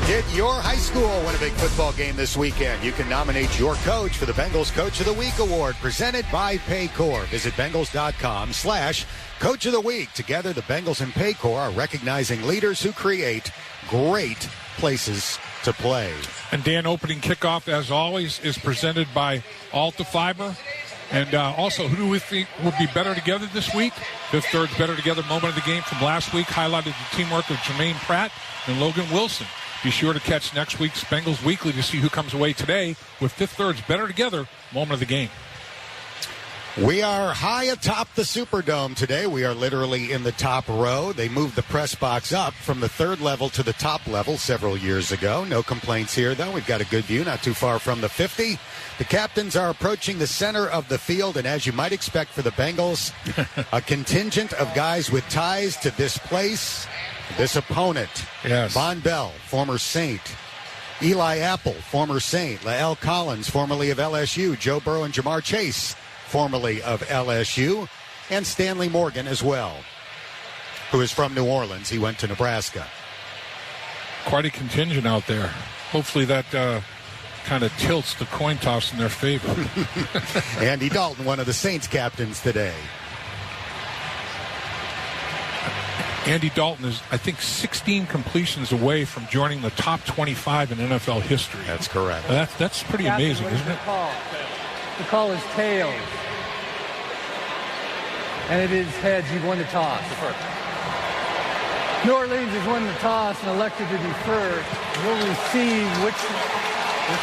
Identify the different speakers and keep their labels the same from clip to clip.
Speaker 1: Did your high school win a big football game this weekend? You can nominate your coach for the Bengals Coach of the Week Award presented by Paycor. Visit Bengals.com/Coach of the Week. Together, the Bengals and Paycor are recognizing leaders who create great places to play.
Speaker 2: And Dan, opening kickoff, as always, is presented by Alta Fiber. And also, who do we think will be better together this week? Fifth Third's better together moment of the game from last week highlighted the teamwork of Jermaine Pratt and Logan Wilson. Be sure to catch next week's Bengals Weekly to see who comes away today with Fifth Third's better together moment of the game.
Speaker 1: We are high atop the Superdome today. We are literally in the top row. They moved the press box up from the third level to the top level several years ago. No complaints here, though. We've got a good view, not too far from the 50. The captains are approaching the center of the field, and as you might expect for the Bengals, a contingent of guys with ties to this place, this opponent.
Speaker 2: Yes.
Speaker 1: Von Bell, former Saint. Eli Apple, former Saint. Lael Collins, formerly of LSU. Joe Burrow and Jamar Chase, formerly of LSU, and Stanley Morgan as well, who is from New Orleans. He went to Nebraska.
Speaker 2: Quite a contingent out there. Hopefully that kind of tilts the coin toss in their favor.
Speaker 1: Andy Dalton, one of the Saints captains today.
Speaker 2: Andy Dalton is, I think, 16 completions away from joining the top 25 in NFL history.
Speaker 1: That's correct.
Speaker 2: That's pretty amazing, isn't it?
Speaker 3: The call is tails. And it is heads. You've won the toss. New Orleans has won the toss and elected to defer. Will receive which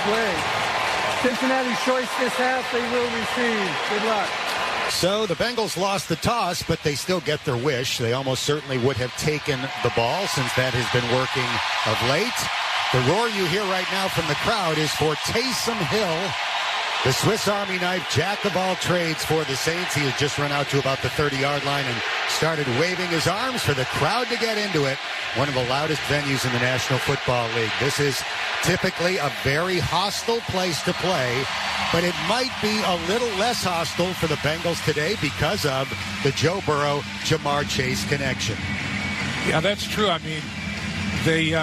Speaker 3: way? Cincinnati's choice this half, they will receive. Good luck.
Speaker 1: So the Bengals lost the toss, but they still get their wish. They almost certainly would have taken the ball since that has been working of late. The roar you hear right now from the crowd is for Taysom Hill, the Swiss Army knife, jack of all trades for the Saints. He has just run out to about the 30-yard line and started waving his arms for the crowd to get into it. One of the loudest venues in the National Football League. This is typically a very hostile place to play, but it might be a little less hostile for the Bengals today because of the Joe Burrow-Jamar Chase connection.
Speaker 2: Yeah, that's true. I mean, they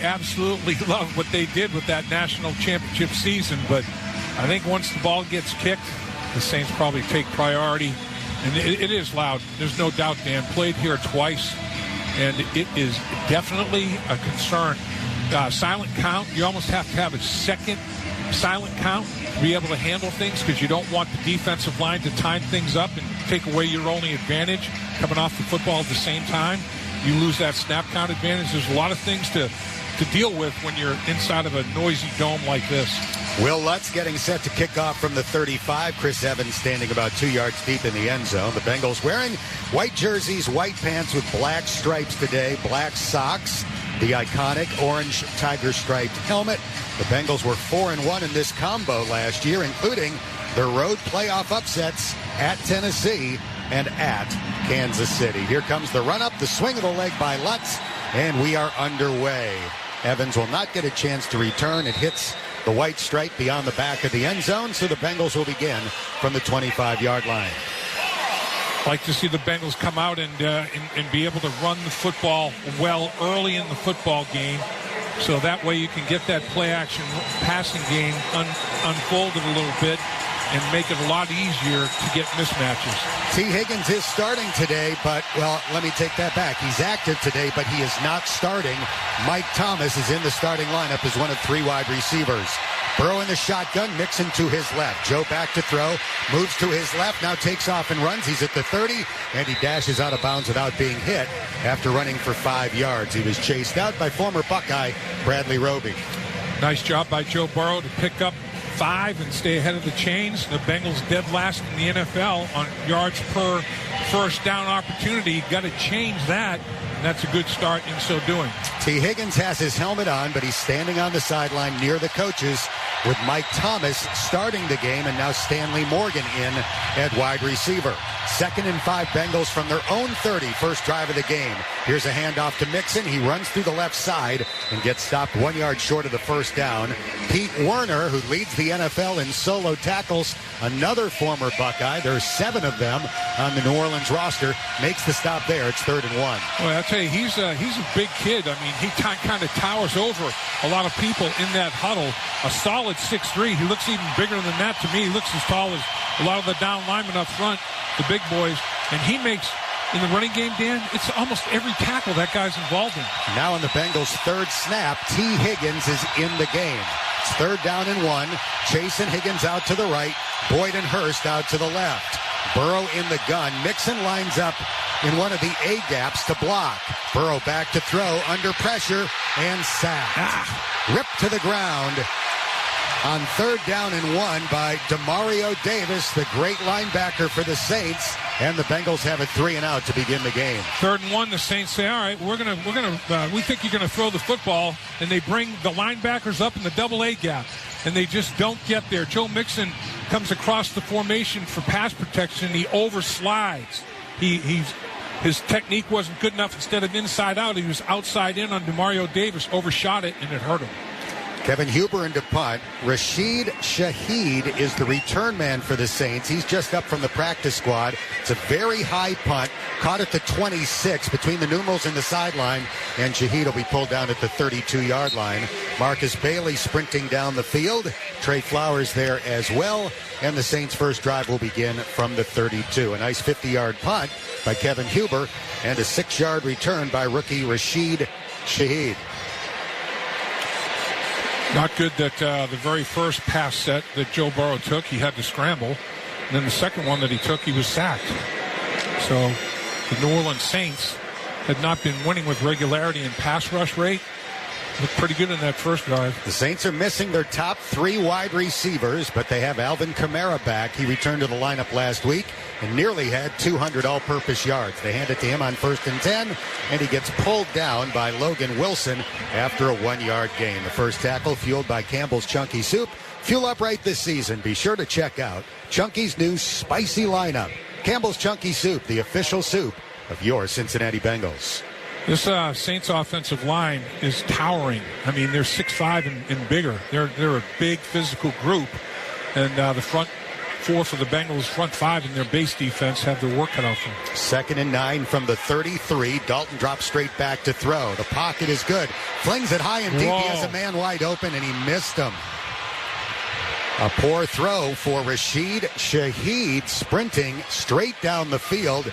Speaker 2: absolutely love what they did with that national championship season, but I think once the ball gets kicked, the Saints probably take priority. And it is loud. There's no doubt, Dan. Played here twice, and it is definitely a concern. Silent count, you almost have to have a second silent count to be able to handle things because you don't want the defensive line to time things up and take away your only advantage coming off the football at the same time. You lose that snap count advantage. There's a lot of things to deal with when you're inside of a noisy dome like this.
Speaker 1: Will Lutz getting set to kick off from the 35. Chris Evans standing about 2 yards deep in the end zone. The Bengals wearing white jerseys, white pants with black stripes today, black socks, the iconic orange tiger striped helmet. The Bengals were 4-1 in this combo last year, including their road playoff upsets at Tennessee and at Kansas City. Here comes the run-up, the swing of the leg by Lutz, and we are underway. Evans will not get a chance to return. It hits the white stripe beyond the back of the end zone, so the Bengals will begin from the 25-yard line.
Speaker 2: Like to see the Bengals come out and be able to run the football well early in the football game, so that way you can get that play-action passing game unfolded a little bit and make it a lot easier to get mismatches.
Speaker 1: T. Higgins is starting today, but, well, let me take that back. He's active today, but he is not starting. Mike Thomas is in the starting lineup as one of three wide receivers. Burrow in the shotgun, Mixon to his left. Joe back to throw, moves to his left, now takes off and runs. He's at the 30, and he dashes out of bounds without being hit after running for 5 yards. He was chased out by former Buckeye Bradley Roby.
Speaker 2: Nice job by Joe Burrow to pick up 5 and stay ahead of the chains. The Bengals dead last in the NFL on yards per first down opportunity. Got to change that, and that's a good start in so doing.
Speaker 1: T. Higgins has his helmet on, but he's standing on the sideline near the coaches. with Mike Thomas starting the game and now Stanley Morgan in at wide receiver. 2nd and 5 Bengals from their own 30, first drive of the game. Here's a handoff to Mixon. He runs through the left side and gets stopped 1 yard short of the first down. Pete Werner, who leads the NFL in solo tackles, another former Buckeye. There's 7 of them on the New Orleans roster. Makes the stop there. It's 3rd and 1.
Speaker 2: Well, I'll tell you, he's a big kid. I mean, he kind of towers over a lot of people in that huddle. A solid 6'3". He looks even bigger than that to me. He looks as tall as a lot of the down linemen up front, the big boys. And he makes, in the running game, Dan, it's almost every tackle that guy's involved in.
Speaker 1: Now on the Bengals' 3rd snap, T. Higgins is in the game. It's 3rd down and 1. Chase and Higgins out to the right. Boyd and Hurst out to the left. Burrow in the gun. Mixon lines up in one of the A gaps to block. Burrow back to throw, under pressure, and sacked. Ripped to the ground on 3rd down and 1 by Demario Davis, the great linebacker for the Saints. And the Bengals have a 3 and out to begin the game.
Speaker 2: 3rd and 1, the Saints say, all right, we think you're going to throw the football. And they bring the linebackers up in the double A gap. And they just don't get there. Joe Mixon comes across the formation for pass protection. He overslides. His technique wasn't good enough. Instead of inside out, he was outside in on Demario Davis, overshot it, and it hurt him.
Speaker 1: Kevin Huber into punt. Rashid Shaheed is the return man for the Saints. He's just up from the practice squad. It's a very high punt. Caught at the 26 between the numerals and the sideline. And Shaheed will be pulled down at the 32-yard line. Marcus Bailey sprinting down the field. Trey Flowers there as well. And the Saints' first drive will begin from the 32. A nice 50-yard punt by Kevin Huber. And a 6-yard return by rookie Rashid Shaheed.
Speaker 2: Not good that the very first pass set that Joe Burrow took, he had to scramble. And then the second one that he took, he was sacked. So the New Orleans Saints had not been winning with regularity in pass rush rate. Looked pretty good in that first drive.
Speaker 1: The Saints are missing their top 3 wide receivers, but they have Alvin Kamara back. He returned to the lineup last week and nearly had 200 all-purpose yards. They hand it to him on 1st and 10, and he gets pulled down by Logan Wilson after a 1-yard gain. The first tackle fueled by Campbell's Chunky Soup. Fuel up right this season. Be sure to check out Chunky's new spicy lineup. Campbell's Chunky Soup, the official soup of your Cincinnati Bengals.
Speaker 2: This Saints offensive line is towering. I mean, they're 6'5" and bigger. They're a big physical group. And the front 4 for the Bengals, front 5 in their base defense have their work cut out for them.
Speaker 1: 2nd and 9 from the 33. Dalton drops straight back to throw. The pocket is good. Flings it high and deep. He has a man wide open, and he missed him. A poor throw for Rashid Shaheed, sprinting straight down the field.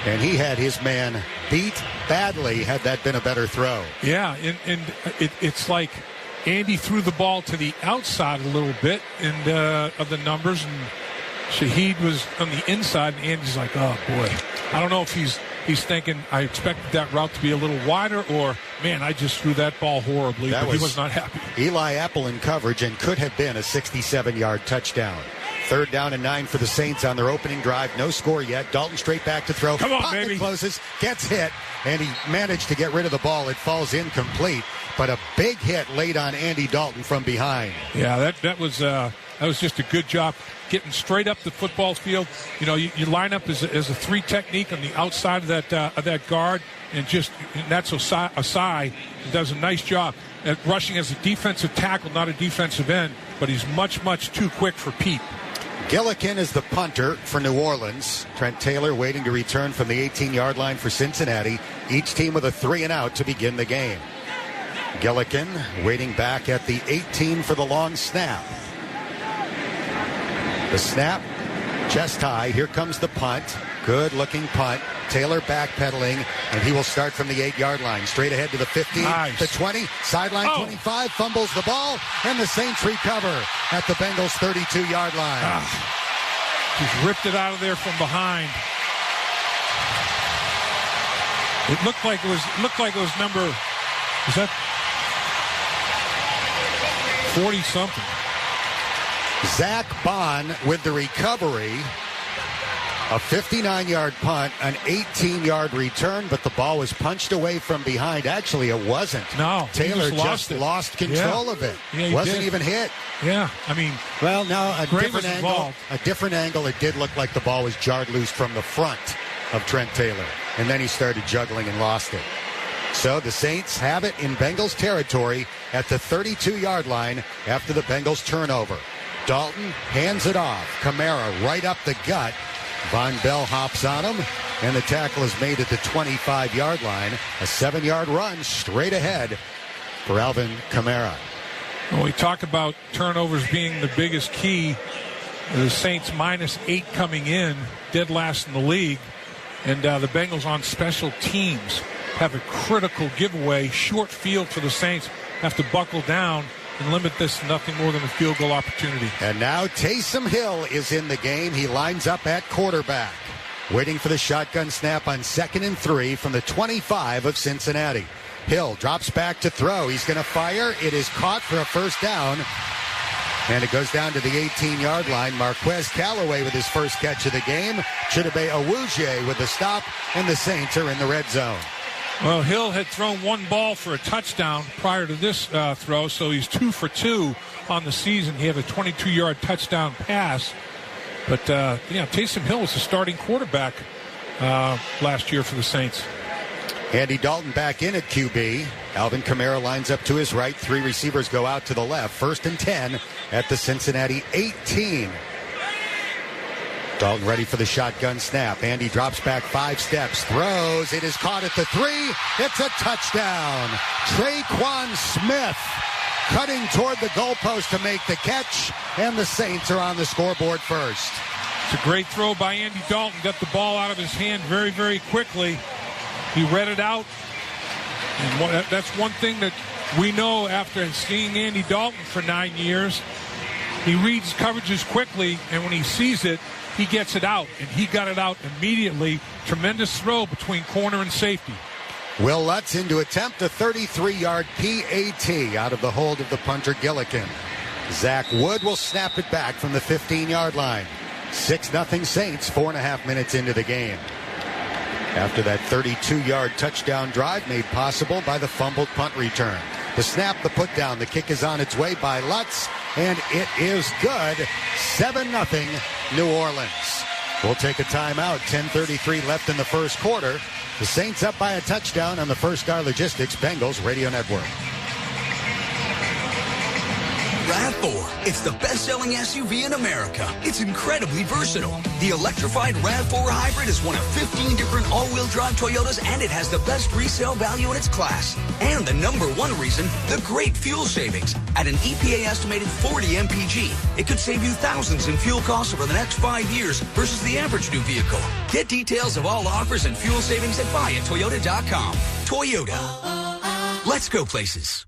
Speaker 1: And he had his man beat badly had that been a better throw.
Speaker 2: Yeah, and it's like Andy threw the ball to the outside a little bit of the numbers, and Shaheed was on the inside, and Andy's like, oh, boy. I don't know if he's thinking, I expected that route to be a little wider, or, man, I just threw that ball horribly, but he was not happy.
Speaker 1: Eli Apple in coverage and could have been a 67-yard touchdown. 3rd down and 9 for the Saints on their opening drive. No score yet. Dalton straight back to throw.
Speaker 2: Come on,
Speaker 1: pocket
Speaker 2: baby.
Speaker 1: Closes, gets hit, and he managed to get rid of the ball. It falls incomplete, but a big hit laid on Andy Dalton from behind.
Speaker 2: Yeah, that was just a good job getting straight up the football field. You know, you line up as a 3 technique on the outside of that guard, and that's Osai does a nice job at rushing as a defensive tackle, not a defensive end, but he's much, much too quick for Pete.
Speaker 1: Gillikin is the punter for New Orleans. Trent Taylor waiting to return from the 18-yard line for Cincinnati. Each team with a 3 and out to begin the game. Gillikin waiting back at the 18 for the long snap. The snap, chest high. Here comes the punt. Good-looking punt. Taylor backpedaling, and he will start from the 8-yard line. Straight ahead to the 15,
Speaker 2: nice.
Speaker 1: The 20, sideline 25, fumbles the ball, and the Saints recover at the Bengals' 32-yard line.
Speaker 2: Just ripped it out of there from behind. It looked like it was number, is that 40-something?
Speaker 1: Zach Bond with the recovery. A 59-yard punt, an 18-yard return, but the ball was punched away from behind. Actually, it wasn't.
Speaker 2: No,
Speaker 1: Taylor just lost control of it.
Speaker 2: Yeah,
Speaker 1: wasn't even hit.
Speaker 2: Yeah, I mean,
Speaker 1: well, now a
Speaker 2: Gray
Speaker 1: different angle.
Speaker 2: Involved.
Speaker 1: A different angle. It did look like the ball was jarred loose from the front of Trent Taylor, and then he started juggling and lost it. So the Saints have it in Bengals territory at the 32-yard line after the Bengals turnover. Dalton hands it off. Kamara right up the gut. Von Bell hops on him, and the tackle is made at the 25-yard line. A 7-yard run straight ahead for Alvin Kamara.
Speaker 2: When we talk about turnovers being the biggest key, the Saints -8 coming in, dead last in the league, and the Bengals on special teams have a critical giveaway. Short field for the Saints, have to buckle down and limit this to nothing more than a field goal opportunity.
Speaker 1: And now Taysom Hill is in the game. He lines up at quarterback, waiting for the shotgun snap on 2nd and 3 from the 25 of Cincinnati. Hill drops back to throw. He's going to fire. It is caught for a first down, and it goes down to the 18-yard line. Marquez Callaway with his first catch of the game. Chidobe Awuzie with the stop, and the Saints are in the red zone.
Speaker 2: Well, Hill had thrown one ball for a touchdown prior to this throw, so he's 2 for 2 on the season. He had a 22-yard touchdown pass. But, Taysom Hill was the starting quarterback last year for the Saints.
Speaker 1: Andy Dalton back in at QB. Alvin Kamara lines up to his right. 3 receivers go out to the left. 1st and 10 at the Cincinnati 18. Dalton ready for the shotgun snap. Andy drops back 5 steps, throws. It is caught at the 3. It's a touchdown. Traquan Smith cutting toward the goalpost to make the catch, and the Saints are on the scoreboard first.
Speaker 2: It's a great throw by Andy Dalton. Got the ball out of his hand very, very quickly. He read it out. And that's one thing that we know after seeing Andy Dalton for 9 years. He reads coverages quickly, and when he sees it, he gets it out, and he got it out immediately. Tremendous throw between corner and safety.
Speaker 1: Will Lutz in to attempt a 33-yard PAT out of the hold of the punter Gillikin. Zach Wood will snap it back from the 15-yard line. 6-0 Saints, 4.5 minutes into the game. After that 32-yard touchdown drive made possible by the fumbled punt return. The snap, the put down, the kick is on its way by Lutz, and it is good. 7-0 New Orleans. We'll take a timeout. 10:33 left in the first quarter. The Saints up by a touchdown on the First Star Logistics Bengals Radio Network.
Speaker 4: RAV4. It's the best-selling SUV in America. It's incredibly versatile. The electrified RAV4 Hybrid is one of 15 different all-wheel drive Toyotas, and it has the best resale value in its class. And the #1 reason, the great fuel savings. At an EPA-estimated 40 mpg, it could save you thousands in fuel costs over the next 5 years versus the average new vehicle. Get details of all offers and fuel savings at buyatoyota.com. Toyota. Let's go places.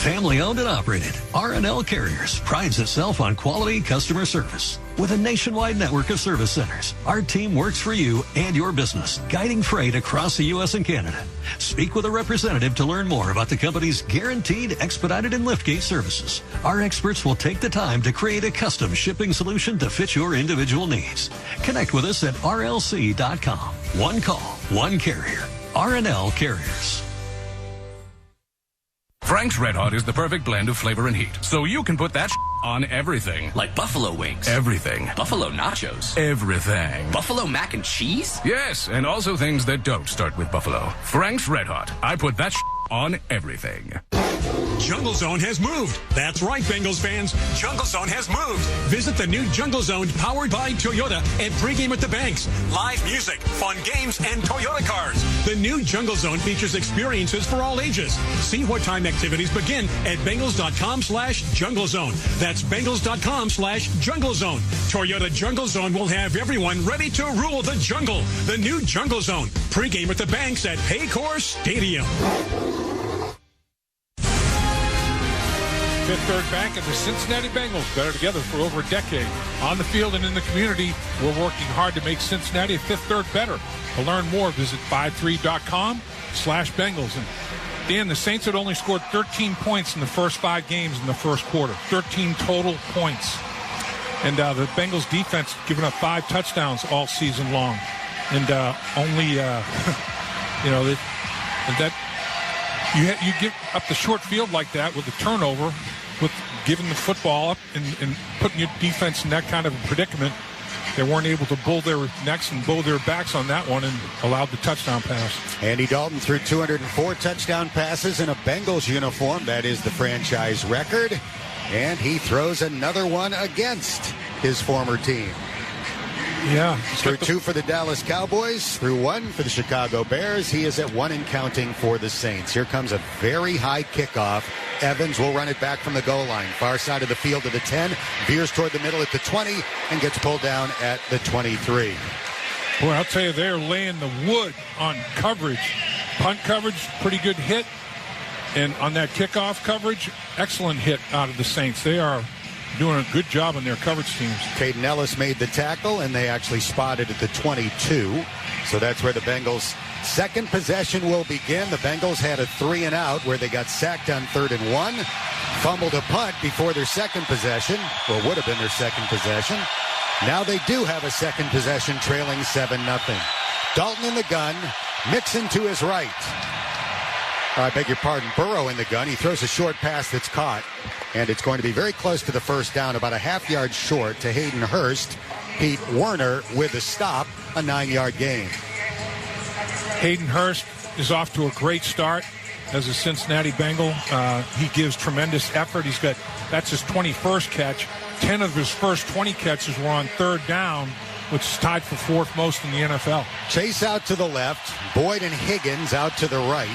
Speaker 5: Family owned and operated, R&L Carriers prides itself on quality customer service. With a nationwide network of service centers, our team works for you and your business, guiding freight across the U.S. and Canada. Speak with a representative to learn more about the company's guaranteed expedited and liftgate services. Our experts will take the time to create a custom shipping solution to fit your individual needs. Connect with us at rlc.com. One call, one carrier. R&L Carriers.
Speaker 6: Frank's Red Hot is the perfect blend of flavor and heat, so you can put that on everything.
Speaker 7: Like buffalo wings.
Speaker 6: Everything.
Speaker 7: Buffalo nachos.
Speaker 6: Everything.
Speaker 7: Buffalo mac and cheese?
Speaker 6: Yes, and also things that don't start with buffalo. Frank's Red Hot. I put that on everything.
Speaker 8: Jungle Zone has moved. That's right, Bengals fans. Jungle Zone has moved. Visit the new Jungle Zone powered by Toyota and pregame at the banks. Live music, fun games, and Toyota cars. The new Jungle Zone features experiences for all ages. See what time activities begin at Bengals.com/Jungle Zone. That's Bengals.com/Jungle Zone. Toyota Jungle Zone will have everyone ready to rule the jungle. The new Jungle Zone. Pregame at the banks at Paycor Stadium.
Speaker 2: Fifth Third Bank and the Cincinnati Bengals better together for over a decade. On the field and in the community, we're working hard to make Cincinnati Fifth Third better. To learn more, visit 53.com/Bengals. And Dan, the Saints had only scored 13 points in the first 5 games in the first quarter. 13 total points. And the Bengals defense giving up 5 touchdowns all season long. And only, that you give up the short field like that with a turnover, with giving the football up and putting your defense in that kind of a predicament. They weren't able to bull their necks and bow their backs on that one and allowed the touchdown pass.
Speaker 1: Andy Dalton threw 204 touchdown passes in a Bengals uniform. That is the franchise record. And he throws another one against his former team.
Speaker 2: Yeah.
Speaker 1: Threw 2 for the Dallas Cowboys, threw 1 for the Chicago Bears. He is at 1 and counting for the Saints. Here comes a very high kickoff. Evans will run it back from the goal line. Far side of the field to the 10. Veers toward the middle at the 20 and gets pulled down at the 23.
Speaker 2: Boy, I'll tell you, they're laying the wood on coverage. Punt coverage, pretty good hit. And on that kickoff coverage, excellent hit out of the Saints. They are doing a good job on their coverage teams.
Speaker 1: Caden Ellis made the tackle, and they actually spotted at the 22. So that's where the Bengals' second possession will begin. The Bengals had a 3-and-out where they got sacked on 3rd and 1. Fumbled a punt before their second possession. Well, would have been their second possession. Now they do have a second possession, trailing 7-0. Dalton in the gun. Mixon to his right. I beg your pardon, Burrow in the gun. He throws a short pass that's caught, and it's going to be very close to the first down, about a half-yard short to Hayden Hurst. Pete Werner with a stop, a 9-yard gain.
Speaker 2: Hayden Hurst is off to a great start as a Cincinnati Bengal. He gives tremendous effort. That's his 21st catch. 10 of his first 20 catches were on 3rd down, which is tied for 4th most in the NFL.
Speaker 1: Chase out to the left. Boyd and Higgins out to the right.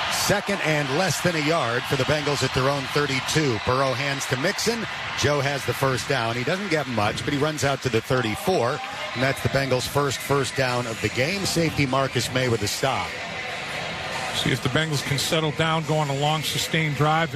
Speaker 1: 2nd and less than a yard for the Bengals at their own 32. Burrow hands to Mixon. Joe has the first down. He doesn't get much, but he runs out to the 34. And that's the Bengals' first down of the game. Safety Marcus May with a stop.
Speaker 2: See if the Bengals can settle down, go on a long, sustained drive,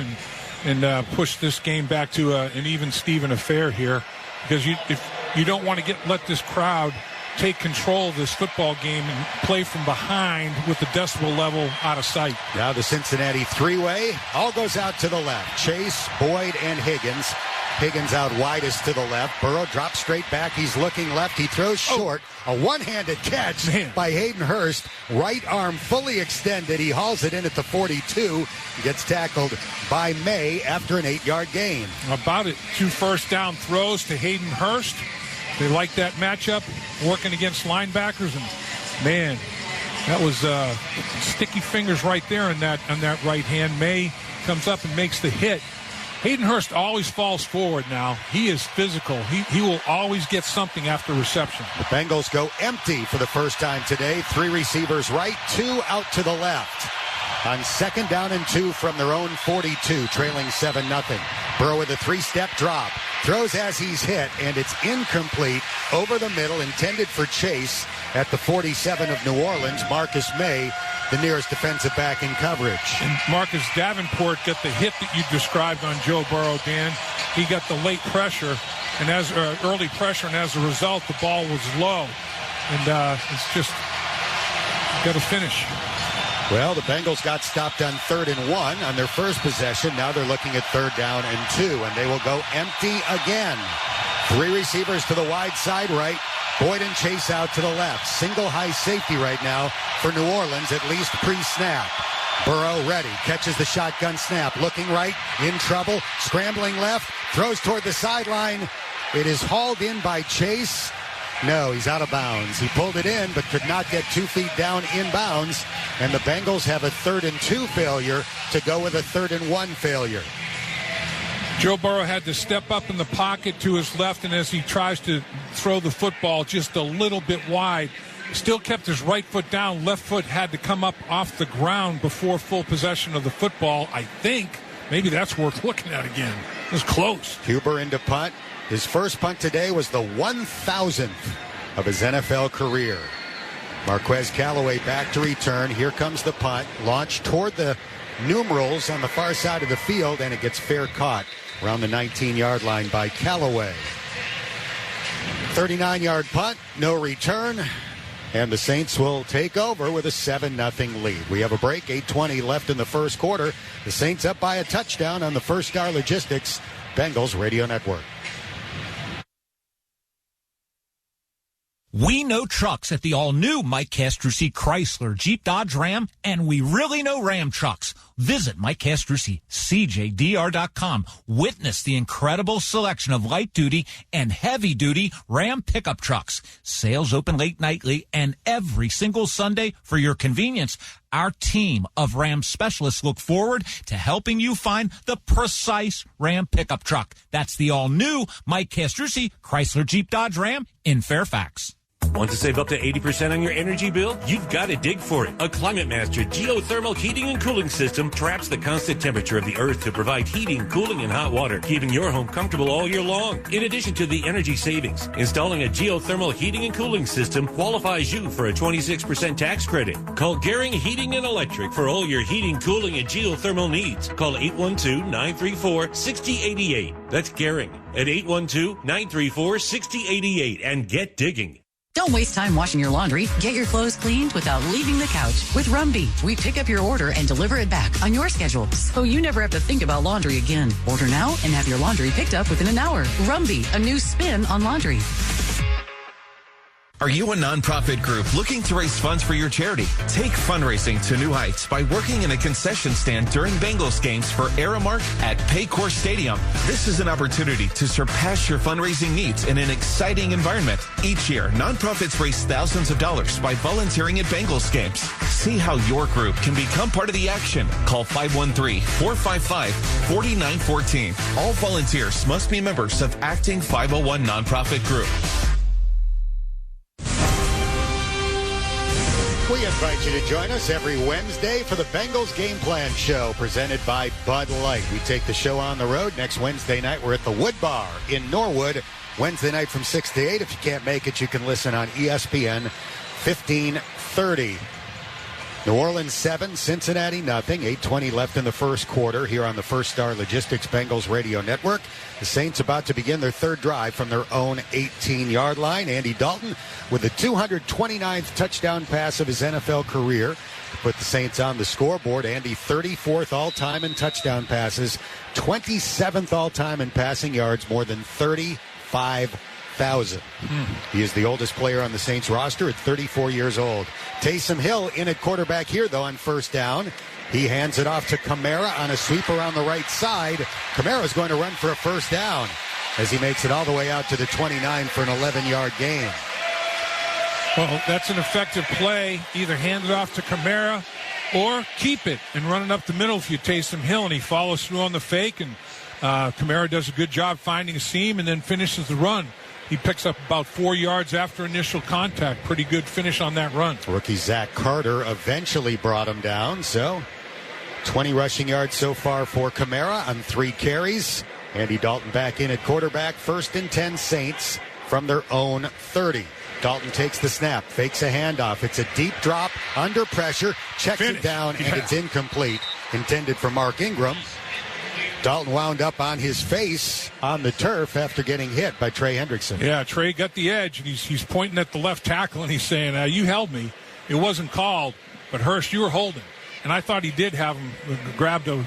Speaker 2: and push this game back to an even-Steven affair here. Because if you don't want to let this crowd take control of this football game and play from behind with the decibel level out of sight.
Speaker 1: Now the Cincinnati three-way all goes out to the left. Chase, Boyd, and Higgins. Higgins out widest to the left. Burrow drops straight back. He's looking left. He throws short. A one-handed catch by Hayden Hurst. Right arm fully extended. He hauls it in at the 42. Gets tackled by May after an 8-yard gain.
Speaker 2: About it. 2 first-down throws to Hayden Hurst. They like that matchup, working against linebackers, and man, that was sticky fingers right there on that right hand. May comes up and makes the hit. Hayden Hurst always falls forward now. He is physical. He will always get something after reception.
Speaker 1: The Bengals go empty for the first time today. 3 receivers right, 2 out to the left. On 2nd down and 2 from their own 42, trailing 7-0. Burrow with a 3-step drop. Throws as he's hit, and it's incomplete. Over the middle, intended for Chase at the 47 of New Orleans. Marcus May, the nearest defensive back in coverage.
Speaker 2: And Marcus Davenport got the hit that you described on Joe Burrow, Dan. He got the late pressure, and early pressure, and as a result, the ball was low. And it's just got to finish.
Speaker 1: Well, the Bengals got stopped on 3rd and 1 on their first possession. Now they're looking at 3rd down and 2, and they will go empty again. 3 receivers to the wide side right. Boyd and Chase out to the left. Single high safety right now for New Orleans, at least pre-snap. Burrow ready, catches the shotgun snap. Looking right, in trouble, scrambling left, throws toward the sideline. It is hauled in by Chase. No, he's out of bounds. He pulled it in, but could not get 2 feet down in bounds. And the Bengals have a 3rd and 2 failure to go with a 3rd and 1 failure.
Speaker 2: Joe Burrow had to step up in the pocket to his left, and as he tries to throw the football just a little bit wide, still kept his right foot down. Left foot had to come up off the ground before full possession of the football. I think maybe that's worth looking at again. It was close.
Speaker 1: Huber into punt. His first punt today was the 1,000th of his NFL career. Marquez Callaway back to return. Here comes the punt. Launched toward the numerals on the far side of the field, and it gets fair caught around the 19-yard line by Callaway. 39-yard punt, no return, and the Saints will take over with a 7-0 lead. We have a break, 8:20 left in the first quarter. The Saints up by a touchdown on the First Star Logistics Bengals Radio Network.
Speaker 9: We know trucks at the all-new Mike Castrucci Chrysler Jeep Dodge Ram, and we really know Ram trucks. Visit Mike Castrucci, CJDR.com. Witness the incredible selection of light-duty and heavy-duty Ram pickup trucks. Sales open late nightly and every single Sunday for your convenience. Our team of Ram specialists look forward to helping you find the precise Ram pickup truck. That's the all-new Mike Castrucci Chrysler Jeep Dodge Ram in Fairfax.
Speaker 10: Want to save up to 80% on your energy bill? You've got to dig for it. A Climate Master geothermal heating and cooling system traps the constant temperature of the earth to provide heating, cooling, and hot water, keeping your home comfortable all year long. In addition to the energy savings, installing a geothermal heating and cooling system qualifies you for a 26% tax credit. Call Gehring Heating and Electric for all your heating, cooling, and geothermal needs. Call 812-934-6088. That's Gehring at 812-934-6088 and get digging.
Speaker 11: Don't waste time washing your laundry. Get your clothes cleaned without leaving the couch. With Rumby, we pick up your order and deliver it back on your schedule, so you never have to think about laundry again. Order now and have your laundry picked up within an hour. Rumby, a new spin on laundry.
Speaker 12: Are you a nonprofit group looking to raise funds for your charity? Take fundraising to new heights by working in a concession stand during Bengals games for Aramark at Paycor Stadium. This is an opportunity to surpass your fundraising needs in an exciting environment. Each year, nonprofits raise thousands of dollars by volunteering at Bengals games. See how your group can become part of the action. Call 513-455-4914. All volunteers must be members of Acting 501 Nonprofit Group.
Speaker 1: We invite you to join us every Wednesday for the Bengals Game Plan Show presented by Bud Light. We take the show on the road. Next Wednesday night, we're at the Wood Bar in Norwood. Wednesday night from 6 to 8. If you can't make it, you can listen on ESPN 1530. New Orleans 7, Cincinnati nothing. 8:20 left in the first quarter here on the First Star Logistics Bengals radio network. The Saints about to begin their third drive from their own 18-yard line. Andy Dalton with the 229th touchdown pass of his NFL career to put the Saints on the scoreboard. Andy 34th all-time in touchdown passes, 27th all-time in passing yards, more than 35,000. He is the oldest player on the Saints roster at 34 years old. Taysom Hill in at quarterback here, though, on first down. He hands it off to Kamara on a sweep around the right side. Kamara's going to run for a first down as he makes it all the way out to the 29 for an 11-yard gain.
Speaker 2: Well, that's an effective play. Either hand it off to Kamara or keep it and run it up the middle if you Taysom Hill, and he follows through on the fake, and Kamara does a good job finding a seam and then finishes the run. He picks up about 4 yards after initial contact. Pretty good finish on that run.
Speaker 1: Rookie Zach Carter eventually brought him down. So 20 rushing yards so far for Kamara on 3 carries. Andy Dalton back in at quarterback. 1st and 10 Saints from their own 30. Dalton takes the snap, fakes a handoff. It's a deep drop under pressure, checks it down, and it's incomplete. Intended for Mark Ingram. Dalton wound up on his face on the turf after getting hit by Trey Hendrickson.
Speaker 2: Yeah, Trey got the edge, and he's pointing at the left tackle, and he's saying, you held me. It wasn't called, but Hurst, you were holding. And I thought he did have him, grabbed a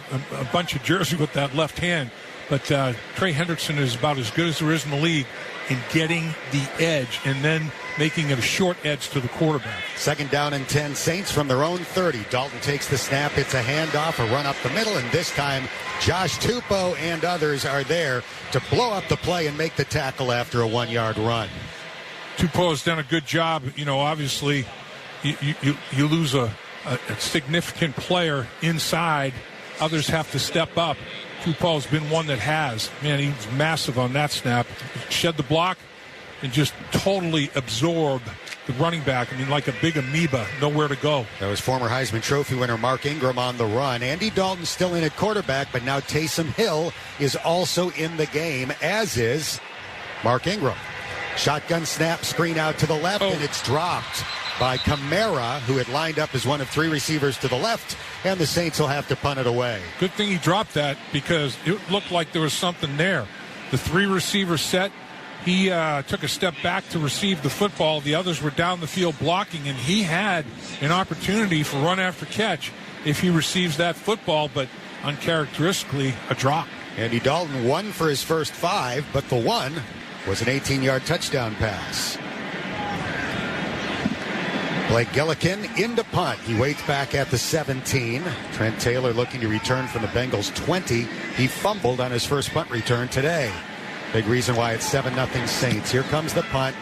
Speaker 2: bunch of jersey with that left hand. But Trey Hendrickson is about as good as there is in the league in getting the edge and then making it a short edge to the quarterback. 2nd down and 10
Speaker 1: Saints from their own 30. Dalton takes the snap. It's a handoff, a run up the middle, and this time Josh Tupou and others are there to blow up the play and make the tackle after a 1-yard run.
Speaker 2: Tupou has done a good job. You know, obviously, you lose a significant player inside. Others have to step up. Tupou's been one that has. Man, he's massive on that snap. Shed the block and just totally absorbed the running back. I mean, like a big amoeba, nowhere to go.
Speaker 1: That was former Heisman Trophy winner Mark Ingram on the run. Andy Dalton still in at quarterback, but now Taysom Hill is also in the game, as is Mark Ingram. Shotgun snap, screen out to the left, and it's dropped by Kamara, who had lined up as one of 3 receivers to the left, and the Saints will have to punt it away.
Speaker 2: Good thing he dropped that because it looked like there was something there. The 3 receiver set, he took a step back to receive the football. The others were down the field blocking, and he had an opportunity for run after catch if he receives that football, but uncharacteristically, a drop.
Speaker 1: Andy Dalton 1 for his first 5, but the 1 was an 18-yard touchdown pass. Blake Gillikin into punt. He waits back at the 17. Trent Taylor looking to return from the Bengals 20. He fumbled on his first punt return today. Big reason why it's 7-0 Saints. Here comes the punt.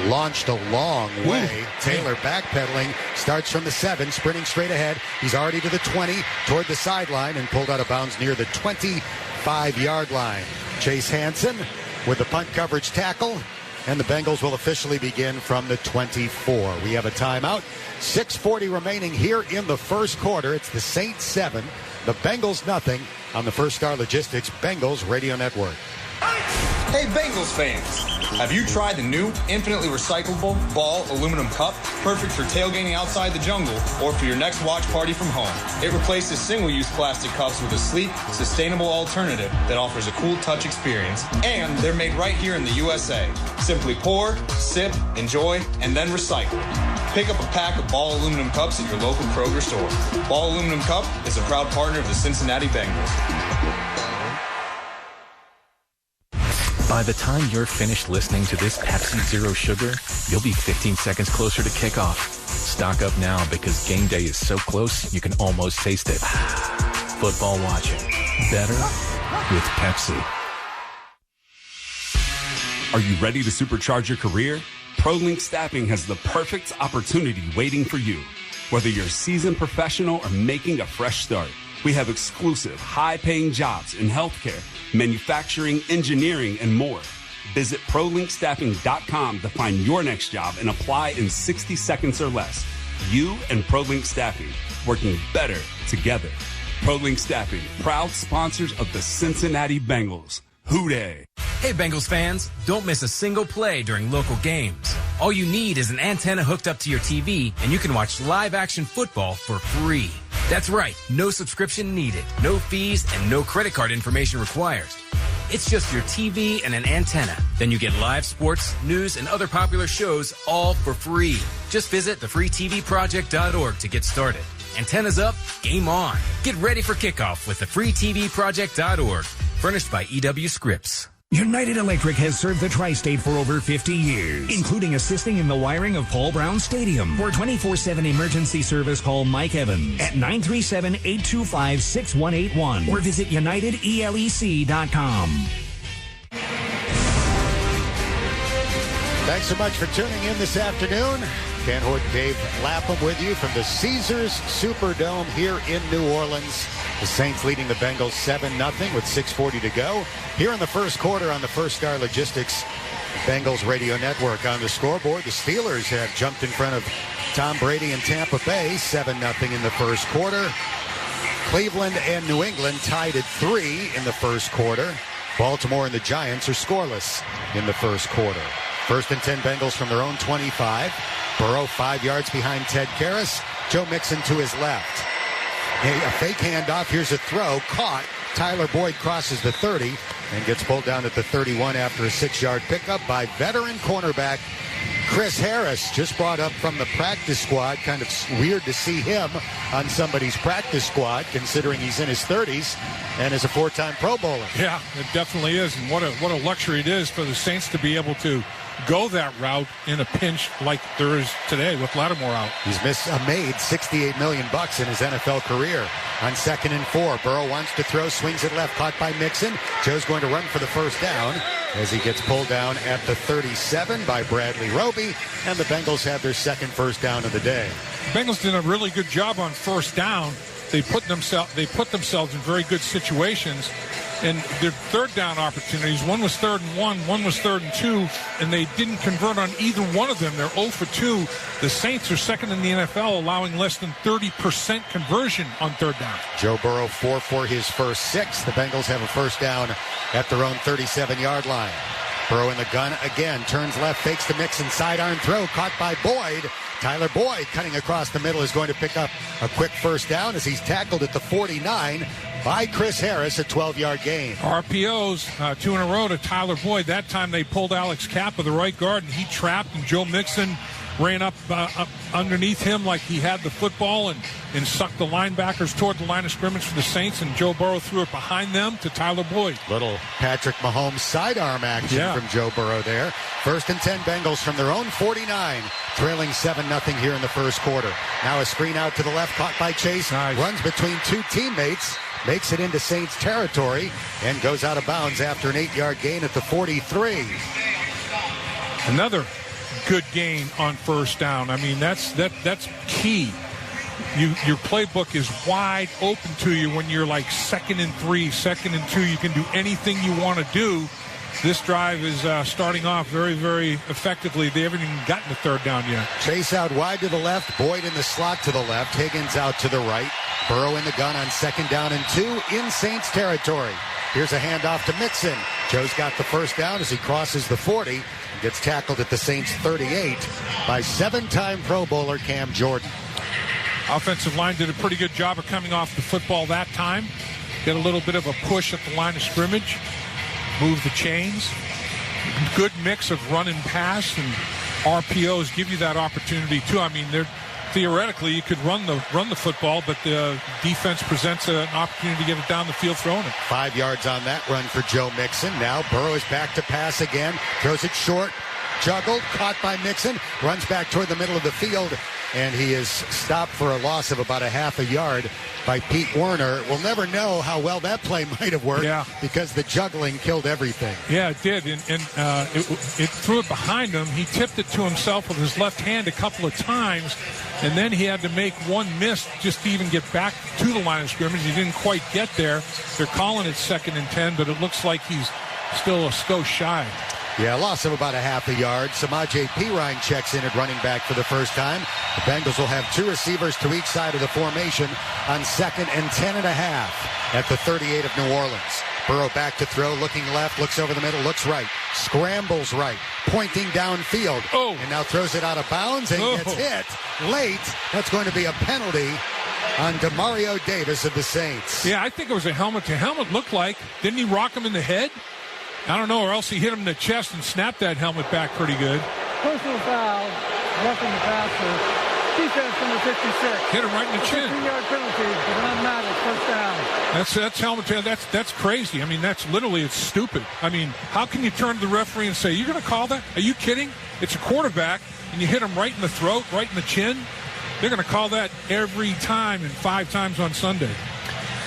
Speaker 1: Launched a long way. Taylor backpedaling, starts from the 7, sprinting straight ahead. He's already to the 20, toward the sideline, and pulled out of bounds near the 25-yard line. Chase Hansen with the punt coverage tackle, and the Bengals will officially begin from the 24. We have a timeout. 6:40 remaining here in the first quarter. It's the Saints 7, the Bengals 0 on the First Star Logistics Bengals Radio Network.
Speaker 13: Hey Bengals fans, have you tried the new infinitely recyclable ball aluminum cup? Perfect for tailgating outside the jungle or for your next watch party from home. It replaces single-use plastic cups with a sleek, sustainable alternative that offers a cool touch experience, and they're made right here in the USA. Simply pour, sip, enjoy, and then recycle. Pick up a pack of Ball aluminum cups at your local Kroger store. Ball Aluminum Cup is a proud partner of the Cincinnati Bengals.
Speaker 14: By the time you're finished listening to this Pepsi Zero Sugar, you'll be 15 seconds closer to kickoff. Stock up now because game day is so close you can almost taste it. Football watching. Better with Pepsi.
Speaker 15: Are you ready to supercharge your career? ProLink Staffing has the perfect opportunity waiting for you. Whether you're a seasoned professional or making a fresh start, we have exclusive, high-paying jobs in healthcare, manufacturing, engineering, and more. Visit ProLinkStaffing.com to find your next job and apply in 60 seconds or less. You and ProLink Staffing, working better together. ProLink Staffing, proud sponsors of the Cincinnati Bengals. Hooday!
Speaker 16: Hey Bengals fans, don't miss a single play during local games. All you need is an antenna hooked up to your TV, and you can watch live action football for free. That's right, no subscription needed, no fees, and no credit card information required. It's just your TV and an antenna. Then you get live sports, news, and other popular shows all for free. Just visit thefreetvproject.org to get started. Antennas up, game on. Get ready for kickoff with thefreetvproject.org. Furnished by EW Scripts.
Speaker 17: United Electric has served the tri-state for over 50 years, including assisting in the wiring of Paul Brown Stadium. For 24/7 emergency service, call Mike Evans at 937-825-6181 or visit UnitedELEC.com.
Speaker 1: Thanks so much for tuning in this afternoon. Dan Hoard and Dave Lapham with you from the Caesars Superdome here in New Orleans. The Saints leading the Bengals 7-0 with 6:40 to go. Here in the first quarter on the First Star Logistics Bengals Radio Network. On the scoreboard, the Steelers have jumped in front of Tom Brady and Tampa Bay, 7-0 in the first quarter. Cleveland and New England tied at 3 in the first quarter. Baltimore and the Giants are scoreless in the first quarter. First and 10 Bengals from their own 25. Burrow 5 yards behind Ted Karras. Joe Mixon to his left. A fake handoff. Here's a throw. Caught. Tyler Boyd crosses the 30 and gets pulled down at the 31 after a 6-yard pickup by veteran cornerback Chris Harris, just brought up from the practice squad. Kind of weird to see him on somebody's practice squad, considering he's in his 30s and is a 4-time Pro Bowler.
Speaker 2: Yeah, it definitely is. And what a luxury it is for the Saints to be able to go that route in a pinch like there is today with Lattimore out.
Speaker 1: He's made $68 million in his NFL career. On 2nd and 4, Burrow wants to throw, swings it left, caught by Mixon. Joe's going to run for the first down as he gets pulled down at the 37 by Bradley Roby, and the Bengals have their second first down of the day.
Speaker 2: Bengals did a really good job on first down. They put themselves in very good situations. And their third down opportunities, one was 3rd and 1, one was 3rd and 2, and they didn't convert on either one of them. They're 0 for 2. The Saints are second in the NFL, allowing less than 30% conversion on third down.
Speaker 1: Joe Burrow 4 for his first 6. The Bengals have a first down at their own 37-yard line. Burrow in the gun again, turns left, fakes the Mixon sidearm throw, caught by Boyd. Tyler Boyd cutting across the middle is going to pick up a quick first down as he's tackled at the 49 by Chris Harris, a 12-yard gain.
Speaker 2: RPOs, 2 in a row to Tyler Boyd. That time they pulled Alex Kappa, the right guard, and he trapped, and Joe Mixon ran up underneath him like he had the football and sucked the linebackers toward the line of scrimmage for the Saints, and Joe Burrow threw it behind them to Tyler Boyd.
Speaker 1: Little Patrick Mahomes sidearm action from Joe Burrow there. 1st and 10 Bengals from their own 49, trailing 7-0 here in the first quarter. Now a screen out to the left, caught by Chase.
Speaker 2: Nice.
Speaker 1: Runs between two teammates, makes it into Saints territory, and goes out of bounds after an 8-yard gain at the 43.
Speaker 2: Another good gain on first down. I mean, that's key. Your playbook is wide open to you when you're like 2nd and 3, 2nd and 2. You can do anything you want to do. This drive is starting off very, very effectively. They haven't even gotten to 3rd down yet.
Speaker 1: Chase out wide to the left, Boyd in the slot to the left, Higgins out to the right. Burrow in the gun on 2nd down and 2 in Saints territory. Here's a handoff to Mixon. Joe's got the first down as he crosses the 40 and gets tackled at the Saints 38 by 7-time Pro Bowler Cam Jordan.
Speaker 2: Offensive line did a pretty good job of coming off the football that time. Get a little bit of a push at the line of scrimmage. Move the chains. Good mix of run and pass, and RPOs give you that opportunity too. I mean, theoretically you could run the football, but the defense presents an opportunity to get it down the field throwing it.
Speaker 1: 5 yards on that run for Joe Mixon. Now Burrow is back to pass again. Throws it short. Juggled, caught by Mixon. Runs back toward the middle of the field, and he is stopped for a loss of about a half a yard by Pete Werner. We'll never know how well that play might have worked because the juggling killed everything.
Speaker 2: Yeah, it did, and it threw it behind him. He tipped it to himself with his left hand a couple of times, and then he had to make one miss just to even get back to the line of scrimmage. He didn't quite get there. They're calling it 2nd and 10, but it looks like he's still a skosh shy.
Speaker 1: Yeah, loss of about a half a yard. Samaje Perine checks in at running back for the first time. The Bengals will have 2 receivers to each side of the formation on 2nd and 10 and a half at the 38 of New Orleans. Burrow back to throw, looking left, looks over the middle, looks right, scrambles right, pointing downfield, and now throws it out of bounds and gets hit late. That's going to be a penalty on Demario Davis of the Saints.
Speaker 2: Yeah, I think it was a helmet to helmet. Looked like. Didn't he rock him in the head? I don't know, or else he hit him in the chest and snapped that helmet back pretty good.
Speaker 3: Personal foul, roughing the passer. Defense number 56.
Speaker 2: Hit him right in the chin.
Speaker 3: 15-yard penalty, but automatic first down.
Speaker 2: That's helmet. That's crazy. I mean, it's stupid. I mean, how can you turn to the referee and say, you're going to call that? Are you kidding? It's a quarterback, and you hit him right in the throat, right in the chin. They're going to call that every time and 5 times on Sunday.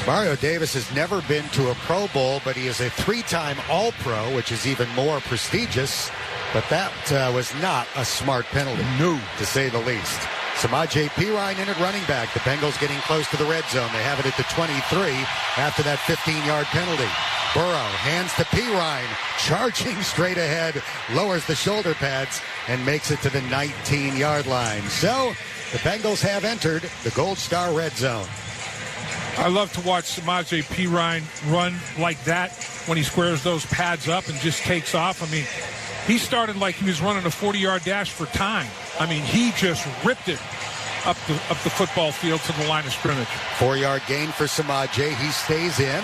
Speaker 1: Mario Davis has never been to a Pro Bowl, but he is a 3-time All-Pro, which is even more prestigious. But that was not a smart penalty, to say the least. Samaje Perine in at running back. The Bengals getting close to the red zone. They have it at the 23 after that 15-yard penalty. Burrow hands to Perine, charging straight ahead, lowers the shoulder pads, and makes it to the 19-yard line. So the Bengals have entered the Gold Star red zone.
Speaker 2: I love to watch Samaje Perine run like that when he squares those pads up and just takes off. I mean, he started like he was running a 40-yard dash for time. I mean, he just ripped it up the football field to the line of scrimmage.
Speaker 1: 4-yard gain for Samaje. He stays in.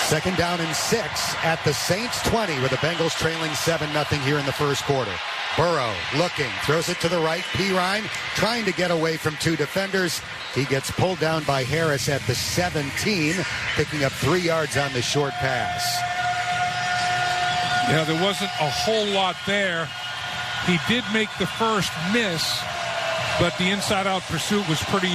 Speaker 1: 2nd down and 6 at the Saints 20 with the Bengals trailing 7-0 here in the first quarter. Burrow looking, throws it to the right. Perine trying to get away from 2 defenders. He gets pulled down by Harris at the 17, picking up 3 yards on the short pass.
Speaker 2: Yeah, there wasn't a whole lot there. He did make the first miss, but the inside-out pursuit was pretty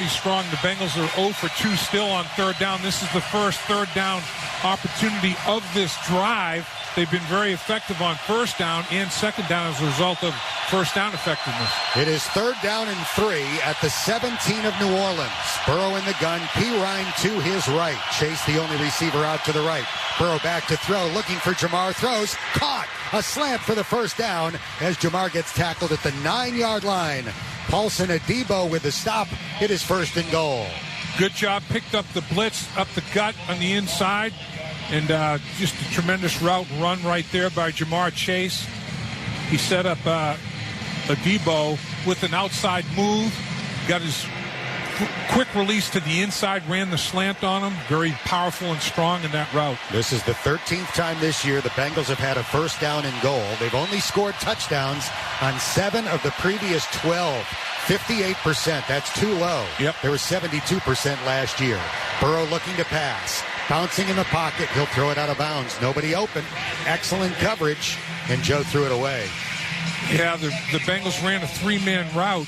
Speaker 2: strong. The Bengals are 0 for 2 still on 3rd down. This is the first 3rd down opportunity of this drive. They've been very effective on 1st down and 2nd down as a result of 1st down effectiveness.
Speaker 1: It is 3rd down and 3 at the 17 of New Orleans. Burrow in the gun, Perine to his right. Chase the only receiver out to the right. Burrow back to throw, looking for Jamar, throws, caught. A slant for the 1st down as Jamar gets tackled at the 9-yard line. Paulson Adebo with the stop. It is 1st and goal.
Speaker 2: Good job, picked up the blitz, up the gut on the inside. And just a tremendous route run right there by Jamar Chase. He set up Adebo with an outside move. Got his quick release to the inside, ran the slant on him. Very powerful and strong in that route.
Speaker 1: This is the 13th time this year the Bengals have had a first down and goal. They've only scored touchdowns on 7 of the previous 12. 58%. That's too low.
Speaker 2: Yep.
Speaker 1: There was 72% last year. Burrow looking to pass. Bouncing in the pocket. He'll throw it out of bounds. Nobody open. Excellent coverage. And Joe threw it away.
Speaker 2: Yeah, the Bengals ran a 3-man route.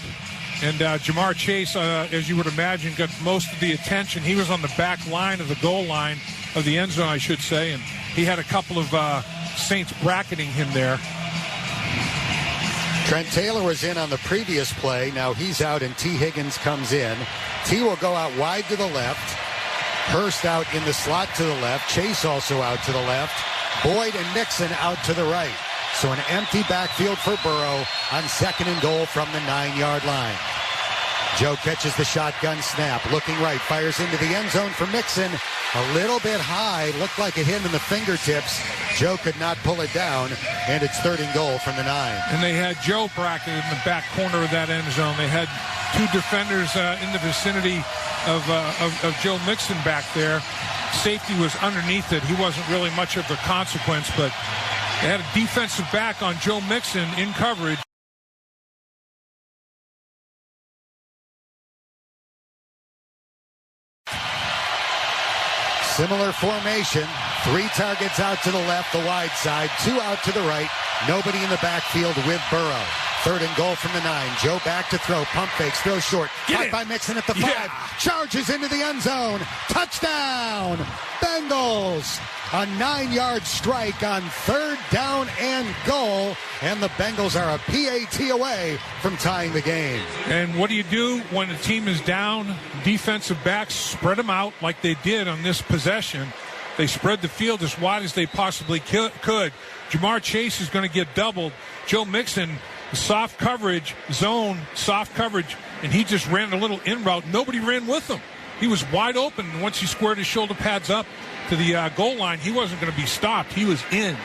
Speaker 2: And Jamar Chase, as you would imagine, got most of the attention. He was on the back line of the goal line, of the end zone, I should say. And he had a couple of Saints bracketing him there.
Speaker 1: Trent Taylor was in on the previous play. Now he's out and T. Higgins comes in. T will go out wide to the left. Hurst out in the slot to the left. Chase also out to the left. Boyd and Nixon out to the right. So an empty backfield for Burrow on 2nd and goal from the 9-yard line. Joe catches the shotgun snap. Looking right. Fires into the end zone for Mixon. A little bit high. Looked like it hit him in the fingertips. Joe could not pull it down. And it's 3rd and goal from the 9.
Speaker 2: And they had Joe bracketed in the back corner of that end zone. They had 2 defenders in the vicinity of Joe Mixon back there. Safety was underneath it. He wasn't really much of a consequence, but they had a defensive back on Joe Mixon in coverage.
Speaker 1: Similar formation. 3 targets out to the left, the wide side. 2 out to the right. Nobody in the backfield with Burrow. 3rd and goal from the 9. Joe back to throw. Pump fakes. Throw short. Caught by Mixon at the 5.
Speaker 2: Yeah.
Speaker 1: Charges into the end zone. Touchdown. Bengals. A 9-yard strike on 3rd down and goal. And the Bengals are a PAT away from tying the game.
Speaker 2: And what do you do when a team is down? Defensive backs spread them out like they did on this possession. They spread the field as wide as they possibly could. Jamar Chase is going to get doubled. Joe Mixon, soft coverage, zone, soft coverage, and he just ran a little in route. Nobody ran with him. He was wide open, and once he squared his shoulder pads up to the goal line, he wasn't going to be stopped. He was in.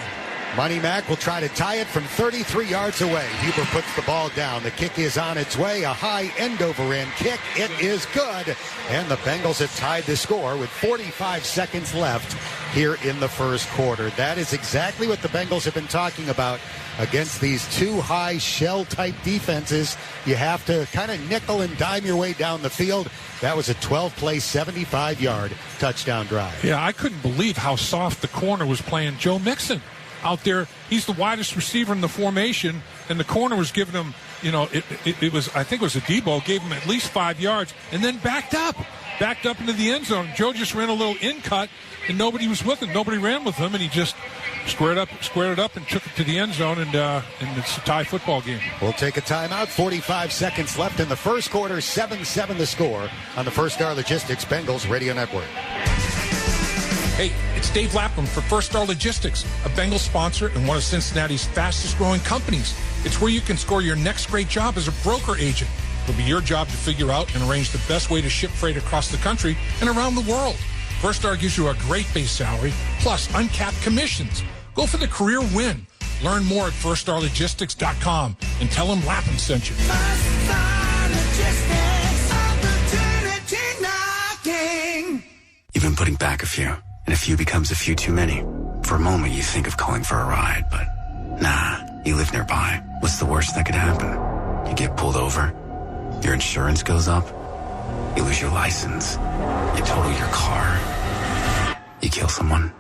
Speaker 1: Money Mac will try to tie it from 33 yards away. Huber puts the ball down. The kick is on its way. A high end-over-end kick. It is good. And the Bengals have tied the score with 45 seconds left here in the first quarter. That is exactly what the Bengals have been talking about against these 2 high shell-type defenses. You have to kind of nickel and dime your way down the field. That was a 12-play, 75-yard touchdown drive.
Speaker 2: Yeah, I couldn't believe how soft the corner was playing Joe Mixon out there. He's the widest receiver in the formation, and the corner was giving him, it was, I think it was a Debo, gave him at least 5 yards, and then backed up into the end zone. Joe just ran a little in cut, and nobody was with him. Nobody ran with him, and he just squared it up and took it to the end zone, and it's a tie football game.
Speaker 1: We'll take a timeout. 45 seconds left in the first quarter. 7-7 the score on the First Star Logistics Bengals Radio Network.
Speaker 18: Hey, it's Dave Lapham for First Star Logistics, a Bengals sponsor and one of Cincinnati's fastest growing companies. It's where you can score your next great job as a broker agent. It'll be your job to figure out and arrange the best way to ship freight across the country and around the world. First Star gives you a great base salary, plus uncapped commissions. Go for the career win. Learn more at firststarlogistics.com and tell them Lapham sent you.
Speaker 19: First Star Logistics, opportunity knocking.
Speaker 20: You've been putting back a few. And a few becomes a few too many. For a moment, you think of calling for a ride, but nah, you live nearby. What's the worst that could happen? You get pulled over, your insurance goes up, you lose your license, you total your car, you kill someone.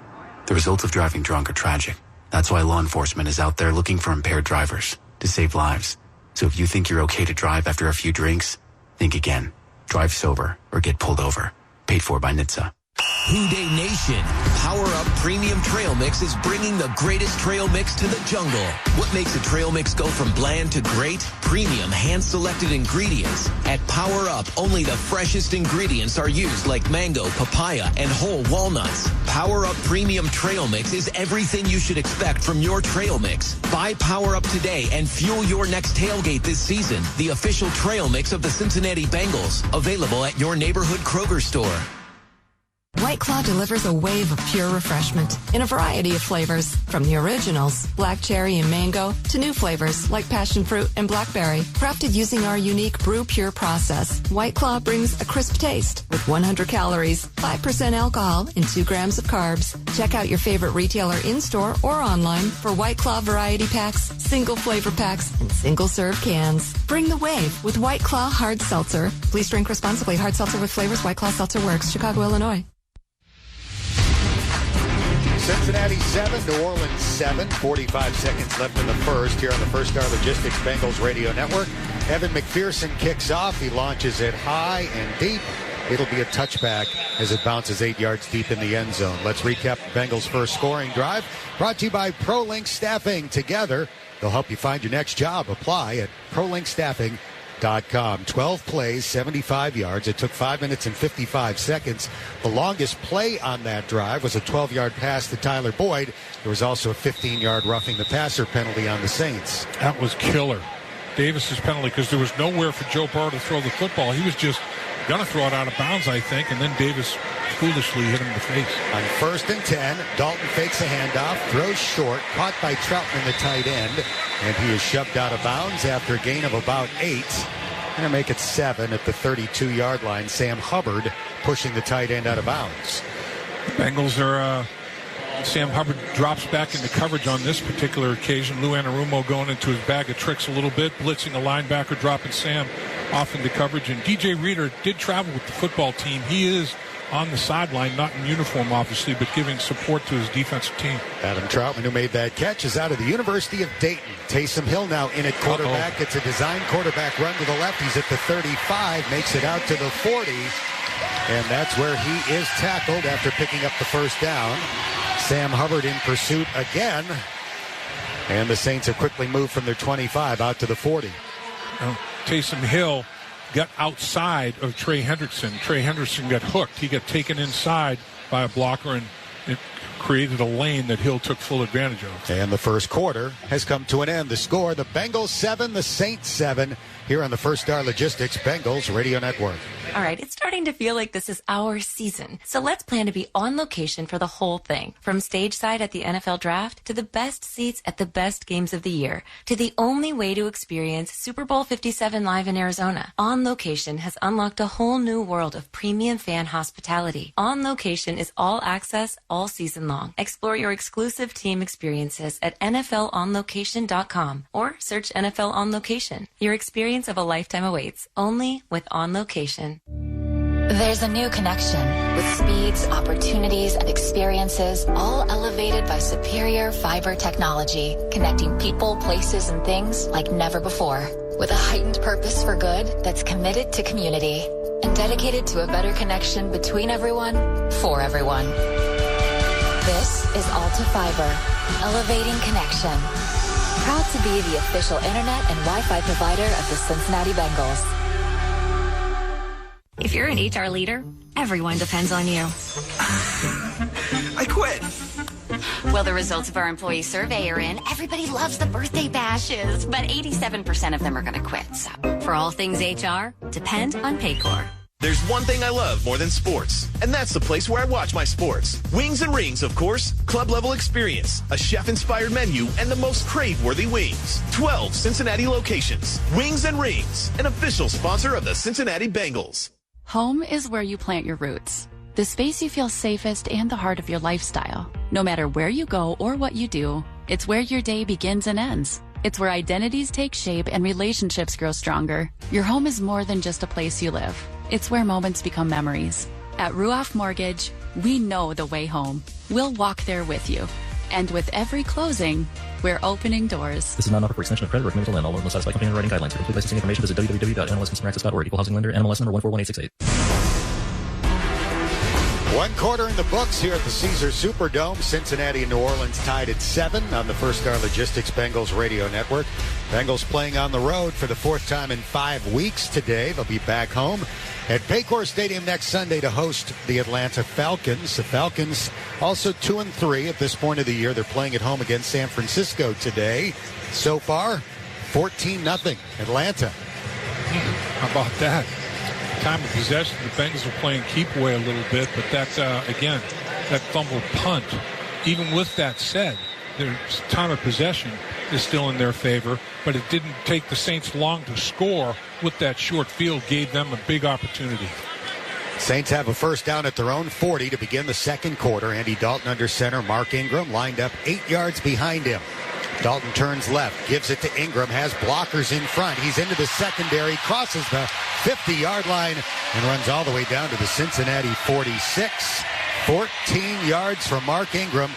Speaker 20: The results of driving drunk are tragic. That's why law enforcement is out there looking for impaired drivers to save lives. So if you think you're okay to drive after a few drinks, think again. Drive sober or get pulled over. Paid for by NHTSA.
Speaker 21: Houday Nation, Power Up Premium Trail Mix is bringing the greatest trail mix to the jungle. What makes a trail mix go from bland to great? Premium hand-selected ingredients. At Power Up, only the freshest ingredients are used, like mango, papaya, and whole walnuts. Power Up Premium Trail Mix is everything you should expect from your trail mix. Buy Power Up today and fuel your next tailgate this season. The official trail mix of the Cincinnati Bengals. Available at your neighborhood Kroger store.
Speaker 4: White Claw delivers a wave of pure refreshment in a variety of flavors, from the originals, black cherry and mango, to new flavors like passion fruit and blackberry. Crafted using our unique Brew Pure process, White Claw brings a crisp taste with 100 calories, 5% alcohol, and 2 grams of carbs. Check out your favorite retailer in-store or online for White Claw variety packs, single flavor packs, and single-serve cans. Bring the wave with White Claw Hard Seltzer. Please drink responsibly. Hard seltzer with flavors. White Claw Seltzer works. Chicago, Illinois.
Speaker 1: Cincinnati 7, New Orleans 7. 45 seconds left in the first here on the First Star Logistics Bengals Radio Network. Evan McPherson kicks off. He launches it high and deep. It'll be a touchback as it bounces 8 yards deep in the end zone. Let's recap the Bengals' first scoring drive. Brought to you by ProLink Staffing. Together, they'll help you find your next job. Apply at ProLinkStaffing.com. 12 plays, 75 yards. It took 5 minutes and 55 seconds. The longest play on that drive was a 12-yard pass to Tyler Boyd. There was also a 15-yard roughing the passer penalty on the Saints.
Speaker 2: That was killer. Davis's penalty, because there was nowhere for Joe Burrow to throw the football. He was just going to throw it out of bounds, I think, and then Davis foolishly hit him in the face.
Speaker 1: On 1st and 10, Dalton fakes a handoff, throws short, caught by Troutman, the tight end, and he is shoved out of bounds after a gain of about 8. Going to make it 7 at the 32-yard line. Sam Hubbard pushing the tight end out of bounds.
Speaker 2: The Bengals are... Sam Hubbard drops back into coverage on this particular occasion. Lou Anarumo going into his bag of tricks a little bit, blitzing a linebacker, dropping Sam off into coverage. And DJ Reader did travel with the football team. He is on the sideline, not in uniform, obviously, but giving support to his defensive team.
Speaker 1: Adam Troutman, who made that catch, is out of the University of Dayton. Taysom Hill now in at quarterback. It's a design quarterback run to the left. He's at the 35, makes it out to the 40. And that's where he is tackled after picking up the first down. Sam Hubbard in pursuit again. And the Saints have quickly moved from their 25 out to the 40.
Speaker 2: Taysom Hill got outside of Trey Hendrickson. Trey Hendrickson got hooked. He got taken inside by a blocker, and it created a lane that Hill took full advantage of.
Speaker 1: And the first quarter has come to an end. The score, the Bengals 7, the Saints 7, here on the First Star Logistics Bengals Radio Network.
Speaker 22: All right, it's starting to feel like this is our season. So let's plan to be on location for the whole thing. From stage side at the NFL Draft to the best seats at the best games of the year to the only way to experience Super Bowl 57 live in Arizona. On Location has unlocked a whole new world of premium fan hospitality. On Location is all access all season long. Explore your exclusive team experiences at NFLOnLocation.com or search NFL On Location. Your experience of a lifetime awaits only with On Location.
Speaker 23: There's a new connection with speeds, opportunities, and experiences, all elevated by superior fiber technology, connecting people, places, and things like never before. With a heightened purpose for good that's committed to community and dedicated to a better connection between everyone, for everyone. This is Alta Fiber, elevating connection. Proud to be the official internet and Wi-Fi provider of the Cincinnati Bengals.
Speaker 24: If you're an HR leader, everyone depends on you.
Speaker 7: I quit.
Speaker 24: Well, the results of our employee survey are in. Everybody loves the birthday bashes, but 87% of them are going to quit. So, for all things HR, depend on Paycor.
Speaker 25: There's one thing I love more than sports, and that's the place where I watch my sports. Wings and Rings, of course. Club-level experience, a chef-inspired menu, and the most crave-worthy wings. 12 Cincinnati locations. Wings and Rings, an official sponsor of the Cincinnati Bengals.
Speaker 26: Home is where you plant your roots. The space you feel safest and the heart of your lifestyle. No matter where you go or what you do, it's where your day begins and ends. It's where identities take shape and relationships grow stronger. Your home is more than just a place you live. It's where moments become memories. At Ruoff Mortgage, we know the way home. We'll walk there with you. And with every closing, we're opening doors.
Speaker 27: This is not an offer for extension of credit or commitment to lend. All loans must satisfy company underwriting guidelines. For complete licensing information, visit www.nmlsconsumeraccess.org. Equal housing lender, NMLS number 1418868.
Speaker 1: 1 quarter in the books here at the Caesars Superdome. Cincinnati and New Orleans tied at 7 on the First Star Logistics Bengals Radio Network. Bengals playing on the road for the 4th time in 5 weeks today. They'll be back home at Paycor Stadium next Sunday to host the Atlanta Falcons. The Falcons also 2-3 at this point of the year. They're playing at home against San Francisco today. So far, 14-0 Atlanta.
Speaker 2: How about that? time of possession, the Bengals were playing keep away a little bit, but that, again, that fumbled punt, even with that said, their time of possession is still in their favor, but it didn't take the Saints long to score with that short field, gave them a big opportunity.
Speaker 1: Saints have a first down at their own 40 to begin the second quarter. Andy Dalton under center. Mark Ingram lined up 8 yards behind him. Dalton turns left, gives it to Ingram, has blockers in front. He's into the secondary, crosses the 50-yard line, and runs all the way down to the Cincinnati 46. 14 yards from Mark Ingram.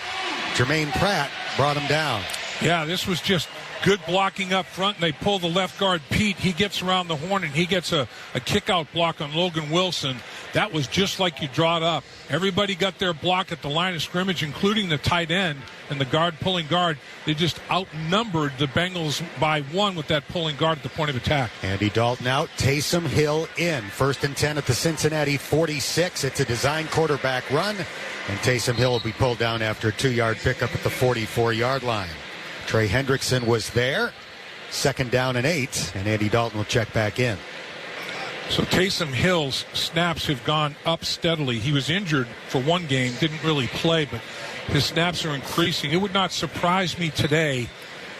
Speaker 1: Jermaine Pratt brought him down.
Speaker 2: Yeah, this was just good blocking up front, and they pull the left guard, Pete. He gets around the horn, and he gets a kick-out block on Logan Wilson. That was just like you draw it up. Everybody got their block at the line of scrimmage, including the tight end and the guard pulling guard. They just outnumbered the Bengals by 1 with that pulling guard at the point of attack.
Speaker 1: Andy Dalton out, Taysom Hill in. 1st and 10 at the Cincinnati 46. It's a design quarterback run, and Taysom Hill will be pulled down after a 2-yard pickup at the 44-yard line. Trey Hendrickson was there. 2nd down and 8, and Andy Dalton will check back in.
Speaker 2: So Taysom Hill's snaps have gone up steadily. He was injured for one game, didn't really play, but his snaps are increasing. It would not surprise me today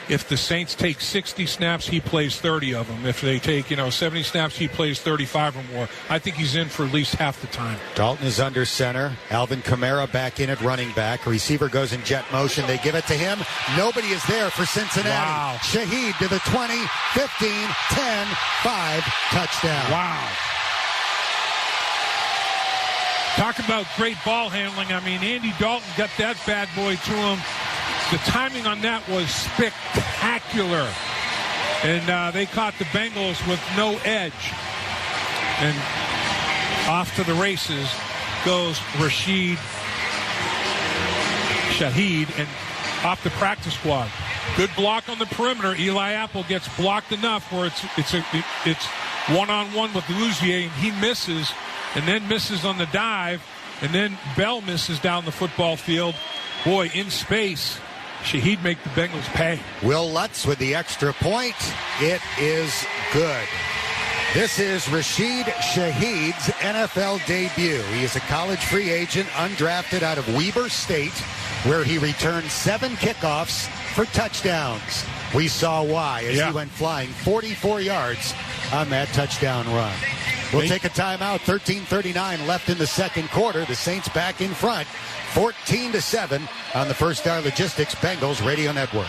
Speaker 2: if the Saints take 60 snaps, he plays 30 of them. If they take, 70 snaps, he plays 35 or more. I think he's in for at least half the time.
Speaker 1: Dalton is under center. Alvin Kamara back in at running back. Receiver goes in jet motion. They give it to him. Nobody is there for Cincinnati.
Speaker 2: Wow.
Speaker 1: Shaheed to the 20, 15, 10, 5, touchdown.
Speaker 2: Wow. Talk about great ball handling. I mean, Andy Dalton got that bad boy to him. The timing on that was spectacular. And they caught the Bengals with no edge. And off to the races goes Shaheed, and off the practice squad. Good block on the perimeter. Eli Apple gets blocked enough where it's one-on-one with Louisier, and he misses, and then misses on the dive, and then Bell misses down the football field. Boy, in space, Shaheed make the Bengals pay.
Speaker 1: Will Lutz with the extra point. It is good. This is Rashid Shaheed's NFL debut. He is a college free agent, undrafted out of Weber State, where he returned 7 kickoffs for touchdowns. We saw why as he went flying 44 yards on that touchdown run. We'll take a timeout. 13:39 left in the second quarter. The Saints back in front, 14-7 on the First Star Logistics Bengals Radio Network.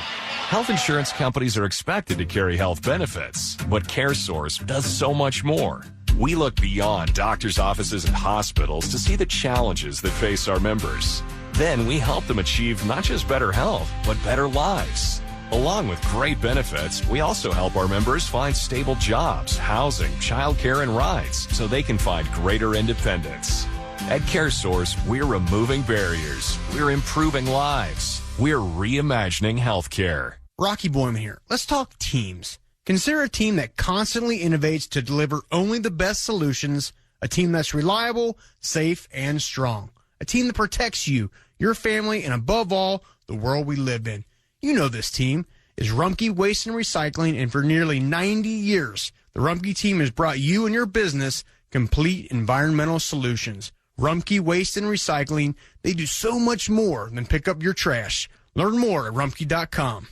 Speaker 5: Health insurance companies are expected to carry health benefits, but CareSource does so much more. We look beyond doctors' offices and hospitals to see the challenges that face our members. Then we help them achieve not just better health, but better lives. Along with great benefits, we also help our members find stable jobs, housing, childcare, and rides so they can find greater independence. At CareSource, we're removing barriers. We're improving lives. We're reimagining healthcare.
Speaker 6: Rocky Boyman here. Let's talk teams. Consider a team that constantly innovates to deliver only the best solutions, a team that's reliable, safe, and strong. A team that protects you, your family, and above all, the world we live in. You know this team is Rumpke Waste and Recycling, and for nearly 90 years, the Rumpke team has brought you and your business complete environmental solutions. Rumpke Waste and Recycling, they do so much more than pick up your trash. Learn more at rumpke.com.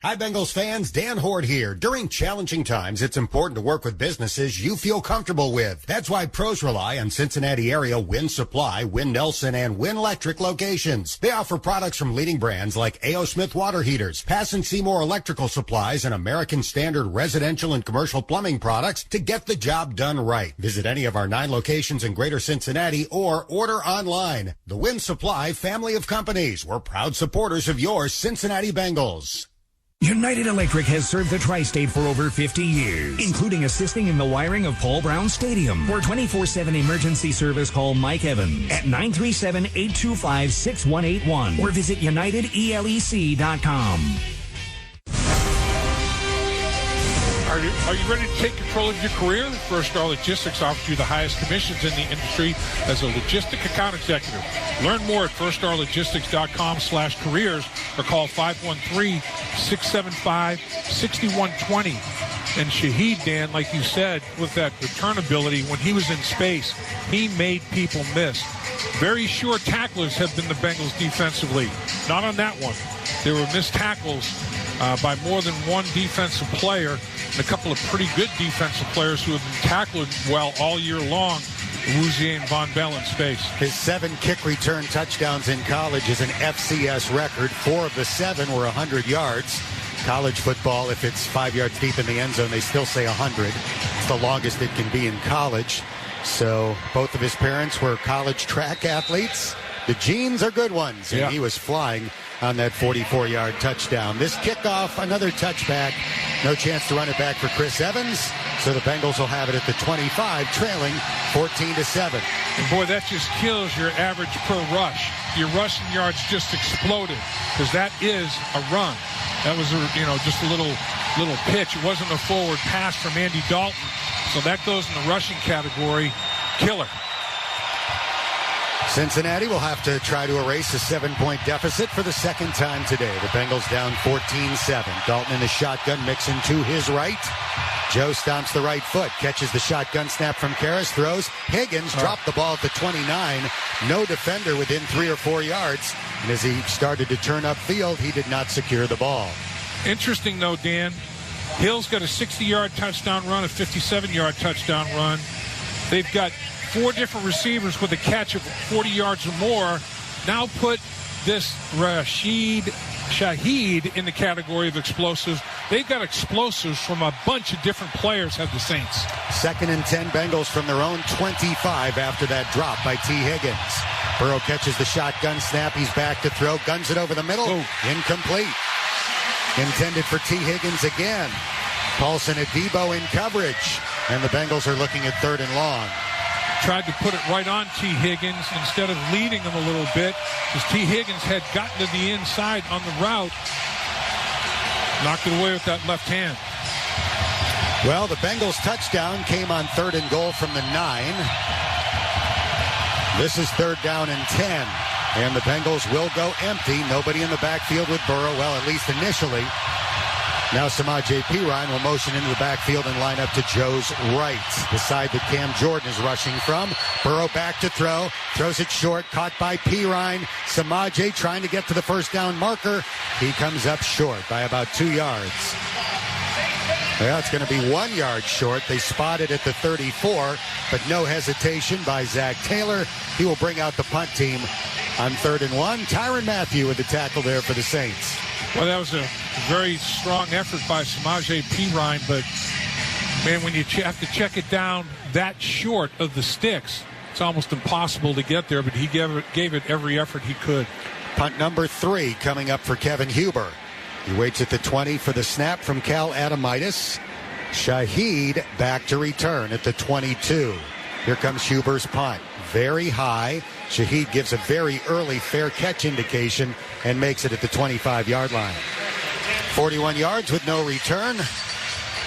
Speaker 8: Hi, Bengals fans. Dan Hoard here. During challenging times, it's important to work with businesses you feel comfortable with. That's why pros rely on Cincinnati area Win Supply, Win Nelson, and Win Electric locations. They offer products from leading brands like A.O. Smith water heaters, Pass and Seymour electrical supplies, and American Standard residential and commercial plumbing products to get the job done right. Visit any of our 9 locations in Greater Cincinnati or order online. The Win Supply family of companies. We're proud supporters of your Cincinnati Bengals.
Speaker 17: United Electric has served the tri-state for over 50 years, including assisting in the wiring of Paul Brown Stadium. For 24/7 emergency service, call Mike Evans at 937-825-6181 or visit UnitedELEC.com.
Speaker 2: Are you ready to take control of your career? First Star Logistics offers you the highest commissions in the industry as a logistic account executive. Learn more at firststarlogistics.com/careers or call 513-675-6120. And Shaheed, Dan, like you said, with that return ability, when he was in space, he made people miss. Very sure tacklers have been the Bengals defensively. Not on that one. There were missed tackles by more than one defensive player and a couple of pretty good defensive players who have been tackled well all year long. Rouzier and Von Bell in space.
Speaker 1: His 7 kick return touchdowns in college is an FCS record. 4 of the 7 were 100 yards. College football, if it's 5 yards deep in the end zone, they still say 100. It's the longest it can be in college. So both of his parents were college track athletes. The genes are good ones, and he was flying on that 44-yard touchdown. This kickoff, another touchback. No chance to run it back for Chris Evans. So the Bengals will have it at the 25, trailing 14-7.
Speaker 2: And boy, that just kills your average per rush. Your rushing yards just exploded because that is a run. That was just a little pitch. It wasn't a forward pass from Andy Dalton. So that goes in the rushing category. Killer.
Speaker 1: Cincinnati will have to try to erase a 7-point deficit for the second time today. The Bengals down 14-7. Dalton in the shotgun, mixing to his right. Joe stomps the right foot, catches the shotgun snap from Karras, throws. Higgins dropped the ball at the 29. No defender within 3 or 4 yards. And as he started to turn upfield, he did not secure the ball.
Speaker 2: Interesting, though, Dan. Hill's got a 60-yard touchdown run, a 57-yard touchdown run. They've got 4 different receivers with a catch of 40 yards or more. Now put this Shaheed in the category of explosives. They've got explosives from a bunch of different players, have the Saints.
Speaker 1: 2nd and 10 Bengals from their own 25 after that drop by T. Higgins. Burrow catches the shotgun snap. He's back to throw. Guns it over the middle. Incomplete. Intended for T. Higgins again. Paulson at Debo in coverage. And the Bengals are looking at 3rd and long.
Speaker 2: Tried to put it right on T. Higgins instead of leading him a little bit, because T. Higgins had gotten to the inside on the route. Knocked it away with that left hand.
Speaker 1: Well, the Bengals touchdown came on 3rd and goal from the 9. This is 3rd down and 10. And the Bengals will go empty. Nobody in the backfield with Burrow, well, at least initially. Now Samaje Perine will motion into the backfield and line up to Joe's right. The side that Cam Jordan is rushing from. Burrow back to throw. Throws it short. Caught by Perine. Samaje trying to get to the first down marker. He comes up short by about 2 yards. Well, it's going to be 1 yard short. They spotted at the 34, but no hesitation by Zach Taylor. He will bring out the punt team on 3rd and 1. Tyrann Mathieu with the tackle there for the Saints.
Speaker 2: Well, that was a very strong effort by Samaje Perine, but, man, when you have to check it down that short of the sticks, it's almost impossible to get there, but he gave it every effort he could.
Speaker 1: Punt number 3 coming up for Kevin Huber. He waits at the 20 for the snap from Cal Adamitis. Shaheed back to return at the 22. Here comes Huber's punt. Very high. Shaheed gives a very early fair catch indication and makes it at the 25-yard line. 41 yards with no return.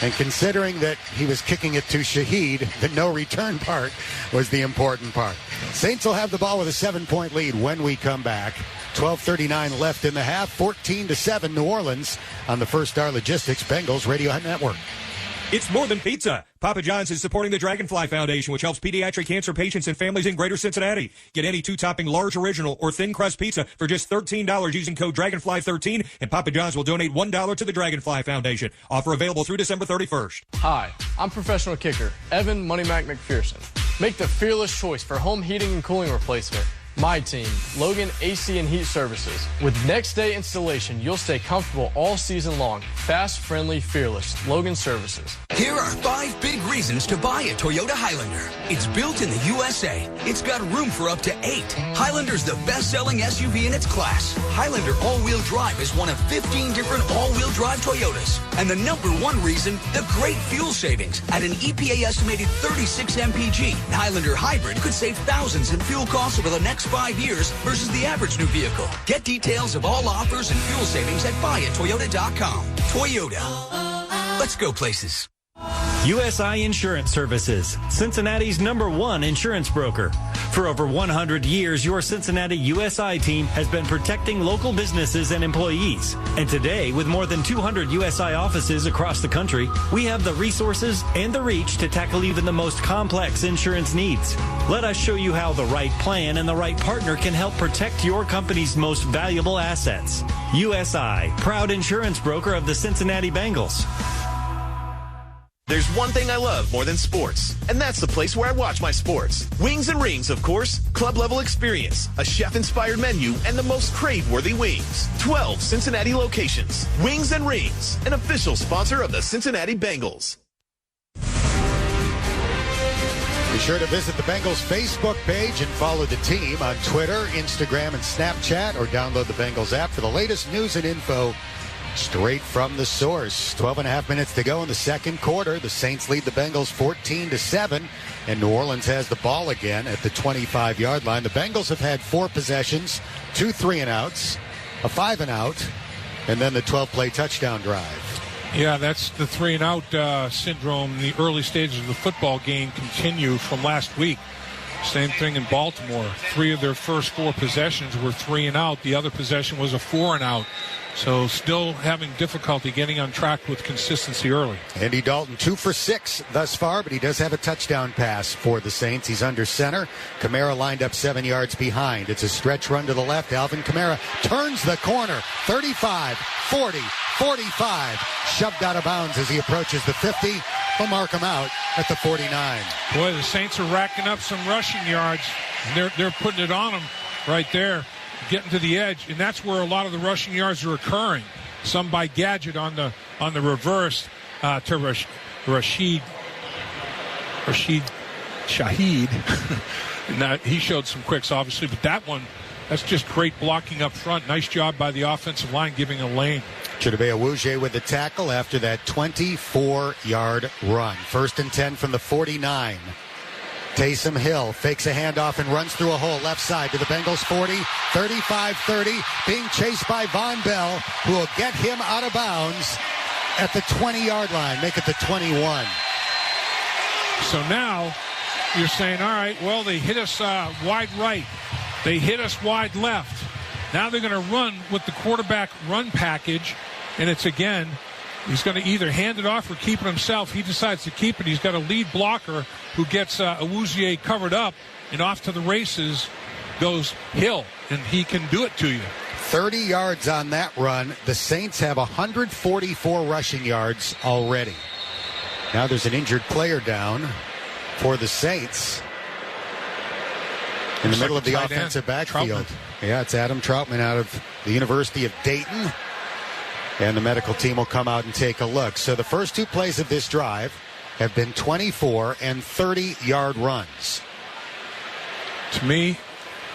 Speaker 1: And considering that he was kicking it to Shaheed, the no return part was the important part. Saints will have the ball with a 7-point lead when we come back. 12:39 left in the half. 14-7 New Orleans on the First Star Logistics Bengals Radio Network.
Speaker 9: It's more than pizza. Papa John's is supporting the Dragonfly Foundation, which helps pediatric cancer patients and families in greater Cincinnati. Get any 2-topping large original or thin crust pizza for just $13 using code Dragonfly13, and Papa John's will donate $1 to the Dragonfly Foundation. Offer available through December 31st.
Speaker 10: Hi, I'm professional kicker Evan Money Mac McPherson. Make the fearless choice for home heating and cooling replacement. My team, Logan AC and Heat Services. With next day installation, you'll stay comfortable all season long. Fast, friendly, fearless. Logan Services.
Speaker 11: Here are 5 big reasons to buy a Toyota Highlander. It's built in the USA. It's got room for up to 8. Highlander's the best-selling SUV in its class. Highlander all-wheel drive is one of 15 different all-wheel drive Toyotas. And the #1 reason, the great fuel savings. At an EPA estimated 36 mpg, Highlander Hybrid could save thousands in fuel costs over the next 5 years versus the average new vehicle. Get details of all offers and fuel savings at buyattoyota.com. Toyota. Let's go places.
Speaker 3: USI Insurance Services, Cincinnati's #1 insurance broker. For over 100 years, your Cincinnati USI team has been protecting local businesses and employees. And today, with more than 200 USI offices across the country, we have the resources and the reach to tackle even the most complex insurance needs. Let us show you how the right plan and the right partner can help protect your company's most valuable assets. USI, proud insurance broker of the Cincinnati Bengals.
Speaker 25: There's one thing I love more than sports, and that's the place where I watch my sports. Wings and Rings, of course. Club-level experience, a chef-inspired menu, and the most crave-worthy wings. 12 Cincinnati locations. Wings and Rings, an official sponsor of the Cincinnati Bengals.
Speaker 1: Be sure to visit the Bengals Facebook page and follow the team on Twitter, Instagram, and Snapchat, or download the Bengals app for the latest news and info straight from the source. 12.5 minutes to go in the second quarter. The Saints lead the Bengals 14-7, and New Orleans has the ball again at the 25-yard line. The Bengals have had 4 possessions, 2 3-and-outs, a 5-and-out, and then the 12-play touchdown drive.
Speaker 2: Yeah, that's the 3-and-out syndrome. The early stages of the football game continue from last week. Same thing in Baltimore. 3 of their first 4 possessions were 3-and-out. The other possession was a 4-and-out. So still having difficulty getting on track with consistency early.
Speaker 1: Andy Dalton 2 for 6 thus far, but he does have a touchdown pass for the Saints. He's under center. Kamara lined up 7 yards behind. It's a stretch run to the left. Alvin Kamara turns the corner. 35, 40, 45. Shoved out of bounds as he approaches the 50. They'll mark him out at the 49.
Speaker 2: Boy, the Saints are racking up some rushing yards. They're putting it on them right there, getting to the edge, and that's where a lot of the rushing yards are occurring. Some by Gadget on the reverse to Rashid Shaheed. Now, he showed some quicks, obviously, but that one, that's just great blocking up front. Nice job by the offensive line giving a lane.
Speaker 1: Chidobe with the tackle after that 24-yard run. 1st and 10 from the 49. Taysom Hill fakes a handoff and runs through a hole left side to the Bengals 40, 35-30, being chased by Von Bell, who will get him out of bounds at the 20-yard line, make it the 21.
Speaker 2: So now you're saying, all right, well, they hit us wide right. They hit us wide left. Now they're going to run with the quarterback run package, and it's again, he's going to either hand it off or keep it himself. He decides to keep it. He's got a lead blocker who gets Awuzie covered up, and off to the races goes Hill, and he can do it to you.
Speaker 1: 30 yards on that run. The Saints have 144 rushing yards already. Now there's an injured player down for the Saints in the middle of the offensive backfield. Yeah, it's Adam Troutman out of the University of Dayton. And the medical team will come out and take a look. So the first 2 plays of this drive have been 24 and 30-yard runs.
Speaker 2: To me,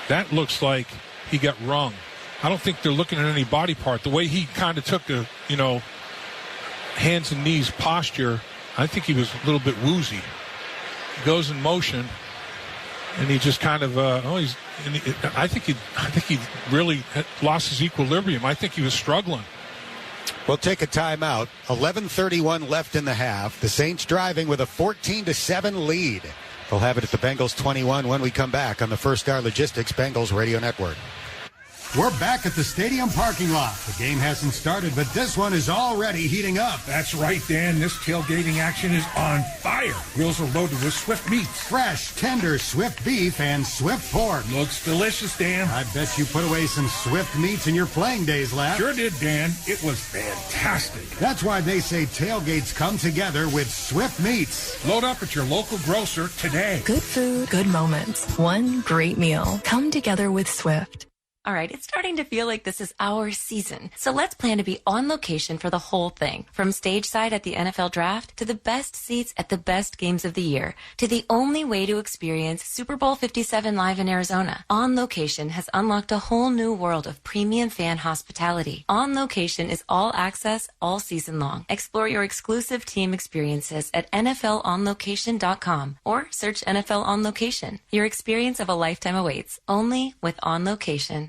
Speaker 2: that looks like he got rung. I don't think they're looking at any body part. The way he kind of took the, hands and knees posture, I think he was a little bit woozy. He goes in motion, and he just kind of, I think he really lost his equilibrium. I think he was struggling.
Speaker 1: We'll take a timeout. 11:31 left in the half. The Saints driving with a 14-7 lead. They'll have it at the Bengals 21 when we come back on the First Star Logistics Bengals Radio Network.
Speaker 8: We're back at the stadium parking lot. The game hasn't started, but this one is already heating up.
Speaker 12: That's right, Dan. This tailgating action is on fire. Grills are loaded with Swift meats.
Speaker 8: Fresh, tender Swift beef and Swift pork.
Speaker 12: Looks delicious, Dan.
Speaker 8: I bet you put away some Swift meats in your playing days, Lap.
Speaker 12: Sure did, Dan. It was fantastic.
Speaker 8: That's why they say tailgates come together with Swift meats.
Speaker 12: Load up at your local grocer today.
Speaker 13: Good food, good moments. One great meal. Come together with Swift.
Speaker 22: All right, it's starting to feel like this is our season. So let's plan to be on location for the whole thing. From stage side at the NFL Draft to the best seats at the best games of the year to the only way to experience Super Bowl 57 live in Arizona. On Location has unlocked a whole new world of premium fan hospitality. On Location is all access all season long. Explore your exclusive team experiences at NFLOnLocation.com or search NFL On Location. Your experience of a lifetime awaits only with On Location.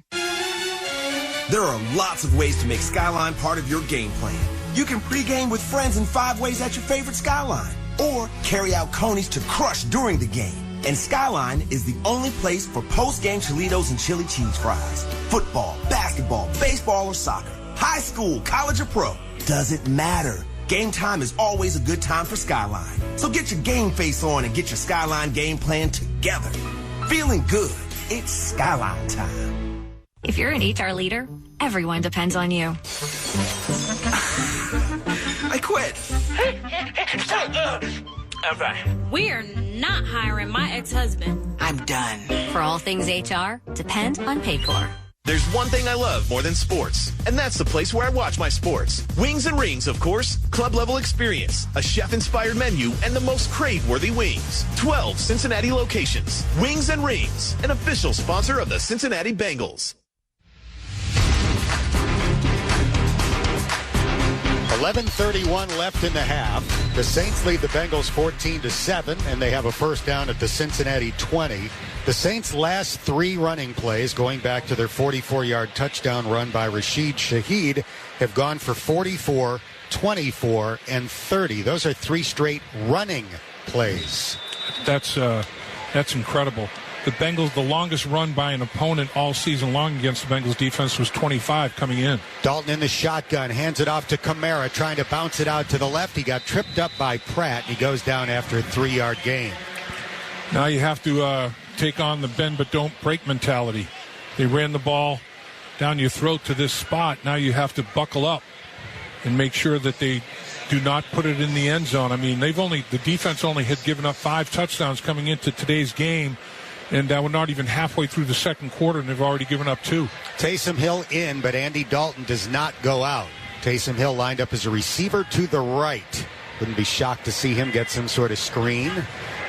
Speaker 7: There are lots of ways to make Skyline part of your game plan. You can pregame with friends in 5 ways at your favorite Skyline. or carry out conies to crush during the game. And Skyline is the only place for post-game Cholitos and chili cheese fries. Football, basketball, baseball, or soccer. High school, college, or pro. Doesn't matter. Game time is always a good time for Skyline. So get your game face on and get your Skyline game plan together. Feeling good. It's Skyline time.
Speaker 24: If you're an HR leader, everyone depends on you.
Speaker 7: I quit.
Speaker 14: Okay. We're not hiring my ex-husband.
Speaker 11: I'm done. For all things HR, depend on Paycor.
Speaker 25: There's one thing I love more than sports, and that's the place where I watch my sports. Wings and Rings, of course. Club-level experience, a chef-inspired menu, and the most crave-worthy wings. 12 Cincinnati locations. Wings and Rings, an official sponsor of the Cincinnati Bengals.
Speaker 1: 11:31 left in the half. The Saints lead the Bengals 14-7, and they have a first down at the Cincinnati 20. The Saints' last 3 running plays, going back to their 44-yard touchdown run by Rashid Shaheed, have gone for 44, 24, and 30. Those are 3 straight running plays.
Speaker 2: That's incredible. The Bengals, the longest run by an opponent all season long against the Bengals defense was 25 coming in.
Speaker 1: Dalton in the shotgun, hands it off to Kamara, trying to bounce it out to the left. He got tripped up by Pratt. He goes down after a 3-yard gain.
Speaker 2: Now you have to take on the bend but don't break mentality. They ran the ball down your throat to this spot. Now you have to buckle up and make sure that they do not put it in the end zone. I mean, the defense only had given up 5 touchdowns coming into today's game, and we're not even halfway through the second quarter, and they've already given up 2.
Speaker 1: Taysom Hill in, but Andy Dalton does not go out. Taysom Hill lined up as a receiver to the right. Wouldn't be shocked to see him get some sort of screen.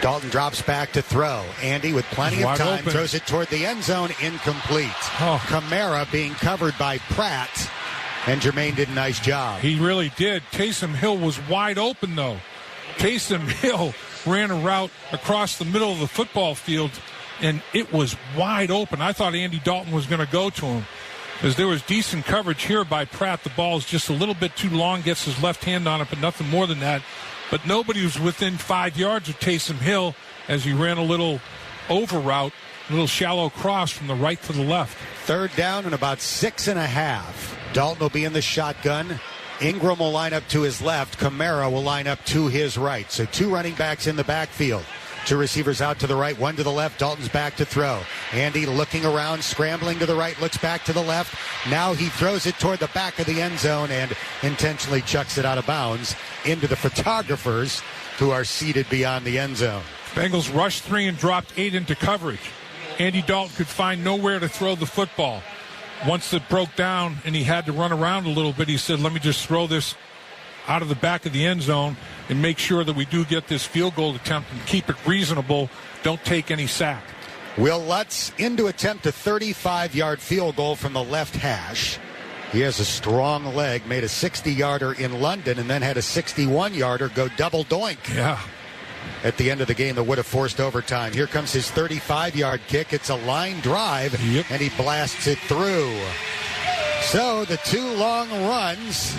Speaker 1: Dalton drops back to throw. Andy, with plenty of time, throws it toward the end zone. Incomplete. Kamara being covered by Pratt, and Jermaine did a nice job.
Speaker 2: He really did. Taysom Hill was wide open, though. Taysom Hill ran a route across the middle of the football field, and it was wide open. I thought Andy Dalton was going to go to him, because there was decent coverage here by Pratt. The ball is just a little bit too long, gets his left hand on it, but nothing more than that. But nobody was within 5 yards of Taysom Hill as he ran a little over route, a little shallow cross from the right to the left.
Speaker 1: Third down and about 6.5. Dalton will be in the shotgun. Ingram will line up to his left. Kamara will line up to his right. So 2 running backs in the backfield. 2 receivers out to the right, 1 to the left. Dalton's back to throw. Andy looking around, scrambling to the right, looks back to the left. Now he throws it toward the back of the end zone and intentionally chucks it out of bounds into the photographers who are seated beyond the end zone.
Speaker 2: Bengals rushed 3 and dropped 8 into coverage. Andy Dalton could find nowhere to throw the football. Once it broke down and he had to run around a little bit, he said, let me just throw this out of the back of the end zone and make sure that we do get this field goal attempt and keep it reasonable. Don't take any sack.
Speaker 1: Will Lutz in to attempt a 35-yard field goal from the left hash. He has a strong leg, made a 60-yarder in London, and then had a 61-yarder go double doink.
Speaker 2: Yeah.
Speaker 1: At the end of the game that would have forced overtime. Here comes his 35-yard kick. It's a line drive, and he blasts it through. So the 2 long runs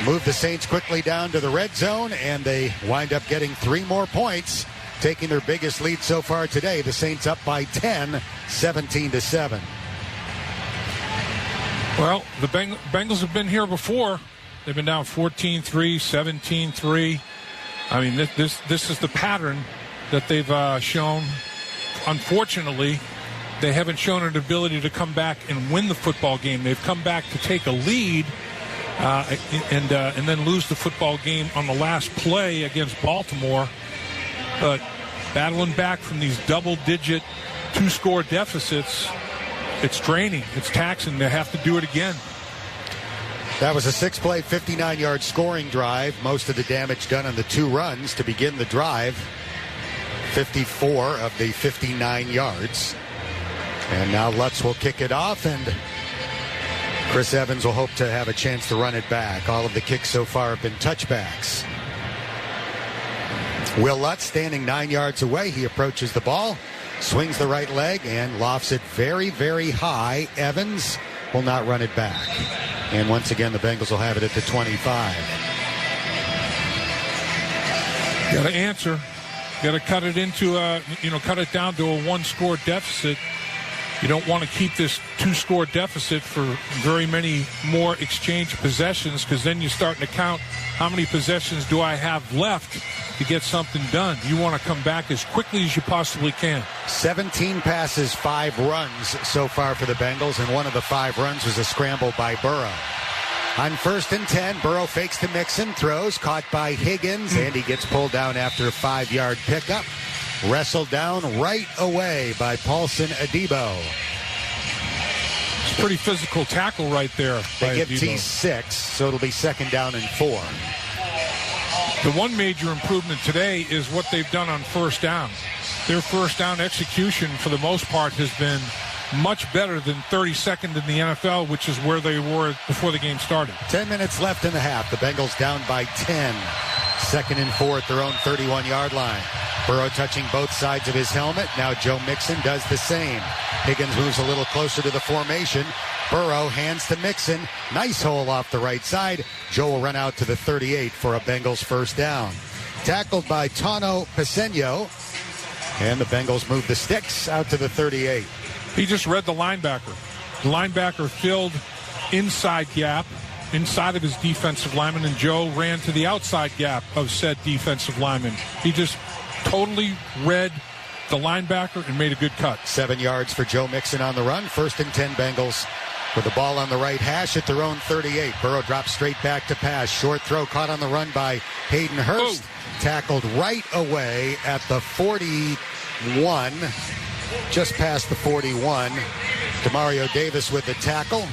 Speaker 1: move the Saints quickly down to the red zone, and they wind up getting 3 more points, taking their biggest lead so far today. The Saints up by 10, 17-7.
Speaker 2: Well, the Bengals have been here before. They've been down 14-3, 17-3. I mean, this is the pattern that they've shown. Unfortunately, they haven't shown an ability to come back and win the football game. They've come back to take a lead and then lose the football game on the last play against Baltimore. But battling back from these double-digit 2-score deficits, it's draining. It's taxing. They have to do it again.
Speaker 1: That was a 6-play, 59-yard scoring drive. Most of the damage done on the 2 runs to begin the drive. 54 of the 59 yards. And now Lutz will kick it off, and Chris Evans will hope to have a chance to run it back. All of the kicks so far have been touchbacks. Will Lutz standing 9 yards away. He approaches the ball, swings the right leg, and lofts it very, very high. Evans will not run it back. And once again, the Bengals will have it at the 25.
Speaker 2: Got to answer. Got to cut it into cut it down to a one-score deficit. You don't want to keep this two-score deficit for very many more exchange possessions, because then you're starting to count how many possessions do I have left to get something done. You want to come back as quickly as you possibly can.
Speaker 1: 17 passes, 5 runs so far for the Bengals, and one of the 5 runs was a scramble by Burrow. On 1st and 10, Burrow fakes to Mixon, throws, caught by Higgins, and he gets pulled down after a 5-yard pickup. Wrestled down right away by Paulson Adebo.
Speaker 2: It's a pretty physical tackle right there.
Speaker 1: They give T 6, so it'll be 2nd down and 4.
Speaker 2: The one major improvement today is what they've done on 1st down. Their 1st down execution, for the most part, has been much better than 32nd in the NFL, which is where they were before the game started.
Speaker 1: 10 minutes left in the half. The Bengals down by 10. 2nd and 4 at their own 31-yard line. Burrow touching both sides of his helmet. Now Joe Mixon does the same. Higgins moves a little closer to the formation. Burrow hands to Mixon. Nice hole off the right side. Joe will run out to the 38 for a Bengals 1st down. Tackled by Tano Peseño. And the Bengals move the sticks out to the 38.
Speaker 2: He just read the linebacker. The linebacker filled inside gap, inside of his defensive lineman, and Joe ran to the outside gap of said defensive lineman. He just totally read the linebacker and made a good cut.
Speaker 1: 7 yards for Joe Mixon on the run. 1st and 10 Bengals with the ball on the right hash at their own 38. Burrow drops straight back to pass. Short throw caught on the run by Hayden Hurst. Tackled right away at the 41. Just past the 41. Demario Davis with the tackle.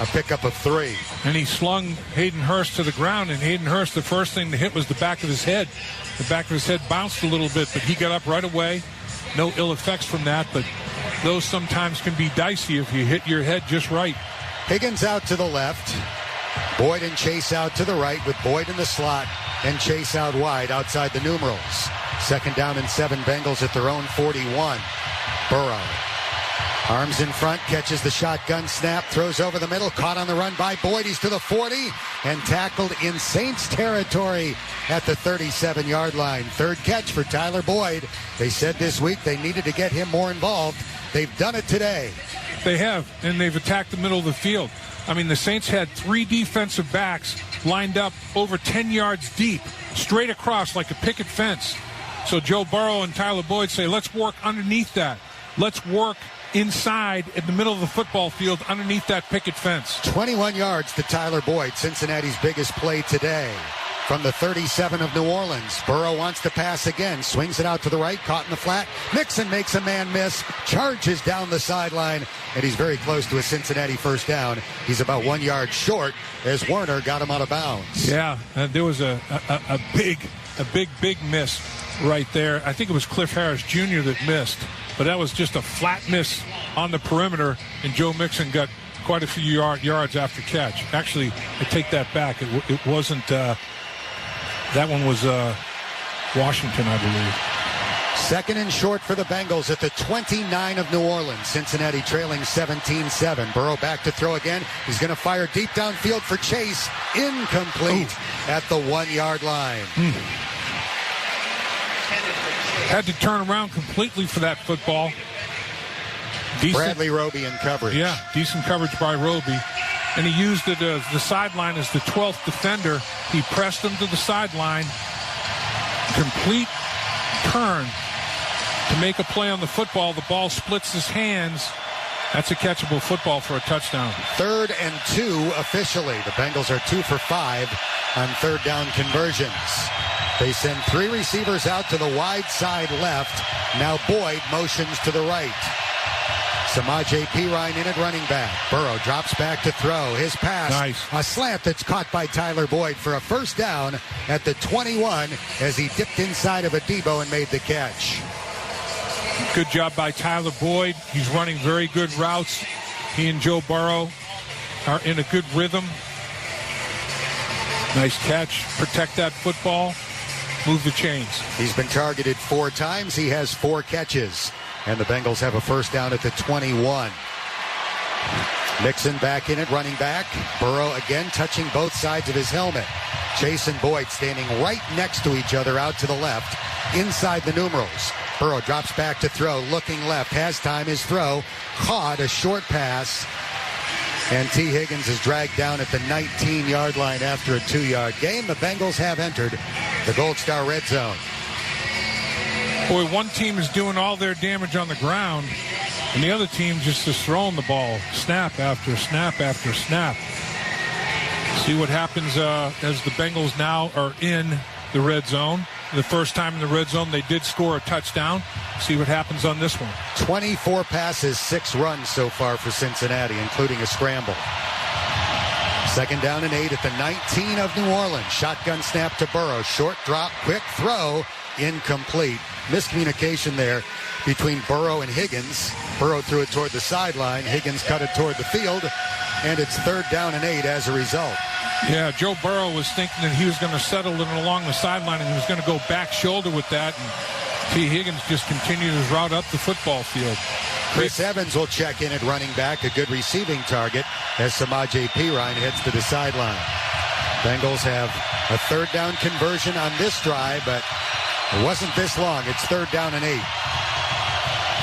Speaker 1: A pickup of 3.
Speaker 2: And he slung Hayden Hurst to the ground, and Hayden Hurst, the first thing to hit was the back of his head. The back of his head bounced a little bit, but he got up right away. No ill effects from that, but those sometimes can be dicey if you hit your head just right.
Speaker 1: Higgins out to the left. Boyd and Chase out to the right, with Boyd in the slot and Chase out wide outside the numerals. 2nd down and 7 Bengals at their own 41. Burrow. Arms in front, catches the shotgun snap, throws over the middle, caught on the run by Boyd. He's to the 40 and tackled in Saints territory at the 37-yard line. 3rd catch for Tyler Boyd. They said this week they needed to get him more involved. They've done it today.
Speaker 2: They have, and they've attacked the middle of the field. I mean, the Saints had 3 defensive backs lined up over 10 yards deep, straight across like a picket fence. So Joe Burrow and Tyler Boyd say, let's work underneath that. Let's work inside in the middle of the football field underneath that picket fence.
Speaker 1: 21 yards to Tyler Boyd, Cincinnati's biggest play today. From the 37 of New Orleans, Burrow wants to pass again, swings it out to the right, caught in the flat. Mixon makes a man miss, charges down the sideline, and he's very close to a Cincinnati 1st down. He's about 1 yard short as Warner got him out of bounds.
Speaker 2: Yeah, there was a big miss right there. I think it was Cliff Harris Jr. that missed, but that was just a flat miss on the perimeter, and Joe Mixon got quite a few yards after catch. Actually, I take that back. It wasn't... that one was Washington, I believe.
Speaker 1: 2nd and short for the Bengals at the 29 of New Orleans. Cincinnati trailing 17-7. Burrow back to throw again. He's going to fire deep downfield for Chase. Incomplete at the 1 yard line.
Speaker 2: Had to turn around completely for that football.
Speaker 1: Decent. Bradley Roby in coverage.
Speaker 2: Yeah, decent coverage by Roby. And he used the sideline as the 12th defender. He pressed him to the sideline. Complete turn to make a play on the football. The ball splits his hands. That's a catchable football for a touchdown.
Speaker 1: 3rd and 2 officially. The Bengals are 2 for 5 on 3rd down conversions. They send 3 receivers out to the wide side left. Now Boyd motions to the right. Samaje Perine in at running back. Burrow drops back to throw. His pass,
Speaker 2: nice.
Speaker 1: A slant that's caught by Tyler Boyd for a 1st down at the 21 as he dipped inside of Adebo and made the catch.
Speaker 2: Good job by Tyler Boyd. He's running very good routes. He and Joe Burrow are in a good rhythm. Nice catch. Protect that football. Move the chains.
Speaker 1: He's been targeted 4 times. He has 4 catches. And the Bengals have a 1st down at the 21. Mixon back in at running back. Burrow again touching both sides of his helmet. Chase and Boyd standing right next to each other out to the left, inside the numerals. Burrow drops back to throw, looking left, has time, his throw, caught, a short pass, and T. Higgins is dragged down at the 19-yard line after a 2-yard gain. The Bengals have entered the Gold Star Red Zone.
Speaker 2: Boy, one team is doing all their damage on the ground, and the other team just is throwing the ball snap after snap after snap. See what happens as the Bengals now are in the red zone. The first time in the red zone, they did score a touchdown. See what happens on this one.
Speaker 1: 24 passes, 6 runs so far for Cincinnati, including a scramble. 2nd down and 8 at the 19 of New Orleans. Shotgun snap to Burrow. Short drop, quick throw, incomplete. Miscommunication there between Burrow and Higgins. Burrow threw it toward the sideline. Higgins cut it toward the field. And it's 3rd down and 8 as a result.
Speaker 2: Yeah, Joe Burrow was thinking that he was going to settle it along the sideline and he was going to go back shoulder with that. And T. Higgins just continued his route up the football field.
Speaker 1: Chris Evans will check in at running back, a good receiving target as Samaje Perine heads to the sideline. Bengals have a 3rd down conversion on this drive, but it wasn't this long. It's 3rd down and 8.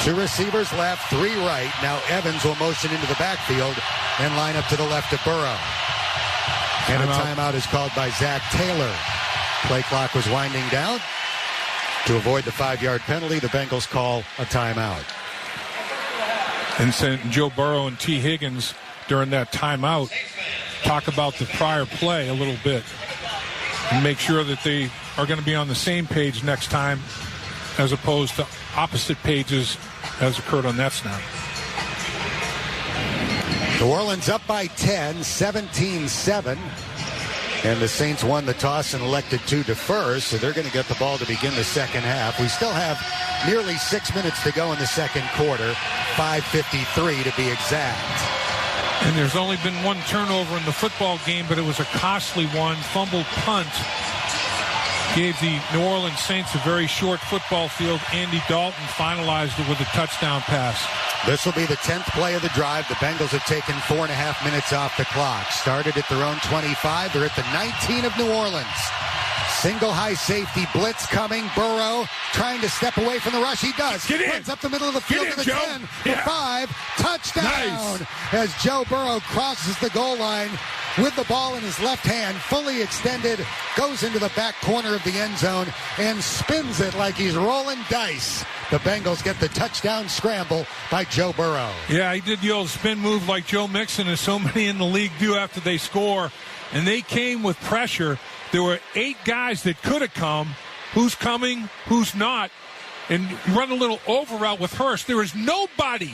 Speaker 1: 2 receivers left, 3 right. Now Evans will motion into the backfield and line up to the left of Burrow. And a timeout is called by Zach Taylor. Play clock was winding down. To avoid the 5-yard penalty, the Bengals call a timeout.
Speaker 2: And sent Joe Burrow and T. Higgins during that timeout talk about the prior play a little bit and make sure that they are going to be on the same page next time as opposed to opposite pages as occurred on that snap.
Speaker 1: New Orleans up by 10, 17-7. And the Saints won the toss and elected to defer, so they're going to get the ball to begin the second half. We still have nearly 6 minutes to go in the second quarter, 5:53 to be exact.
Speaker 2: And there's only been one turnover in the football game, but it was a costly one. Fumbled punt gave the New Orleans Saints a very short football field. Andy Dalton finalized it with a touchdown pass.
Speaker 1: This will be the 10th play of the drive. The Bengals have taken 4.5 minutes off the clock. Started at their own 25. They're at the 19 of New Orleans. Single high safety blitz coming. Burrow trying to step away from the rush. He does.
Speaker 2: Get in.
Speaker 1: Runs up the middle of the field to the
Speaker 2: Joe.
Speaker 1: 10, the 5. Touchdown.
Speaker 2: Nice.
Speaker 1: As Joe Burrow crosses the goal line with the ball in his left hand, fully extended, goes into the back corner of the end zone and spins it like he's rolling dice. The Bengals get the touchdown scramble by Joe Burrow.
Speaker 2: Yeah, he did the old spin move like Joe Mixon, as so many in the league do after they score. And they came with pressure. There were 8 guys that could have come. Who's coming, who's not. And run a little over route with Hurst. There is nobody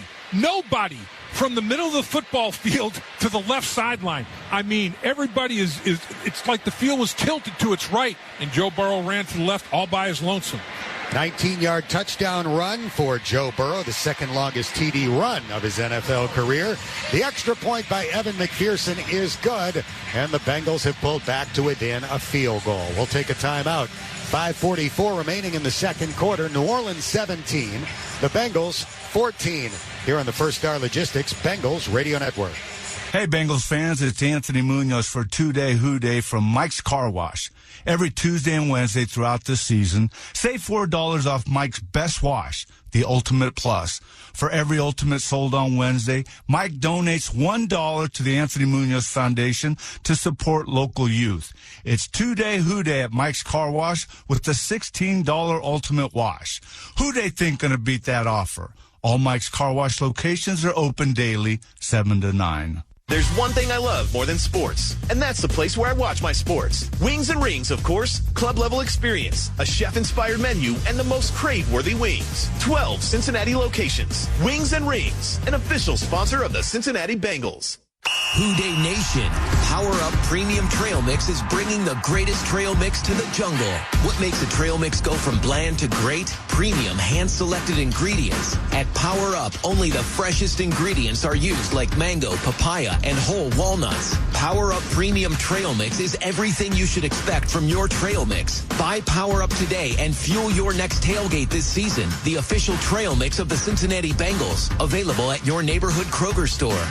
Speaker 2: from the middle of the football field to the left sideline. I mean, everybody is it's like the field was tilted to its right, and Joe Burrow ran to the left all by his lonesome.
Speaker 1: 19-yard touchdown run for Joe Burrow, the second longest TD run of his NFL career. The extra point by Evan McPherson is good, and the Bengals have pulled back to within a field goal. We'll take a timeout. 5:44 remaining in the second quarter. New Orleans 17, the Bengals 14. Here on the First Star Logistics Bengals Radio Network.
Speaker 4: Hey, Bengals fans, it's Anthony Munoz for 2-Day Who Day from Mike's Car Wash. Every Tuesday and Wednesday throughout the season, save $4 off Mike's Best Wash, the Ultimate Plus. For every Ultimate sold on Wednesday, Mike donates $1 to the Anthony Munoz Foundation to support local youth. It's 2-Day Who Day at Mike's Car Wash with the $16 Ultimate Wash. Who they think going to beat that offer? All Mike's Car Wash locations are open daily, 7 to 9.
Speaker 25: There's one thing I love more than sports, and that's the place where I watch my sports. Wings and Rings, of course. Club-level experience, a chef-inspired menu, and the most crave-worthy wings. 12 Cincinnati locations. Wings and Rings, an official sponsor of the Cincinnati Bengals.
Speaker 15: Who Day Nation, Power Up Premium Trail Mix is bringing the greatest trail mix to the jungle. What makes a trail mix go from bland to great? Premium hand-selected ingredients. At Power Up, only the freshest ingredients are used, like mango, papaya, and whole walnuts. Power Up Premium Trail Mix is everything you should expect from your trail mix. Buy Power Up today and fuel your next tailgate this season. The official trail mix of the Cincinnati Bengals. Available at your neighborhood Kroger store.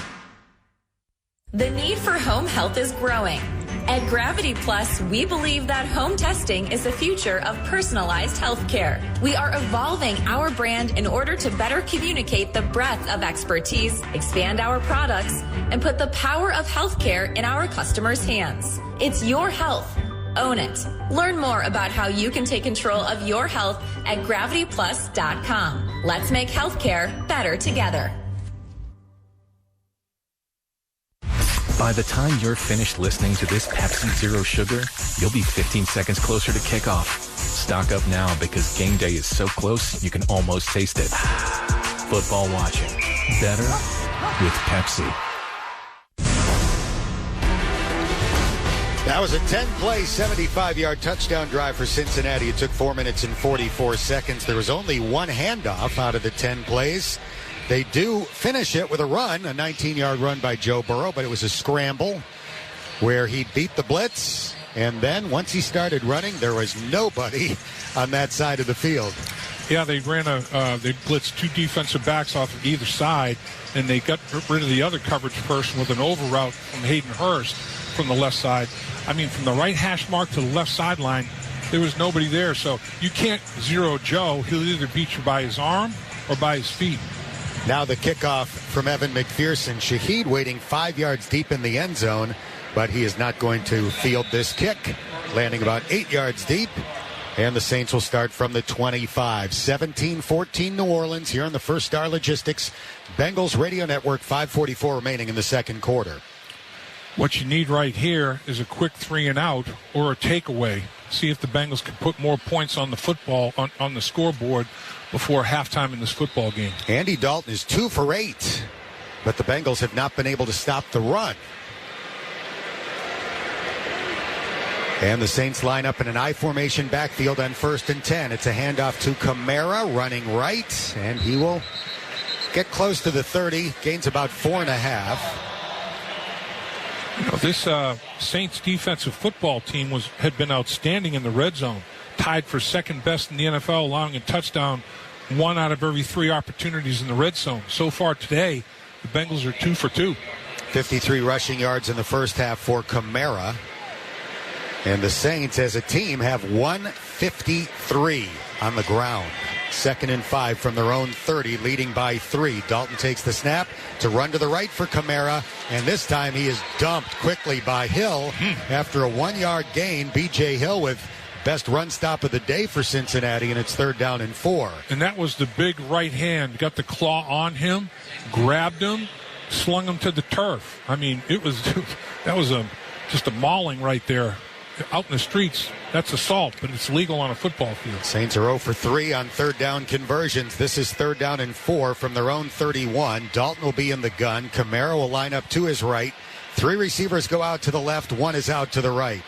Speaker 22: The need for home health is growing.
Speaker 13: At Gravity Plus, we believe that home testing is the future of personalized healthcare. We are evolving our brand in order to better communicate the breadth of expertise, expand our products, and put the power of healthcare in our customers' hands. It's your health. Own it. Learn more about how you can take control of your health at gravityplus.com. Let's make healthcare better together.
Speaker 5: By the time you're finished listening to this Pepsi Zero Sugar, you'll be 15 seconds closer to kickoff. Stock up now because game day is so close you can almost taste it. Football watching. Better with Pepsi.
Speaker 1: That was a 10-play, 75-yard touchdown drive for Cincinnati. It took 4 minutes and 44 seconds. There was only one handoff out of the 10 plays. They do finish it with a run, a 19-yard run by Joe Burrow, but it was a scramble where he beat the blitz. And then once he started running, there was nobody on that side of the field.
Speaker 2: Yeah, they blitzed two defensive backs off of either side, and they got rid of the other coverage person with an over route from Hayden Hurst from the left side. I mean, from the right hash mark to the left sideline, there was nobody there. So you can't zero Joe. He'll either beat you by his arm or by his feet.
Speaker 1: Now the kickoff from Evan McPherson. Shaheed waiting 5 yards deep in the end zone, but he is not going to field this kick. Landing about 8 yards deep, and the Saints will start from the 25. 17-14 New Orleans here on the First Star Logistics Bengals Radio Network. 5:44 remaining in the second quarter.
Speaker 2: What you need right here is a quick 3-and-out or a takeaway. See if the Bengals can put more points on the football on the scoreboard before halftime in this football game.
Speaker 1: Andy Dalton is 2 for 8, but the Bengals have not been able to stop the run. And the Saints line up in an I formation backfield on 1st and 10. It's a handoff to Kamara running right, and he will get close to the 30, gains about 4.5.
Speaker 2: You know, this Saints defensive football team had been outstanding in the red zone, tied for second best in the NFL, allowing a touchdown 1 out of every 3 opportunities in the red zone. So far today, the Bengals are 2 for 2.
Speaker 1: 53 rushing yards in the first half for Kamara. And the Saints, as a team, have 153 on the ground. 2nd and 5 from their own 30, leading by 3. Dalton takes the snap to run to the right for Kamara, and this time he is dumped quickly by Hill after a 1-yard gain. B.J. Hill with best run stop of the day for Cincinnati, and it's 3rd down and 4.
Speaker 2: And that was the big right hand. Got the claw on him, grabbed him, slung him to the turf. I mean, that was just a mauling right there. Out in the streets, that's assault, but it's legal on a football field.
Speaker 1: Saints are 0 for 3 on 3rd down conversions. This is 3rd down and 4 from their own 31. Dalton will be in the gun. Kamara will line up to his right. 3 receivers go out to the left. 1 is out to the right.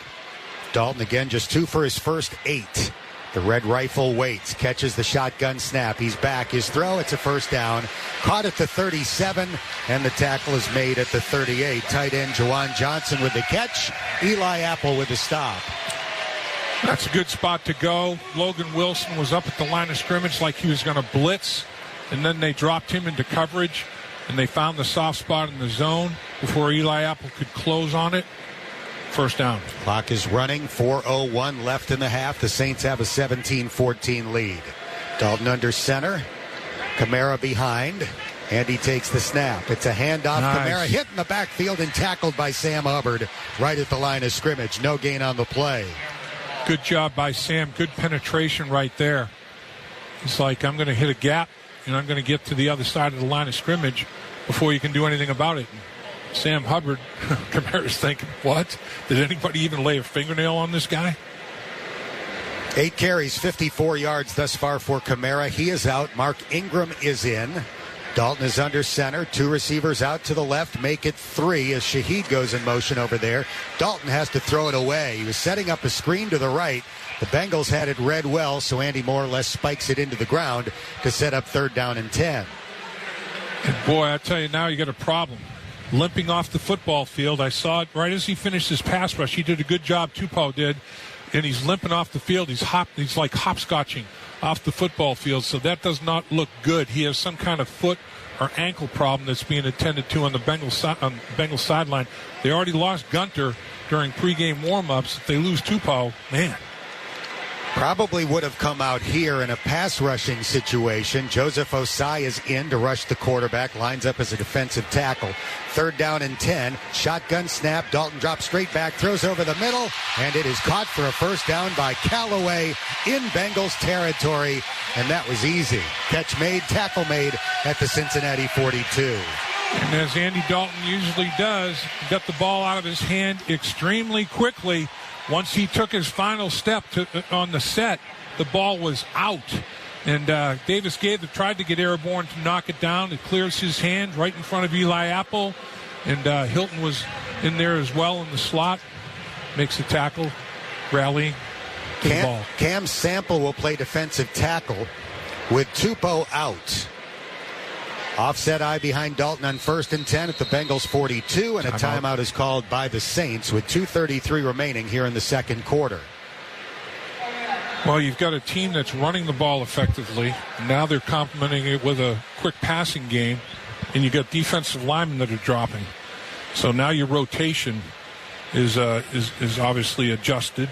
Speaker 1: Dalton again just 2 for his first 8. The red rifle waits, catches the shotgun snap. He's back. His throw, it's a 1st down. Caught at the 37, and the tackle is made at the 38. Tight end Juwan Johnson with the catch. Eli Apple with the stop.
Speaker 2: That's a good spot to go. Logan Wilson was up at the line of scrimmage like he was going to blitz, and then they dropped him into coverage, and they found the soft spot in the zone before Eli Apple could close on it. 1st down.
Speaker 1: Clock is running. 4:01 left in the half. The Saints have a 17-14 lead. Dalton under center. Kamara behind. And he takes the snap. It's a handoff. Nice. Kamara hit in the backfield and tackled by Sam Hubbard right at the line of scrimmage. No gain on the play.
Speaker 2: Good job by Sam. Good penetration right there. It's like, I'm going to hit a gap, and I'm going to get to the other side of the line of scrimmage before you can do anything about it. Sam Hubbard, Kamara's thinking, what? Did anybody even lay a fingernail on this guy?
Speaker 1: 8 carries, 54 yards thus far for Kamara. He is out. Mark Ingram is in. Dalton is under center. 2 receivers out to the left. Make it 3 as Shaheed goes in motion over there. Dalton has to throw it away. He was setting up a screen to the right. The Bengals had it read well, so Andy more or less spikes it into the ground to set up 3rd down and 10.
Speaker 2: And boy, I tell you now, you got a problem. Limping off the football field. I saw it right as he finished his pass rush. He did a good job, Tupou did, and he's limping off the field. He's like hopscotching off the football field, so that does not look good. He has some kind of foot or ankle problem that's being attended to on the Bengals sideline. They already lost Gunter during pregame warm-ups. If they lose Tupou, man.
Speaker 1: Probably would have come out here in a pass rushing situation. Joseph Osai is in to rush the quarterback, lines up as a defensive tackle. 3rd down and 10. Shotgun snap. Dalton drops straight back, throws over the middle, and it is caught for a first down by Callaway in Bengals territory, and that was easy. Catch made, tackle made at the Cincinnati 42.
Speaker 2: And as Andy Dalton usually does, got the ball out of his hand extremely quickly. Once he took his final step on the set, the ball was out. And Davis tried to get airborne to knock it down. It clears his hand right in front of Eli Apple. And Hilton was in there as well in the slot. Makes the tackle, rally to the ball.
Speaker 1: Cam Sample will play defensive tackle with Tupou out. Offset eye behind Dalton on 1st and 10 at the Bengals 42, and a timeout is called by the Saints with 2:33 remaining here in the second quarter.
Speaker 2: Well, you've got a team that's running the ball effectively. Now they're complementing it with a quick passing game, and you've got defensive linemen that are dropping. So now your rotation is obviously adjusted.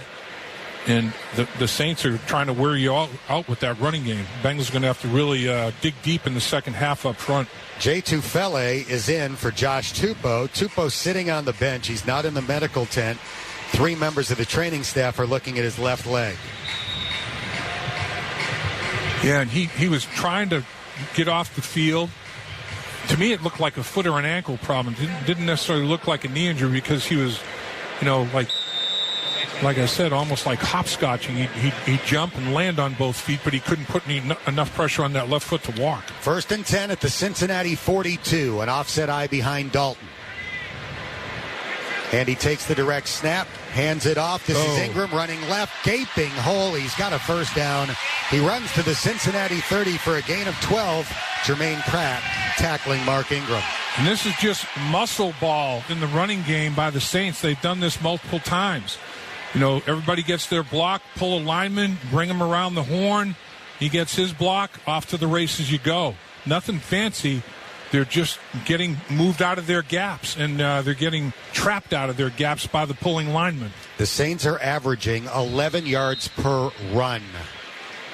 Speaker 2: And the Saints are trying to wear you out with that running game. Bengals are going to have to really dig deep in the second half up front.
Speaker 1: Jay Tufele is in for Josh Tupou. Tupou sitting on the bench. He's not in the medical tent. 3 members of the training staff are looking at his left leg.
Speaker 2: Yeah, and he was trying to get off the field. To me, it looked like a foot or an ankle problem. Didn't necessarily look like a knee injury because he was, like I said, almost like hopscotching. He'd jump and land on both feet, but he couldn't put enough pressure on that left foot to walk.
Speaker 1: 1st and 10 at the Cincinnati 42. An offset eye behind Dalton. And he takes the direct snap, hands it off. This is Ingram running left, gaping hole. He's got a first down. He runs to the Cincinnati 30 for a gain of 12. Jermaine Pratt tackling Mark Ingram.
Speaker 2: And this is just muscle ball in the running game by the Saints. They've done this multiple times. Everybody gets their block, pull a lineman, bring him around the horn. He gets his block, off to the races you go. Nothing fancy. They're just getting moved out of their gaps, and they're getting trapped out of their gaps by the pulling linemen.
Speaker 1: The Saints are averaging 11 yards per run.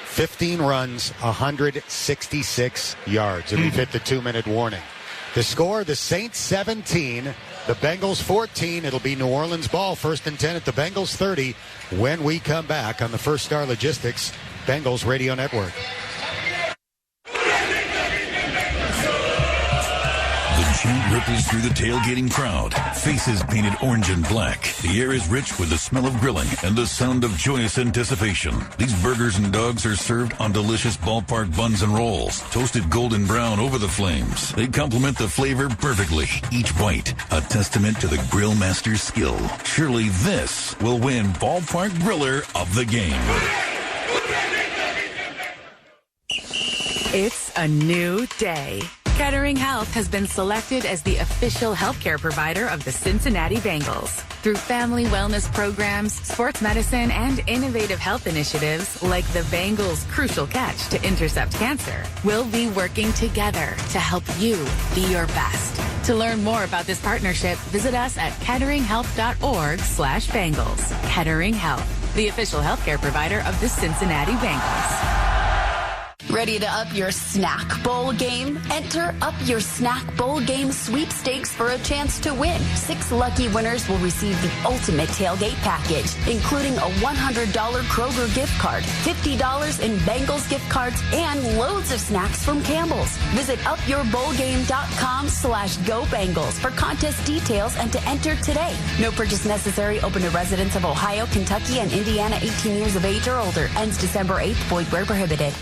Speaker 1: 15 runs, 166 yards. And we've hit the 2-minute warning. The score, the Saints 17, the Bengals 14. It'll be New Orleans ball, 1st and 10 at the Bengals 30 when we come back on the First Star Logistics Bengals Radio Network.
Speaker 16: The chant ripples through the tailgating crowd. Faces painted orange and black. The air is rich with the smell of grilling and the sound of joyous anticipation. These burgers and dogs are served on delicious ballpark buns and rolls, toasted golden brown over the flames. They complement the flavor perfectly. Each bite, a testament to the grill master's skill. Surely this will win Ballpark Griller of the game.
Speaker 18: It's a new day. Kettering Health has been selected as the official healthcare provider of the Cincinnati Bengals. Through family wellness programs, sports medicine, and innovative health initiatives like the Bengals' Crucial Catch to intercept cancer, we'll be working together to help you be your best. To learn more about this partnership, visit us at ketteringhealth.org/Bengals. Kettering Health, the official healthcare provider of the Cincinnati Bengals.
Speaker 24: Ready to up your snack bowl game? Enter Up Your Snack Bowl Game sweepstakes for a chance to win. 6 lucky winners will receive the ultimate tailgate package, including a $100 Kroger gift card, $50 in Bengals gift cards, and loads of snacks from Campbell's. Visit upyourbowlgame.com/GoBengals for contest details and to enter today. No purchase necessary. Open to residents of Ohio, Kentucky, and Indiana 18 years of age or older. Ends December 8th. Void where prohibited.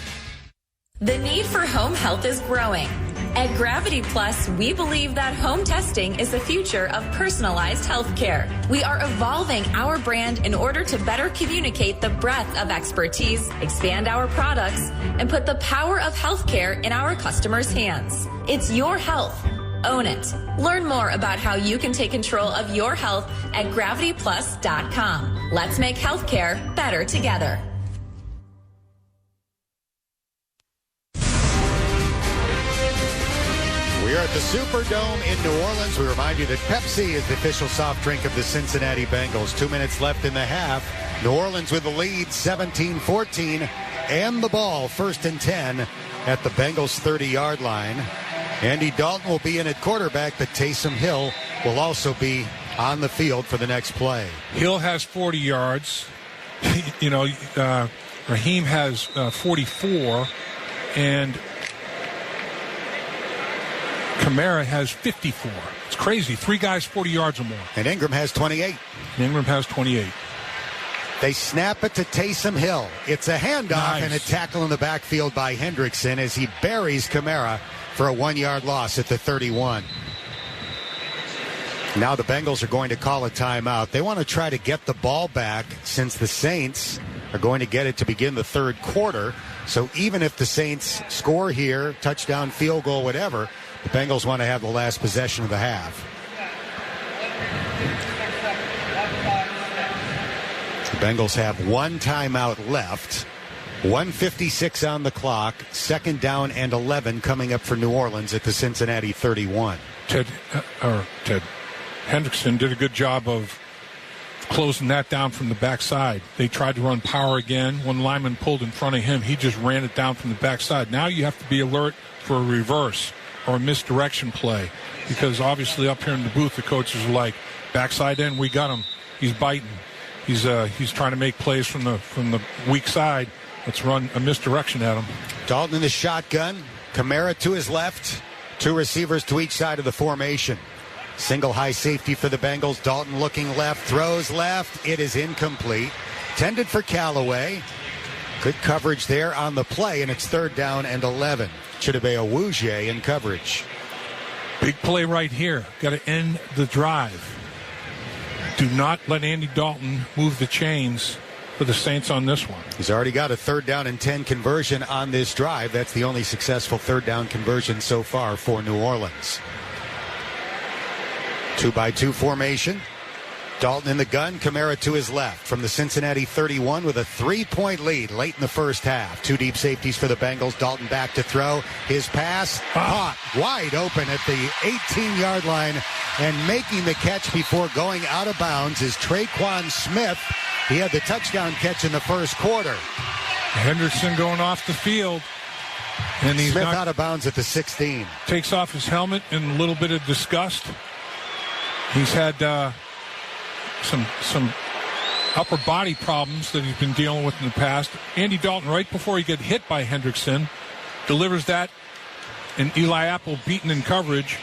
Speaker 13: The need for home health is growing. At Gravity Plus, we believe that home testing is the future of personalized health care. We are evolving our brand in order to better communicate the breadth of expertise, expand our products, and put the power of healthcare in our customers' hands. It's your health. Own it. Learn more about how you can take control of your health at gravityplus.com. Let's make healthcare better together.
Speaker 1: We are at the Superdome in New Orleans. We remind you that Pepsi is the official soft drink of the Cincinnati Bengals. 2 minutes left in the half. New Orleans with the lead, 17-14, and the ball, 1st and 10 at the Bengals' 30-yard line. Andy Dalton will be in at quarterback, but Taysom Hill will also be on the field for the next play.
Speaker 2: Hill has 40 yards. Raheem has 44, and Kamara has 54. It's crazy. 3 guys 40 yards or more.
Speaker 1: And Ingram has 28. They snap it to Taysom Hill. It's a handoff and a tackle in the backfield by Hendrickson as he buries Kamara for a 1-yard loss at the 31. Now the Bengals are going to call a timeout. They want to try to get the ball back since the Saints are going to get it to begin the third quarter. So even if the Saints score here, touchdown, field goal, whatever, the Bengals want to have the last possession of the half. The Bengals have 1 timeout left. 1:56 on the clock. 2nd down and 11 coming up for New Orleans at the Cincinnati 31.
Speaker 2: Ted Hendrickson did a good job of closing that down from the backside. They tried to run power again. When lineman pulled in front of him, he just ran it down from the backside. Now you have to be alert for a reverse or a misdirection play, because obviously up here in the booth the coaches are like, backside end, we got him. He's biting. He's trying to make plays from the weak side. Let's run a misdirection at him.
Speaker 1: Dalton in the shotgun. Kamara to his left. 2 receivers to each side of the formation. Single high safety for the Bengals. Dalton looking left, throws left. It is incomplete. Tended for Callaway. Good coverage there on the play, and it's 3rd down and 11. Chidobe Awuzie in coverage.
Speaker 2: Big play right here. Got to end the drive. Do not let Andy Dalton move the chains for the Saints on this one.
Speaker 1: He's already got a 3rd down and 10 conversion on this drive. That's the only successful 3rd down conversion so far for New Orleans. 2-by-2 formation. Dalton in the gun, Kamara to his left from the Cincinnati 31 with a 3-point lead late in the first half. 2 deep safeties for the Bengals. Dalton back to throw. His pass caught wide open at the 18-yard line, and making the catch before going out of bounds is Traquan Smith. He had the touchdown catch in the first quarter.
Speaker 2: Hendrickson going off the field. And he's
Speaker 1: Smith out of bounds at the 16.
Speaker 2: Takes off his helmet in a little bit of disgust. He's had some upper body problems that he's been dealing with in the past. Andy Dalton, right before he gets hit by Hendrickson, delivers that, and Eli Apple beaten in coverage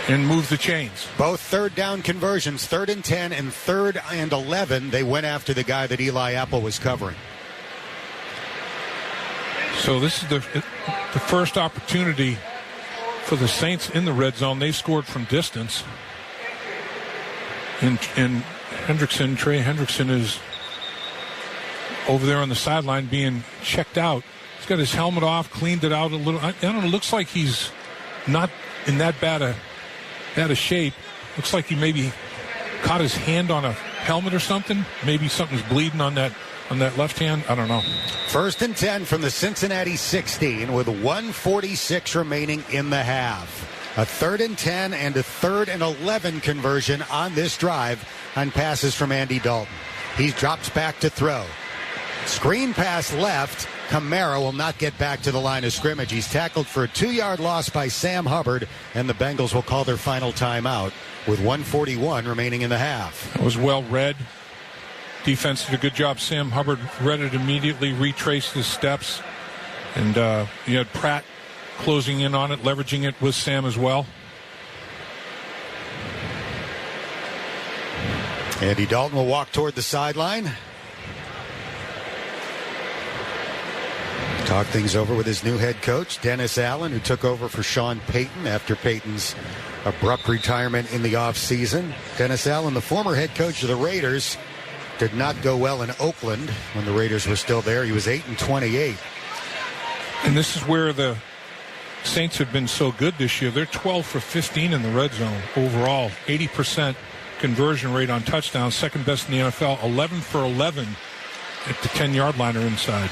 Speaker 2: and moves the chains.
Speaker 1: Both 3rd down conversions, 3rd and 10 and 3rd and 11. They went after the guy that Eli Apple was covering.
Speaker 2: So this is the first opportunity for the Saints in the red zone. They scored from distance. And Trey Hendrickson is over there on the sideline being checked out. He's got his helmet off, cleaned it out a little. I don't know, looks like he's not in that bad a shape. Looks like he maybe caught his hand on a helmet or something. Maybe something's bleeding on that left hand. I don't know.
Speaker 1: 1st and 10 from the Cincinnati 16 with 1:46 remaining in the half. A 3rd and 10 and a 3rd and 11 conversion on this drive on passes from Andy Dalton. He drops back to throw. Screen pass left. Kamara will not get back to the line of scrimmage. He's tackled for a 2-yard loss by Sam Hubbard, and the Bengals will call their final timeout with 1:41 remaining in the half.
Speaker 2: That was well read. Defense did a good job. Sam Hubbard read it immediately, retraced his steps, and you had Pratt closing in on it, leveraging it with Sam as well.
Speaker 1: Andy Dalton will walk toward the sideline. Talk things over with his new head coach, Dennis Allen, who took over for Sean Payton after Payton's abrupt retirement in the offseason. Dennis Allen, the former head coach of the Raiders, did not go well in Oakland when the Raiders were still there. He was 8-28.
Speaker 2: And this is where the Saints have been so good this year. They're 12 for 15 in the red zone overall. 80% conversion rate on touchdowns, second best in the NFL. 11 for 11 at the 10-yard line or inside.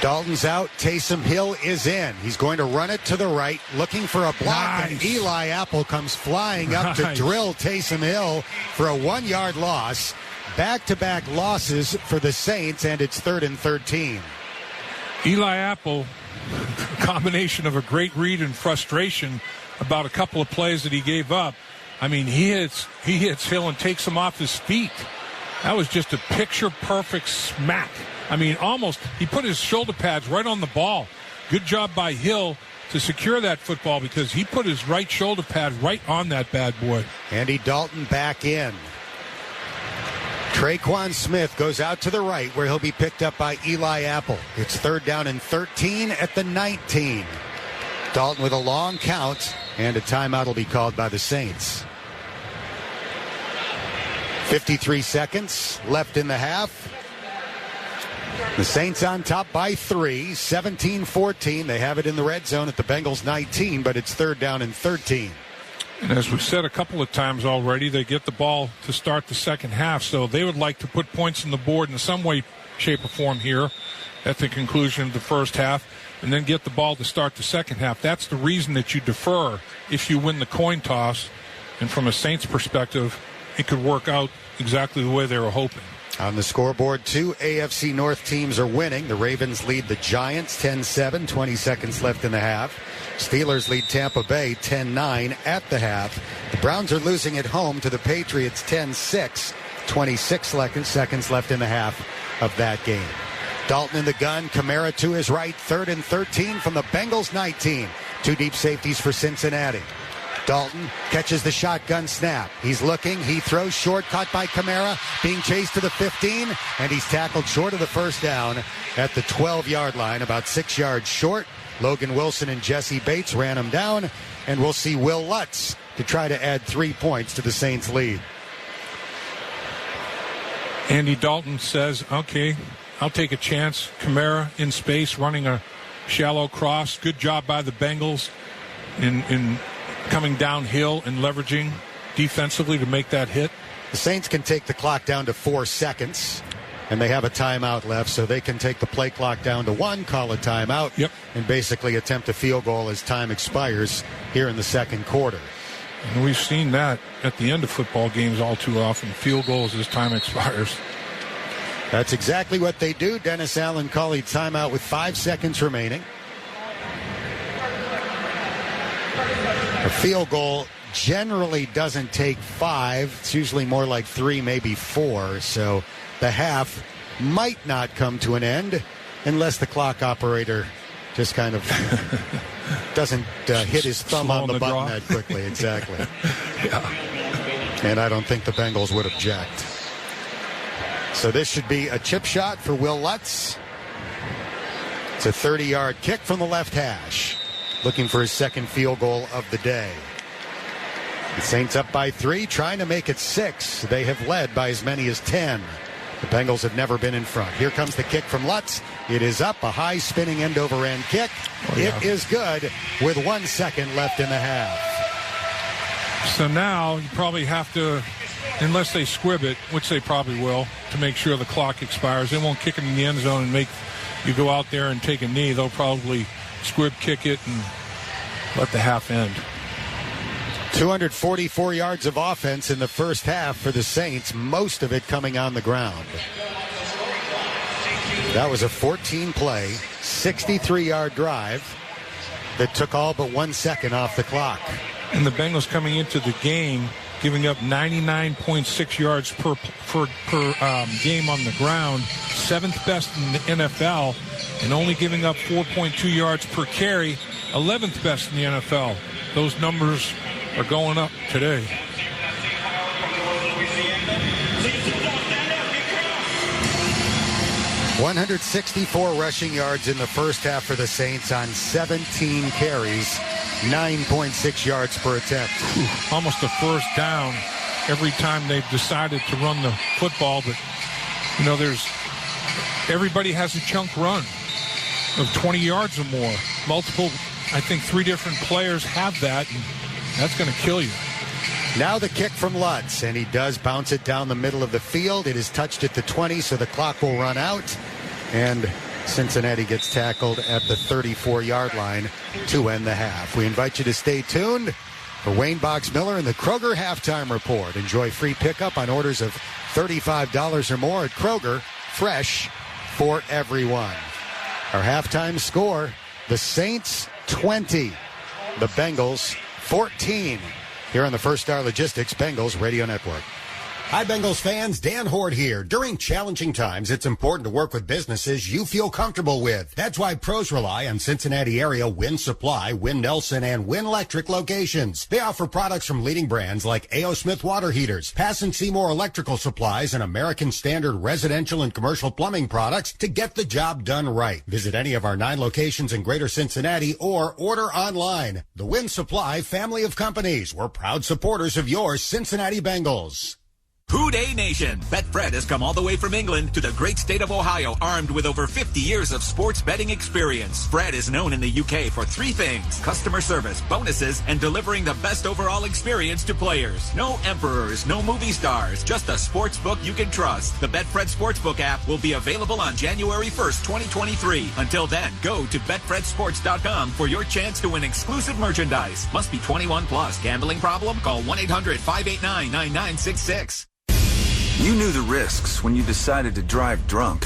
Speaker 1: Dalton's out. Taysom Hill is in. He's going to run it to the right, looking for a block, and Eli Apple comes flying up to drill Taysom Hill for a 1-yard loss. Back-to-back losses for the Saints, and it's 3rd and 13.
Speaker 2: Eli Apple, a combination of a great read and frustration about a couple of plays that he gave up. I mean, he hits Hill and takes him off his feet. That was just a picture-perfect smack. I mean, almost, he put his shoulder pads right on the ball. Good job by Hill to secure that football because he put his right shoulder pad right on that bad boy.
Speaker 1: Andy Dalton back in. Traquan Smith goes out to the right where he'll be picked up by Eli Apple. It's 3rd down and 13 at the 19. Dalton with a long count, and a timeout will be called by the Saints. 53 seconds left in the half. The Saints on top by 3, 17-14. They have it in the red zone at the Bengals 19, but it's 3rd down and 13.
Speaker 2: And as we've said a couple of times already, they get the ball to start the second half, so they would like to put points on the board in some way, shape, or form here at the conclusion of the first half, and then get the ball to start the second half. That's the reason that you defer if you win the coin toss, and from a Saints perspective, it could work out exactly the way they were hoping.
Speaker 1: On the scoreboard, 2 AFC North teams are winning. The Ravens lead the Giants 10-7, 20 seconds left in the half. Steelers lead Tampa Bay 10-9 at the half. The Browns are losing at home to the Patriots 10-6, 26 seconds left in the half of that game. Dalton in the gun, Kamara to his right, 3rd and 13 from the Bengals 19. 2 deep safeties for Cincinnati. Dalton catches the shotgun snap. He's looking. He throws short, caught by Kamara, being chased to the 15, and he's tackled short of the first down at the 12-yard line, about 6 yards short. Logan Wilson and Jesse Bates ran him down, and we'll see Will Lutz to try to add 3 points to the Saints' lead.
Speaker 2: Andy Dalton says, okay, I'll take a chance. Kamara in space, running a shallow cross. Good job by the Bengals in coming downhill and leveraging defensively to make that hit.
Speaker 1: The Saints can take the clock down to 4 seconds, and they have a timeout left, so they can take the play clock down to 1, call a timeout, and basically attempt a field goal as time expires here in the second quarter.
Speaker 2: And we've seen that at the end of football games all too often, field goals as time expires.
Speaker 1: That's exactly what they do. Dennis Allen calling timeout with 5 seconds remaining. A field goal generally doesn't take 5. It's usually more like 3, maybe 4. So the half might not come to an end unless the clock operator just kind of doesn't hit his thumb on the button that quickly. Exactly. And I don't think the Bengals would object. So this should be a chip shot for Will Lutz. It's a 30-yard kick from the left hash. Looking for his second field goal of the day. The Saints up by 3, trying to make it 6. They have led by as many as 10. The Bengals have never been in front. Here comes the kick from Lutz. It is up, a high spinning end-over-end kick. It is good with 1 second left in the half.
Speaker 2: So now you probably have to, unless they squib it, which they probably will, to make sure the clock expires. They won't kick it in the end zone and make you go out there and take a knee. They'll probably squib kick it and let the half end.
Speaker 1: 244 yards of offense in the first half for the Saints, most of it coming on the ground. That was a 14-play, 63-yard drive that took all but 1 second off the clock.
Speaker 2: And the Bengals coming into the game giving up 99.6 yards per game on the ground, 7th best in the NFL, and only giving up 4.2 yards per carry, 11th best in the NFL. Those numbers are going up today.
Speaker 1: $164 rushing yards in the first half for the Saints on 17 carries, 9.6 yards per attempt.
Speaker 2: Almost a first down every time they've decided to run the football, but you know, everybody has a chunk run of 20 yards or more. Multiple, I think 3 different players have that, and that's going to kill you.
Speaker 1: Now the kick from Lutz, and he does bounce it down the middle of the field. It is touched at the 20, so the clock will run out. And Cincinnati gets tackled at the 34-yard line to end the half. We invite you to stay tuned for Wayne Box Miller and the Kroger Halftime Report. Enjoy free pickup on orders of $35 or more at Kroger. Fresh for everyone. Our halftime score, the Saints 20, the Bengals 14. Here on the First Star Logistics Bengals Radio Network.
Speaker 8: Hi, Bengals fans. Dan Hoard here. During challenging times, it's important to work with businesses you feel comfortable with. That's why pros rely on Cincinnati area Win Supply, Win Nelson, and Win Electric locations. They offer products from leading brands like A.O. Smith water heaters, Pass and Seymour electrical supplies, and American Standard residential and commercial plumbing products to get the job done right. Visit any of our 9 locations in Greater Cincinnati or order online. The Win Supply family of companies. We're proud supporters of your Cincinnati Bengals.
Speaker 6: Houday Nation! Betfred has come all the way from England to the great state of Ohio, armed with over 50 years of sports betting experience. Fred is known in the UK for 3 things: customer service, bonuses, and delivering the best overall experience to players. No emperors, no movie stars, just a sports book you can trust. The Betfred Sportsbook app will be available on January 1st, 2023. Until then, go to BetfredSports.com for your chance to win exclusive merchandise. Must be 21 plus. Gambling problem? Call 1-800-589-9966.
Speaker 19: You knew the risks when you decided to drive drunk.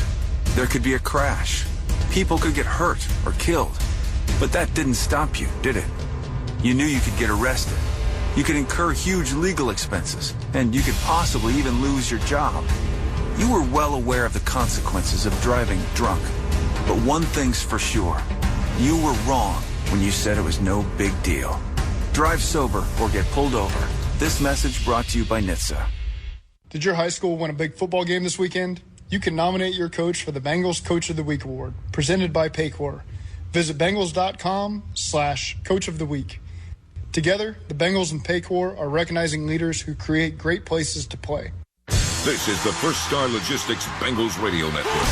Speaker 19: There could be a crash. People could get hurt or killed. But that didn't stop you, did it? You knew you could get arrested. You could incur huge legal expenses, and you could possibly even lose your job. You were well aware of the consequences of driving drunk. But one thing's for sure. You were wrong when you said it was no big deal. Drive sober or get pulled over. This message brought to you by NHTSA.
Speaker 20: Did your high school win a big football game this weekend? You can nominate your coach for the Bengals Coach of the Week Award, presented by Paycor. Visit Bengals.com/Coach of the Week. Together, the Bengals and Paycor are recognizing leaders who create great places to play.
Speaker 21: This is the First Star Logistics Bengals Radio Network.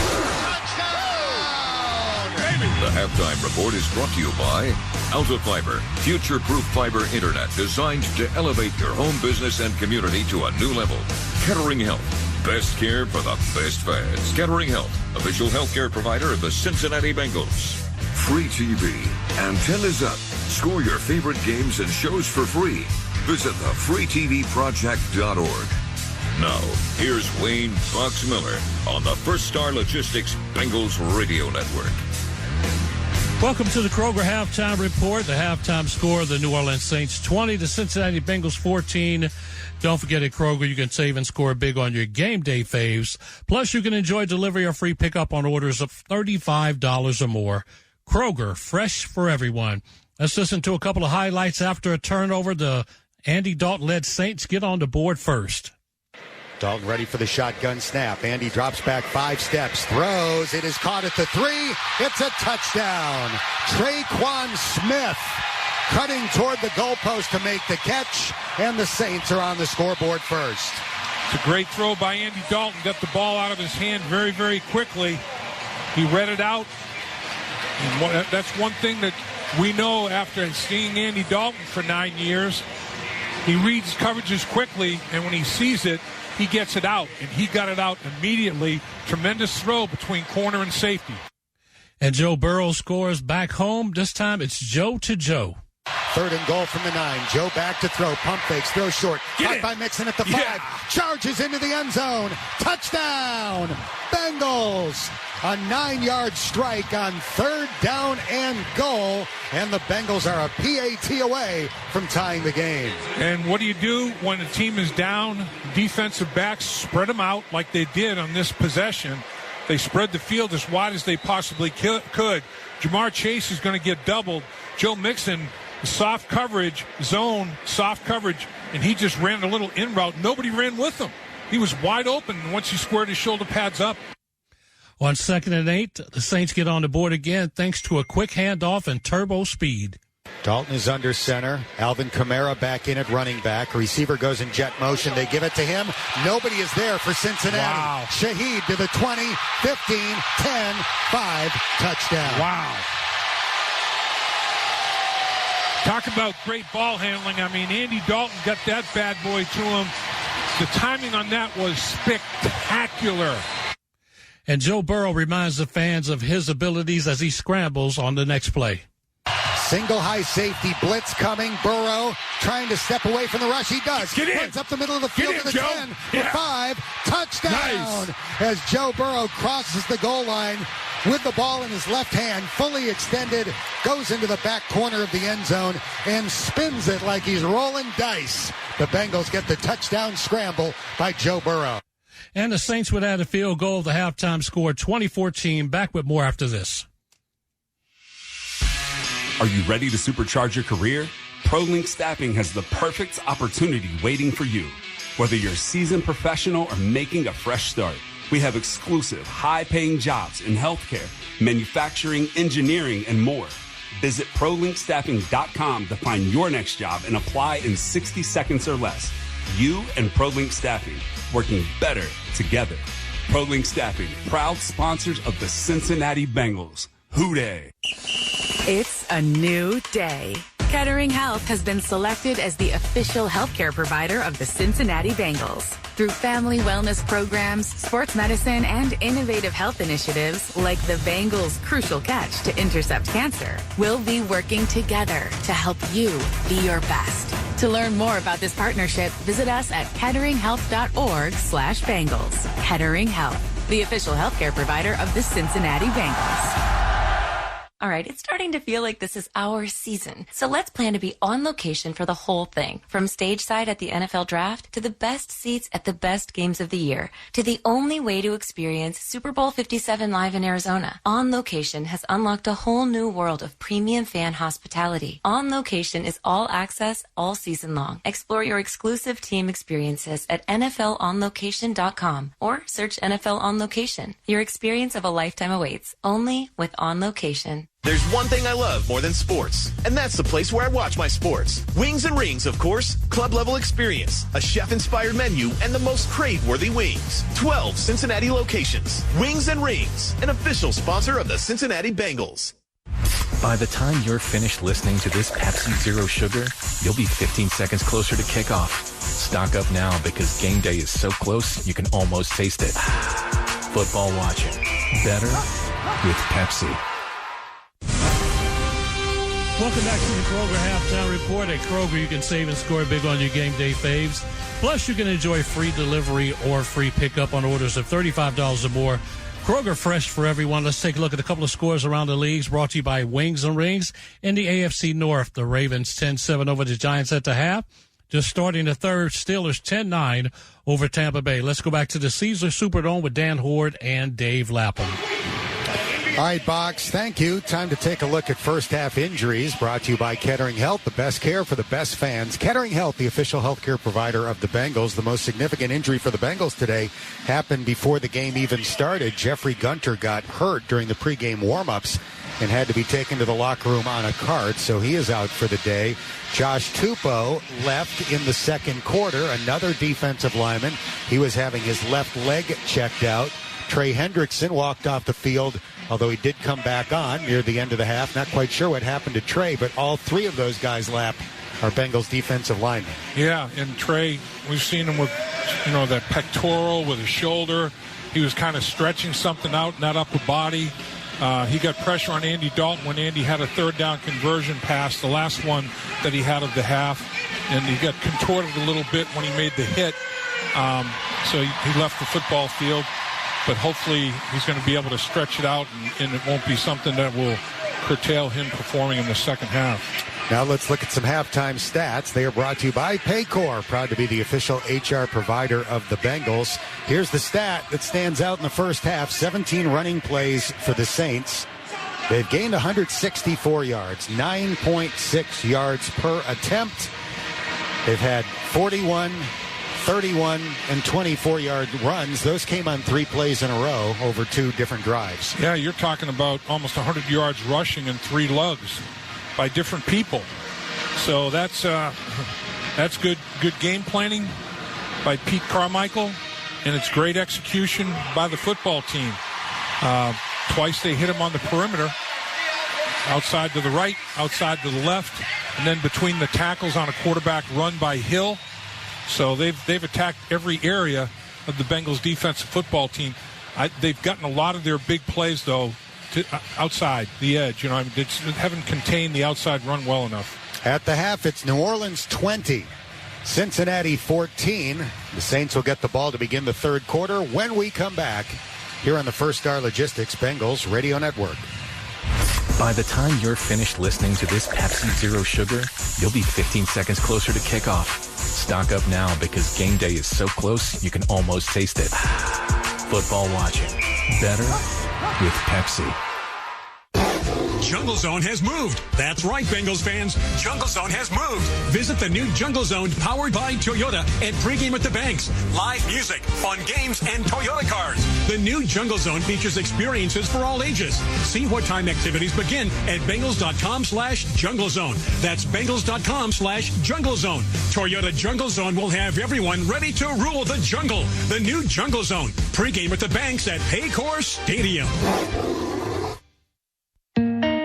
Speaker 21: The halftime report is brought to you by Alta Fiber, future-proof fiber internet designed to elevate your home, business, and community to a new level. Kettering Health, best care for the best fans. Kettering Health, official healthcare provider of the Cincinnati Bengals. Free TV, antennas up. Score your favorite games and shows for free. Visit thefreetvproject.org. Now, here's Wayne Box Miller on the First Star Logistics Bengals Radio Network.
Speaker 23: Welcome to the Kroger Halftime Report. The halftime score of the New Orleans Saints 20, the Cincinnati Bengals 14. Don't forget at Kroger, you can save and score big on your game day faves. Plus, you can enjoy delivery or free pickup on orders of $35 or more. Kroger, fresh for everyone. Let's listen to a couple of highlights after a turnover. The Andy Dalton-led Saints get on the board first.
Speaker 1: Dalton ready for the shotgun snap. Andy drops back 5 steps, throws. It is caught at the 3. It's a touchdown. Traquan Smith cutting toward the goalpost to make the catch, and the Saints are on the scoreboard first.
Speaker 2: It's a great throw by Andy Dalton. Got the ball out of his hand very, very quickly. He read it out. And that's one thing that we know after seeing Andy Dalton for 9 years. He reads coverages quickly, and when he sees it, he gets it out, and he got it out immediately. Tremendous throw between corner and safety.
Speaker 23: And Joe Burrow scores back home. This time it's Joe to Joe.
Speaker 1: 3rd and goal from the 9. Joe back to throw. Pump fakes. Throw short. Caught by Mixon at the 5. Yeah. Charges into the end zone. Touchdown. Bengals. A 9-yard strike on 3rd down and goal. And the Bengals are a PAT away from tying the game.
Speaker 2: And what do you do when a team is down? Defensive backs spread them out like they did on this possession. They spread the field as wide as they possibly could. Jamar Chase is going to get doubled. Joe Mixon, soft coverage, zone, soft coverage, and he just ran a little in route. Nobody ran with him. He was wide open once he squared his shoulder pads up.
Speaker 23: On 2nd and 8, the Saints get on the board again thanks to a quick handoff and turbo speed.
Speaker 1: Dalton is under center. Alvin Kamara back in at running back. Receiver goes in jet motion. They give it to him. Nobody is there for Cincinnati.
Speaker 23: Wow.
Speaker 1: Shaheed to the 20, 15, 10, 5, touchdown.
Speaker 2: Wow. Talk about great ball handling. I mean, Andy Dalton got that bad boy to him. The timing on that was spectacular.
Speaker 23: And Joe Burrow reminds the fans of his abilities as he scrambles on the next play.
Speaker 1: Single high safety blitz coming. Burrow trying to step away from the rush. He does. Runs up the middle of the field to the 10 for 5. Touchdown. Nice. As Joe Burrow crosses the goal line with the ball in his left hand, fully extended, goes into the back corner of the end zone and spins it like he's rolling dice. The Bengals get the touchdown scramble by Joe Burrow.
Speaker 23: And the Saints would add a field goal. The halftime score 24-14. Back with more after this.
Speaker 3: Are you ready to supercharge your career? ProLink Staffing has the perfect opportunity waiting for you. Whether you're a seasoned professional or making a fresh start, we have exclusive, high-paying jobs in healthcare, manufacturing, engineering, and more. Visit ProLinkStaffing.com to find your next job and apply in 60 seconds or less. You and ProLink Staffing, working better together. ProLink Staffing, proud sponsors of the Cincinnati Bengals. Hooday!
Speaker 18: It's a new day. Kettering Health has been selected as the official healthcare provider of the Cincinnati Bengals. Through family wellness programs, sports medicine, and innovative health initiatives like the Bengals' Crucial Catch to intercept cancer, we'll be working together to help you be your best. To learn more about this partnership, visit us at ketteringhealth.org/Bengals. Kettering Health, the official healthcare provider of the Cincinnati Bengals.
Speaker 22: All right, it's starting to feel like this is our season. So let's plan to be on location for the whole thing. From stage side at the NFL Draft to the best seats at the best games of the year to the only way to experience Super Bowl 57 live in Arizona. On Location has unlocked a whole new world of premium fan hospitality. On Location is all access all season long. Explore your exclusive team experiences at NFLOnLocation.com or search NFL On Location. Your experience of a lifetime awaits only with On Location.
Speaker 25: There's one thing I love more than sports, and that's the place where I watch my sports. Wings and Rings, of course. Club-level experience, a chef-inspired menu, and the most crave-worthy wings. 12 Cincinnati locations. Wings and Rings, an official sponsor of the Cincinnati Bengals.
Speaker 5: By the time you're finished listening to this Pepsi Zero Sugar, you'll be 15 seconds closer to kickoff. Stock up now because game day is so close you can almost taste it. Football watching. Better with Pepsi.
Speaker 23: Welcome back to the Kroger Halftime Report. At Kroger, you can save and score big on your game day faves. Plus, you can enjoy free delivery or free pickup on orders of $35 or more. Kroger, fresh for everyone. Let's take a look at a couple of scores around the leagues brought to you by Wings and Rings. In the AFC North, the Ravens 10-7 over the Giants at the half. Just starting the third, Steelers 10-9 over Tampa Bay. Let's go back to the Caesars Superdome with Dan Hoard and Dave Lapham.
Speaker 1: All right, Box, thank you. Time to take a look at first-half injuries brought to you by Kettering Health, the best care for the best fans. Kettering Health, the official healthcare provider of the Bengals. The most significant injury for the Bengals today happened before the game even started. Jeffrey Gunter got hurt during the pregame warm-ups and had to be taken to the locker room on a cart, so he is out for the day. Josh Tupou left in the second quarter, another defensive lineman. He was having his left leg checked out. Trey Hendrickson walked off the field, although he did come back on near the end of the half. Not quite sure what happened to Trey, but all three of those guys lap are Bengals defensive linemen.
Speaker 2: Yeah, and Trey, we've seen him with, that pectoral, with his shoulder. He was kind of stretching something out in that upper body. He got pressure on Andy Dalton when Andy had a third down conversion pass, the last one that he had of the half, and he got contorted a little bit when he made the hit. So he left the football field. But hopefully he's going to be able to stretch it out, and it won't be something that will curtail him performing in the second half.
Speaker 1: Now let's look at some halftime stats. They are brought to you by Paycor, proud to be the official HR provider of the Bengals. Here's the stat that stands out in the first half. 17 running plays for the Saints. They've gained 164 yards, 9.6 yards per attempt. They've had 41, 31, and 24-yard runs. Those came on 3 plays in a row over 2 different drives.
Speaker 2: Yeah, you're talking about almost 100 yards rushing and 3 lugs by different people. So that's good game planning by Pete Carmichael, and it's great execution by the football team. Twice they hit him on the perimeter, outside to the right, outside to the left, and then between the tackles on a quarterback run by Hill. So they've attacked every area of the Bengals defensive football team. They've gotten a lot of their big plays, though, to outside the edge. They haven't contained the outside run well enough.
Speaker 1: At the half, it's New Orleans 20, Cincinnati 14. The Saints will get the ball to begin the third quarter when we come back here on the First Star Logistics Bengals Radio Network.
Speaker 5: By the time you're finished listening to this Pepsi Zero Sugar, you'll be 15 seconds closer to kickoff. Stock up now because game day is so close you can almost taste it. Football watching. Better with Pepsi.
Speaker 7: Jungle Zone has moved. That's right, Bengals fans. Jungle Zone has moved. Visit the new Jungle Zone powered by Toyota at pregame at the banks. Live music, fun games, and Toyota cars. The new Jungle Zone features experiences for all ages. See what time activities begin at Bengals.com/Jungle Zone. That's Bengals.com/Jungle Zone. Toyota Jungle Zone will have everyone ready to rule the jungle. The new Jungle Zone. Pregame at the banks at Paycor Stadium.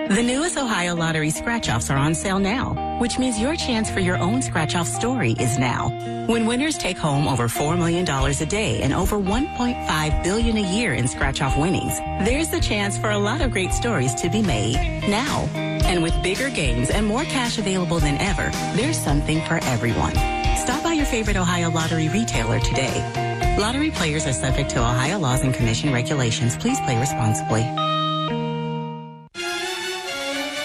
Speaker 9: The newest Ohio Lottery scratch-offs are on sale now, which means your chance for your own scratch-off story is now. When winners take home over $4 million a day and over $1.5 billion a year in scratch-off winnings, there's the chance for a lot of great stories to be made now. And with bigger games and more cash available than ever, there's something for everyone. Stop by your favorite Ohio Lottery retailer today. Lottery players are subject to Ohio laws and commission regulations. Please play responsibly.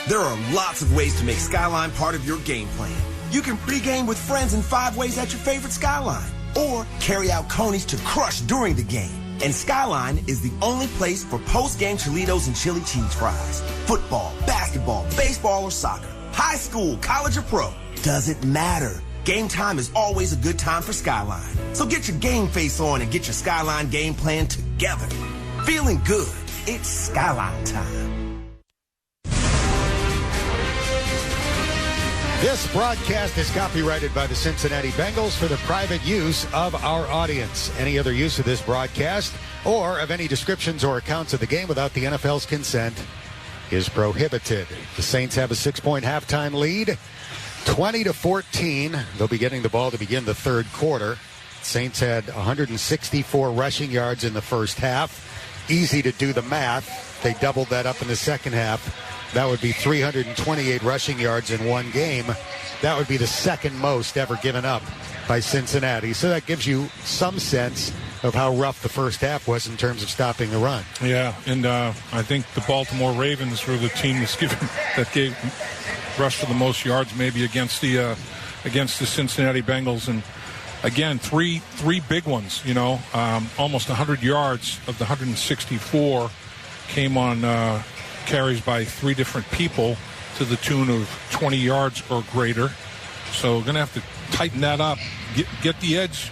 Speaker 10: There are lots of ways to make Skyline part of your game plan. You can pregame with friends in 5 ways at your favorite Skyline, or carry out conies to crush during the game. And Skyline is the only place for post-game Cholitos and chili cheese fries. Football, basketball, baseball, or soccer. High school, college, or pro. Doesn't matter. Game time is always a good time for Skyline. So get your game face on and get your Skyline game plan together. Feeling good. It's Skyline time.
Speaker 1: This broadcast is copyrighted by the Cincinnati Bengals for the private use of our audience. Any other use of this broadcast or of any descriptions or accounts of the game without the NFL's consent is prohibited. The Saints have a 6-point halftime lead, 20-14. They'll be getting the ball to begin the third quarter. Saints had 164 rushing yards in the first half. Easy to do the math. They doubled that up in the second half. That would be 328 rushing yards in one game. That would be the second most ever given up by Cincinnati. So that gives you some sense of how rough the first half was in terms of stopping the run.
Speaker 2: Yeah, and I think the Baltimore Ravens were the team that gave rushed for the most yards maybe against the Cincinnati Bengals. And again, three big ones, almost 100 yards of the 164 came on carries by 3 different people to the tune of 20 yards or greater. So we're going to have to tighten that up, get the edge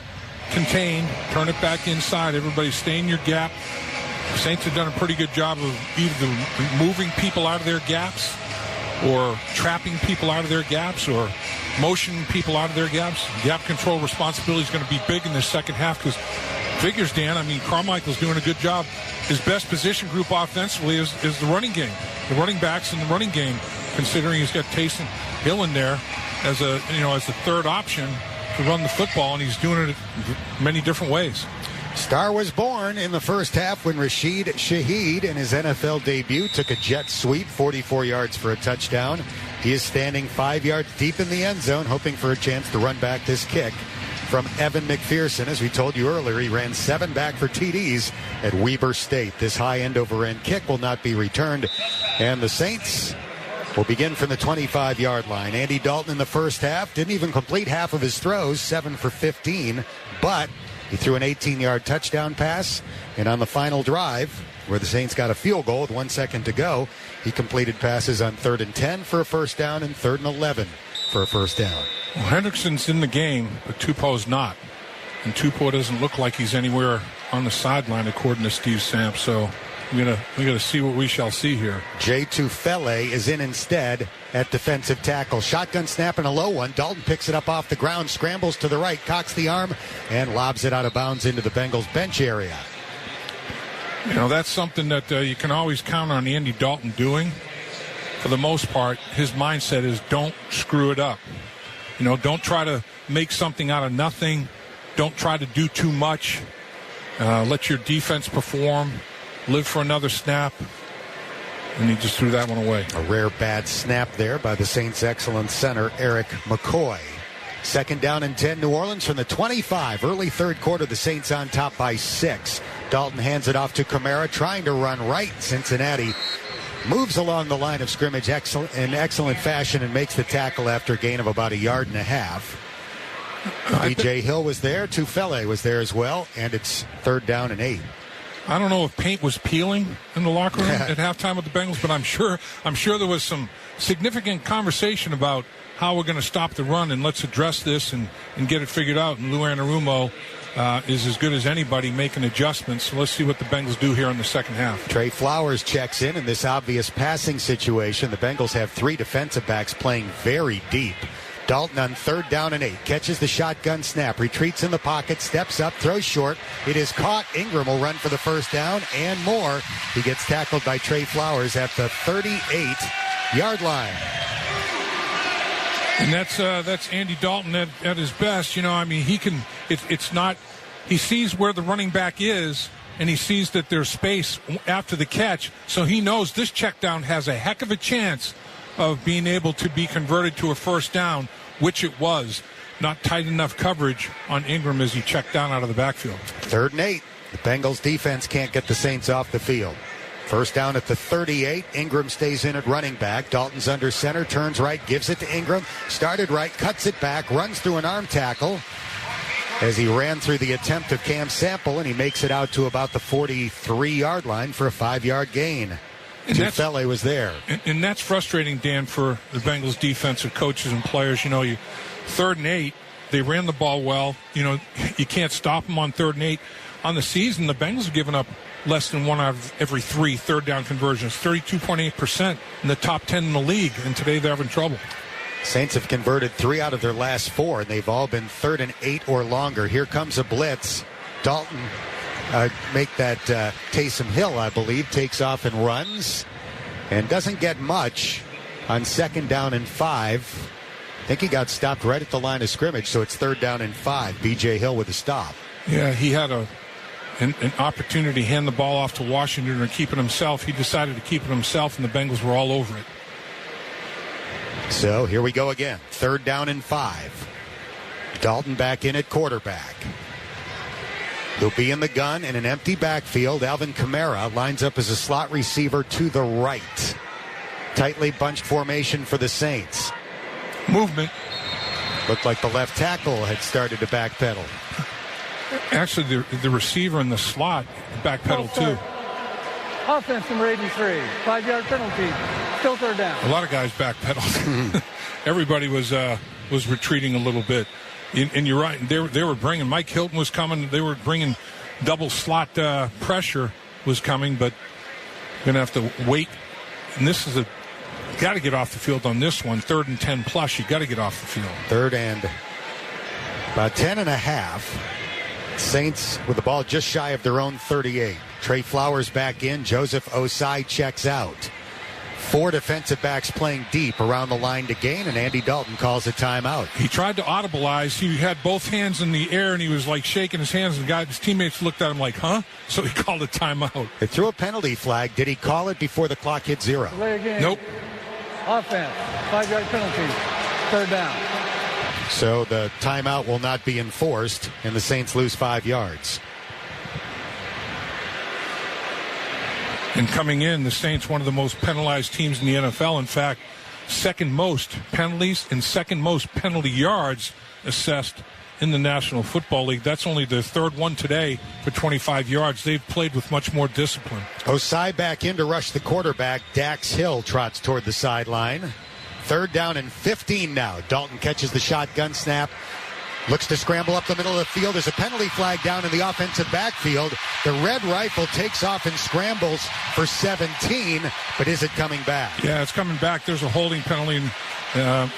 Speaker 2: contained, turn it back inside. Everybody stay in your gap. The Saints have done a pretty good job of either moving people out of their gaps or trapping people out of their gaps or motioning people out of their gaps. Gap control responsibility is going to be big in this second half because figures, Dan, Carmichael's doing a good job. His best position group offensively is the running game. The running backs in the running game, considering he's got Taysom Hill in there as a third option to run the football, and he's doing it many different ways.
Speaker 1: Star was born in the first half when Rashid Shaheed in his NFL debut took a jet sweep, 44 yards for a touchdown. He is standing 5 yards deep in the end zone, hoping for a chance to run back this kick from Evan McPherson. As we told you earlier, he ran 7 back for TDs at Weber State. This high end over end kick will not be returned, and the Saints will begin from the 25-yard line. Andy Dalton in the first half didn't even complete half of his throws, 7 for 15, but he threw an 18-yard touchdown pass, and on the final drive, where the Saints got a field goal with 1 second to go, he completed passes on 3rd and 10 for a first down and 3rd and 11 for a first down.
Speaker 2: Well, Hendrickson's in the game, but Tupou's not. And Tupou doesn't look like he's anywhere on the sideline, according to Steve Samp. So we gotta see what we shall see here.
Speaker 1: Jay Tufele is in instead at defensive tackle. Shotgun snap and a low one. Dalton picks it up off the ground, scrambles to the right, cocks the arm, and lobs it out of bounds into the Bengals bench area.
Speaker 2: That's something that you can always count on Andy Dalton doing. For the most part, his mindset is don't screw it up. Don't try to make something out of nothing. Don't try to do too much. let your defense perform, live for another snap, and he just threw that one away.
Speaker 1: A rare bad snap there by the Saints' excellent center, Eric McCoy. 2nd down and 10, New Orleans from the 25. Early third quarter, the Saints on top by 6. Dalton hands it off to Kamara, trying to run right. Cincinnati moves along the line of scrimmage in excellent fashion and makes the tackle after a gain of about 1.5 yards. B.J. Hill was there. Tufele was there as well, and it's 3rd down and 8.
Speaker 2: I don't know if paint was peeling in the locker room at halftime with the Bengals, but I'm sure there was some significant conversation about how we're going to stop the run, and let's address this and get it figured out. And Lou Anarumo is as good as anybody making adjustments. So let's see what the Bengals do here in the second half.
Speaker 1: Trey Flowers checks in this obvious passing situation. The Bengals have 3 defensive backs playing very deep. Dalton on 3rd down and 8. Catches the shotgun snap. Retreats in the pocket. Steps up. Throws short. It is caught. Ingram will run for the 1st down and more. He gets tackled by Trey Flowers at the 38-yard line.
Speaker 2: And that's Andy Dalton at his best. You know, I mean, he can. It's not. He sees where the running back is, and he sees that there's space after the catch. So he knows this check down has a heck of a chance of being able to be converted to a 1st down, which it was. Not tight enough coverage on Ingram as he checked down out of the backfield.
Speaker 1: 3rd and 8. The Bengals defense can't get the Saints off the field. 1st down at the 38. Ingram stays in at running back. Dalton's under center, turns right, gives it to Ingram. Started right, cuts it back, runs through an arm tackle as he ran through the attempt of Cam Sample, and he makes it out to about the 43-yard line for a 5-yard gain. Tufele was there.
Speaker 2: And that's frustrating, Dan, for the Bengals defensive coaches and players. You know, 3rd and 8, they ran the ball well. You know, you can't stop them on 3rd and 8. On the season, the Bengals have given up less than 1 out of every 3 3rd down conversions, 32.8% in the top 10 in the league, and today they're having trouble.
Speaker 1: Saints have converted 3 out of their last 4, and they've all been 3rd and 8 or longer. Here comes a blitz. Dalton make that Taysom Hill, I believe, takes off and runs and doesn't get much on 2nd down and 5. I think he got stopped right at the line of scrimmage, so it's 3rd down and 5. B.J. Hill with a stop.
Speaker 2: Yeah, he had an opportunity to hand the ball off to Washington or keep it himself. He decided to keep it himself, and the Bengals were all over it.
Speaker 1: So here we go again. 3rd down and 5. Dalton back in at quarterback. He'll be in the gun in an empty backfield. Alvin Kamara lines up as a slot receiver to the right. Tightly bunched formation for the Saints.
Speaker 2: Movement.
Speaker 1: Looked like the left tackle had started to backpedal.
Speaker 2: Actually, the receiver in the slot backpedaled too.
Speaker 4: Offense number 83. 5-yard penalty. Still 3rd down.
Speaker 2: A lot of guys backpedaled. Everybody was retreating a little bit. And you're right. They were bringing. Mike Hilton was coming. They were bringing double slot pressure was coming, but going to have to wait. And this is got to get off the field on this one. 3rd and 10 plus. You got to get off the field.
Speaker 1: 3rd and about 10.5. Saints with the ball just shy of their own 38. Trey Flowers back in. Joseph Osai checks out. 4 defensive backs playing deep around the line to gain, and Andy Dalton calls a timeout.
Speaker 2: He tried to audibilize. He had both hands in the air, and he was like shaking his hands, and his teammates looked at him like, huh? So he called a timeout.
Speaker 1: They threw a penalty flag. Did he call it before the clock hit 0?
Speaker 4: Delay again.
Speaker 2: Nope.
Speaker 4: Offense. 5-yard penalty. 3rd down.
Speaker 1: So the timeout will not be enforced, and the Saints lose 5 yards.
Speaker 2: And coming in, the Saints, one of the most penalized teams in the NFL. In fact, 2nd most penalties and 2nd most penalty yards assessed in the National Football League. That's only their 3rd one today for 25 yards. They've played with much more discipline.
Speaker 1: Osai back in to rush the quarterback. Dax Hill trots toward the sideline. 3rd down and 15 now. Dalton catches the shotgun snap. Looks to scramble up the middle of the field. There's a penalty flag down in the offensive backfield. The Red Rifle takes off and scrambles for 17, but is it coming back?
Speaker 2: Yeah, it's coming back. There's a holding penalty, and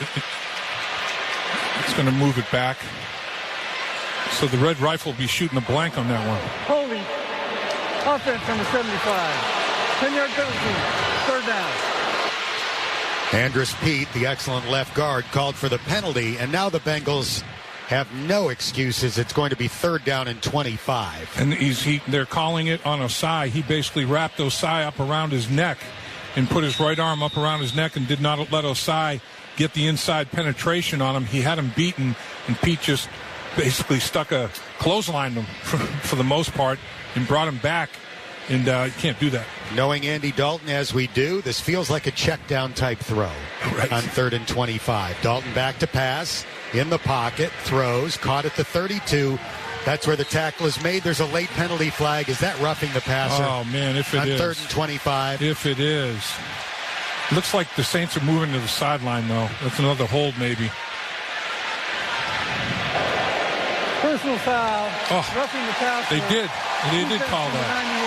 Speaker 2: it's going to move it back. So the Red Rifle will be shooting a blank on that one.
Speaker 4: Holding. Offense number 75. 10-yard penalty. 3rd down.
Speaker 1: Andrus Peat, the excellent left guard, called for the penalty, and now the Bengals have no excuses. It's going to be 3rd down and 25.
Speaker 2: And they're calling it on Osai. He basically wrapped Osai up around his neck and put his right arm up around his neck and did not let Osai get the inside penetration on him. He had him beaten, and Pete just basically stuck a clothesline him for the most part and brought him back. And you can't do that.
Speaker 1: Knowing Andy Dalton as we do, this feels like a check down type throw on 3rd and 25. Dalton back to pass, in the pocket, throws, caught at the 32. That's where the tackle is made. There's a late penalty flag. Is that roughing the passer?
Speaker 2: Oh, man, if it is.
Speaker 1: On 3rd and 25.
Speaker 2: If it is. Looks like the Saints are moving to the sideline, though. That's another hold, maybe.
Speaker 4: Personal foul.
Speaker 2: Oh,
Speaker 4: roughing the passer.
Speaker 2: They did call that.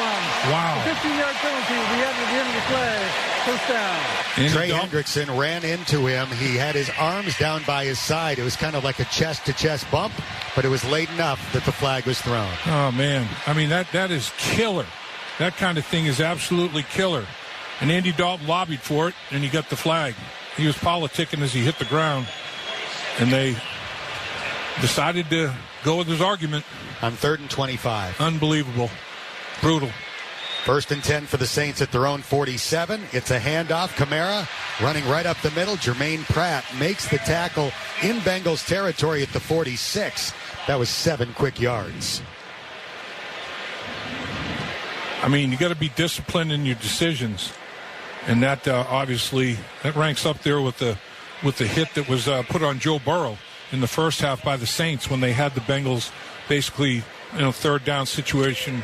Speaker 2: Wow.
Speaker 4: 15-yard penalty. We had at the end of the play. First down.
Speaker 1: Trey Hendrickson ran into him. He had his arms down by his side. It was kind of like a chest-to-chest bump, but it was late enough that the flag was thrown.
Speaker 2: Oh, man. I mean, that is killer. That kind of thing is absolutely killer. And Andy Dalton lobbied for it, and he got the flag. He was politicking as he hit the ground, and they decided to go with his argument.
Speaker 1: On 3rd and 25.
Speaker 2: Unbelievable. Brutal.
Speaker 1: 1st and 10 for the Saints at their own 47. It's a handoff. Kamara running right up the middle. Jermaine Pratt makes the tackle in Bengals territory at the 46. That was 7 quick yards.
Speaker 2: I mean, you got to be disciplined in your decisions. And that obviously, that ranks up there with the hit that was put on Joe Burrow in the first half by the Saints when they had the Bengals basically, 3rd down situation.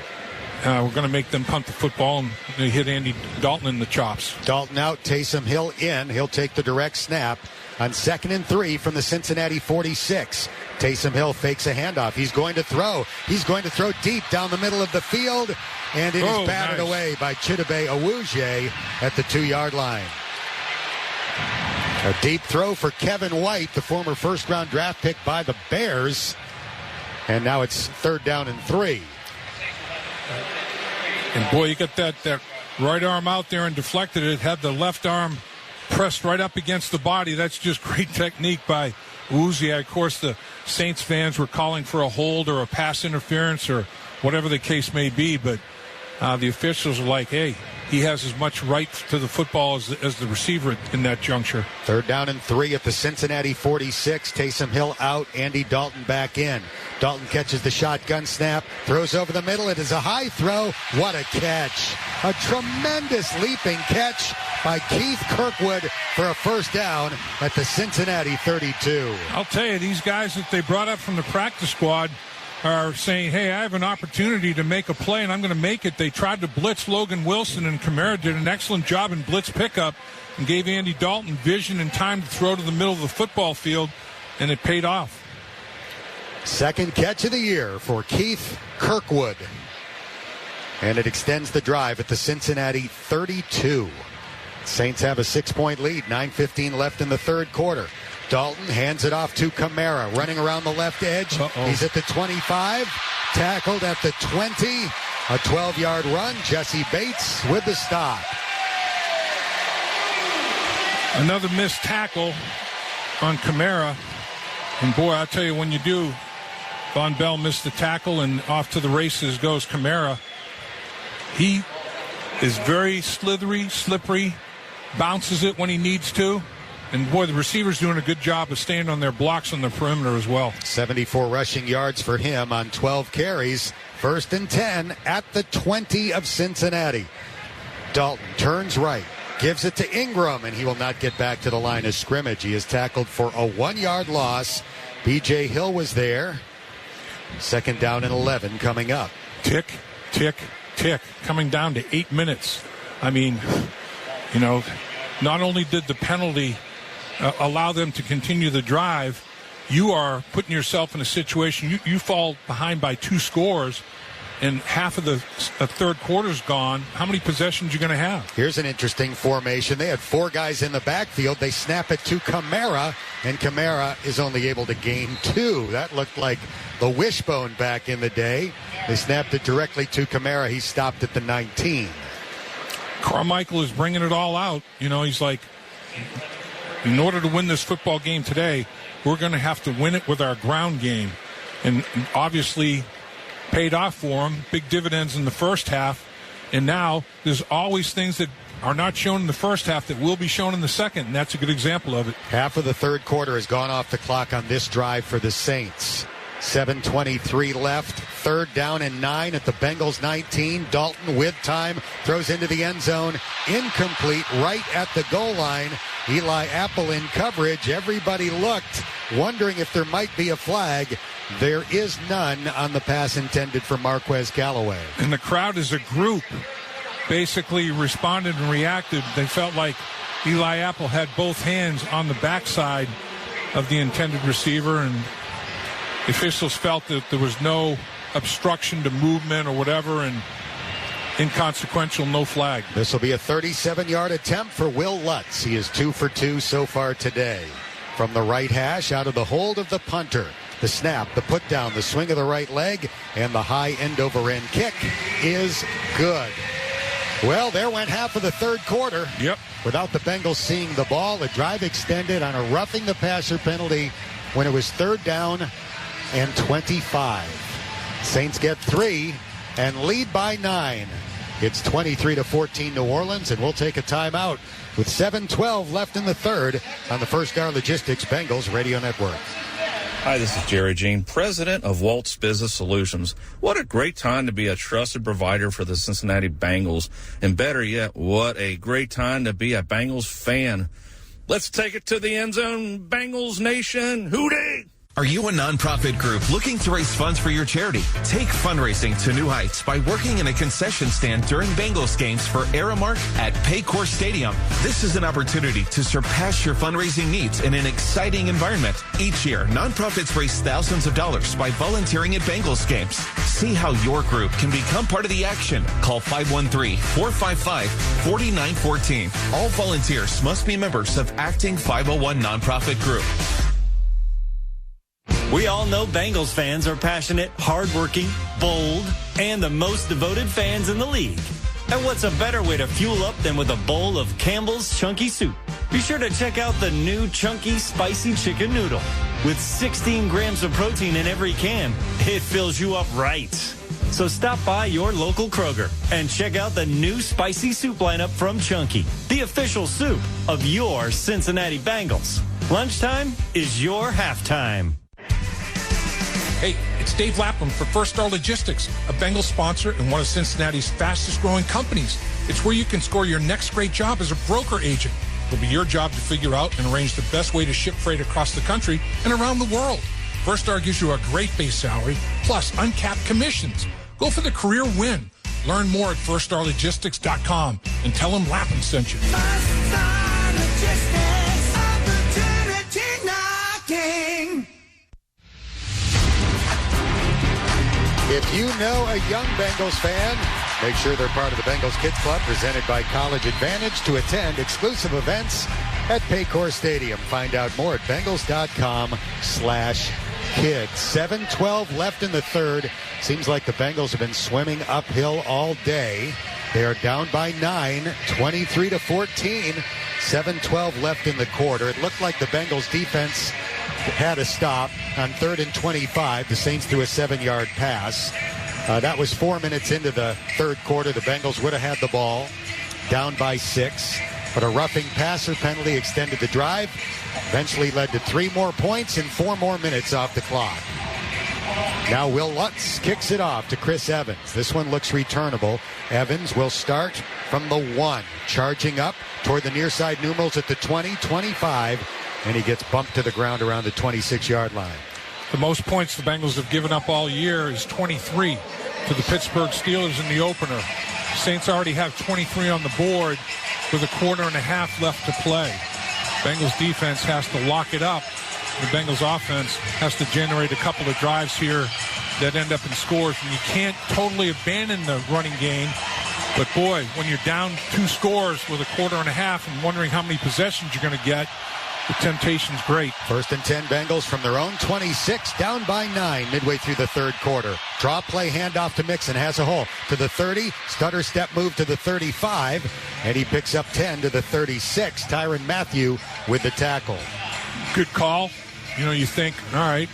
Speaker 2: We're going to make them punt the football, and they hit Andy Dalton in the chops.
Speaker 1: Dalton out, Taysom Hill in. He'll take the direct snap on 2nd and 3 from the Cincinnati 46. Taysom Hill fakes a handoff. He's going to throw. He's going to throw deep down the middle of the field, and it is batted away by Chidobe Awuzie at the 2-yard line. A deep throw for Kevin White, the former first-round draft pick by the Bears. And now it's 3rd down and 3.
Speaker 2: And boy, you got that right arm out there and deflected it. Had the left arm pressed right up against the body. That's just great technique by Awuzie. Of course, the Saints fans were calling for a hold or a pass interference or whatever the case may be, but the officials are like, hey, he has as much right to the football as the receiver in that juncture. 3rd
Speaker 1: down and 3 at the Cincinnati 46. Taysom Hill out, Andy Dalton back in. Dalton catches the shotgun snap, throws over the middle. It is a high throw. What a catch. A tremendous leaping catch by Keith Kirkwood for a 1st down at the Cincinnati 32.
Speaker 2: I'll tell you, these guys that they brought up from the practice squad are saying, hey, I have an opportunity to make a play, and I'm going to make it. They tried to blitz Logan Wilson, and Kamara did an excellent job in blitz pickup and gave Andy Dalton vision and time to throw to the middle of the football field, and it paid off.
Speaker 1: 2nd catch of the year for Keith Kirkwood. And it extends the drive at the Cincinnati 32. Saints have a 6-point lead, 9:15 left in the 3rd quarter. Dalton hands it off to Kamara, running around the left edge. He's at the 25, tackled at the 20. A 12-yard run. Jesse Bates with the stop.
Speaker 2: Another missed tackle on Kamara. And boy, I'll tell you, when you do, Von Bell missed the tackle, and off to the races goes Kamara. He is very slithery, slippery, bounces it when he needs to. And, boy, the receiver's doing a good job of staying on their blocks on the perimeter as well.
Speaker 1: 74 rushing yards for him on 12 carries. 1st and 10 at the 20 of Cincinnati. Dalton turns right, gives it to Ingram, and he will not get back to the line of scrimmage. He is tackled for a 1-yard loss. B.J. Hill was there. 2nd down and 11 coming up.
Speaker 2: Tick, tick, tick. Coming down to 8 minutes. I mean, not only did the penalty allow them to continue the drive, you are putting yourself in a situation, you fall behind by 2 scores, and half of the 3rd quarter's gone. How many possessions are you going to have?
Speaker 1: Here's an interesting formation. They had 4 guys in the backfield. They snap it to Kamara, and Kamara is only able to gain 2. That looked like the wishbone back in the day. They snapped it directly to Kamara. He stopped at the 19.
Speaker 2: Carmichael is bringing it all out. He's like, in order to win this football game today, we're going to have to win it with our ground game. And obviously paid off for them, big dividends in the first half. And now there's always things that are not shown in the first half that will be shown in the second, and that's a good example of it.
Speaker 1: Half of the third quarter has gone off the clock on this drive for the Saints. 7:23 left, 3rd down and 9 at the Bengals 19. Dalton with time, throws into the end zone, incomplete right at the goal line. Eli Apple in coverage. Everybody looked, wondering if there might be a flag. There is none on the pass intended for Marquez Callaway.
Speaker 2: And the crowd as a group basically responded and reacted. They felt like Eli Apple had both hands on the backside of the intended receiver, and officials felt that there was no obstruction to movement or whatever, and inconsequential, no flag.
Speaker 1: This will be a 37-yard attempt for Will Lutz. He is 2 for 2 so far today. From the right hash, out of the hold of the punter. The snap, the put down, the swing of the right leg, and the high end-over-end kick is good. Well, there went half of the third quarter.
Speaker 2: Yep.
Speaker 1: Without the Bengals seeing the ball, the drive extended on a roughing the passer penalty when it was 3rd down and 25. Saints get 3 and lead by 9. It's 23-14 New Orleans, and we'll take a timeout with 7:12 left in the third on the First Star Logistics Bengals Radio Network.
Speaker 11: Hi, this is Jerry Jean, president of Waltz Business Solutions. What a great time to be a trusted provider for the Cincinnati Bengals. And better yet, what a great time to be a Bengals fan. Let's take it to the end zone, Bengals Nation. Hootie!
Speaker 12: Are you a nonprofit group looking to raise funds for your charity? Take fundraising to new heights by working in a concession stand during Bengals games for Aramark at Paycor Stadium. This is an opportunity to surpass your fundraising needs in an exciting environment. Each year, nonprofits raise thousands of dollars by volunteering at Bengals games. See how your group can become part of the action. Call 513-455-4914. All volunteers must be members of Acting 501 Nonprofit Group.
Speaker 14: We all know Bengals fans are passionate, hardworking, bold, and the most devoted fans in the league. And what's a better way to fuel up than with a bowl of Campbell's Chunky Soup? Be sure to check out the new Chunky Spicy Chicken Noodle. With 16 grams of protein in every can, it fills you up right. So stop by your local Kroger and check out the new spicy soup lineup from Chunky, the official soup of your Cincinnati Bengals. Lunchtime is your halftime.
Speaker 2: Hey, it's Dave Lapham for First Star Logistics, a Bengals sponsor and one of Cincinnati's fastest growing companies. It's where you can score your next great job as a broker agent. It'll be your job to figure out and arrange the best way to ship freight across the country and around the world. First Star gives you a great base salary, plus uncapped commissions. Go for the career win. Learn more at firststarlogistics.com and tell them Lapham sent you.
Speaker 15: First Star Logistics, opportunity knocking.
Speaker 1: If you know a young Bengals fan, make sure they're part of the Bengals Kids Club presented by College Advantage to attend exclusive events at Paycor Stadium. Find out more at Bengals.com/kids. 7:12 left in the third. Seems like the Bengals have been swimming uphill all day. They are down by 9, 23-14. 7:12 left in the quarter. It looked like the Bengals defense had a stop on 3rd and 25. The Saints threw a 7-yard pass. That was 4 minutes into the third quarter. The Bengals would have had the ball, down by 6. But a roughing passer penalty extended the drive. Eventually led to 3 more points and 4 more minutes off the clock. Now Will Lutz kicks it off to Chris Evans. This one looks returnable. Evans will start from the 1, charging up toward the near side numerals at the 20, 25. And he gets bumped to the ground around the 26-yard line.
Speaker 2: The most points the Bengals have given up all year is 23 to the Pittsburgh Steelers in the opener. Saints already have 23 on the board with a quarter and a half left to play. Bengals defense has to lock it up. The Bengals offense has to generate a couple of drives here that end up in scores. And you can't totally abandon the running game. But, boy, when you're down 2 scores with a quarter and a half and wondering how many possessions you're going to get, the temptation's great.
Speaker 1: 1st and 10 Bengals from their own 26, down by 9 midway through the third quarter. Draw play, handoff to Mixon, has a hole to the 30, stutter step move to the 35, and he picks up 10 to the 36. Tyrann Mathieu with the tackle.
Speaker 2: Good call. You know, you think, all right,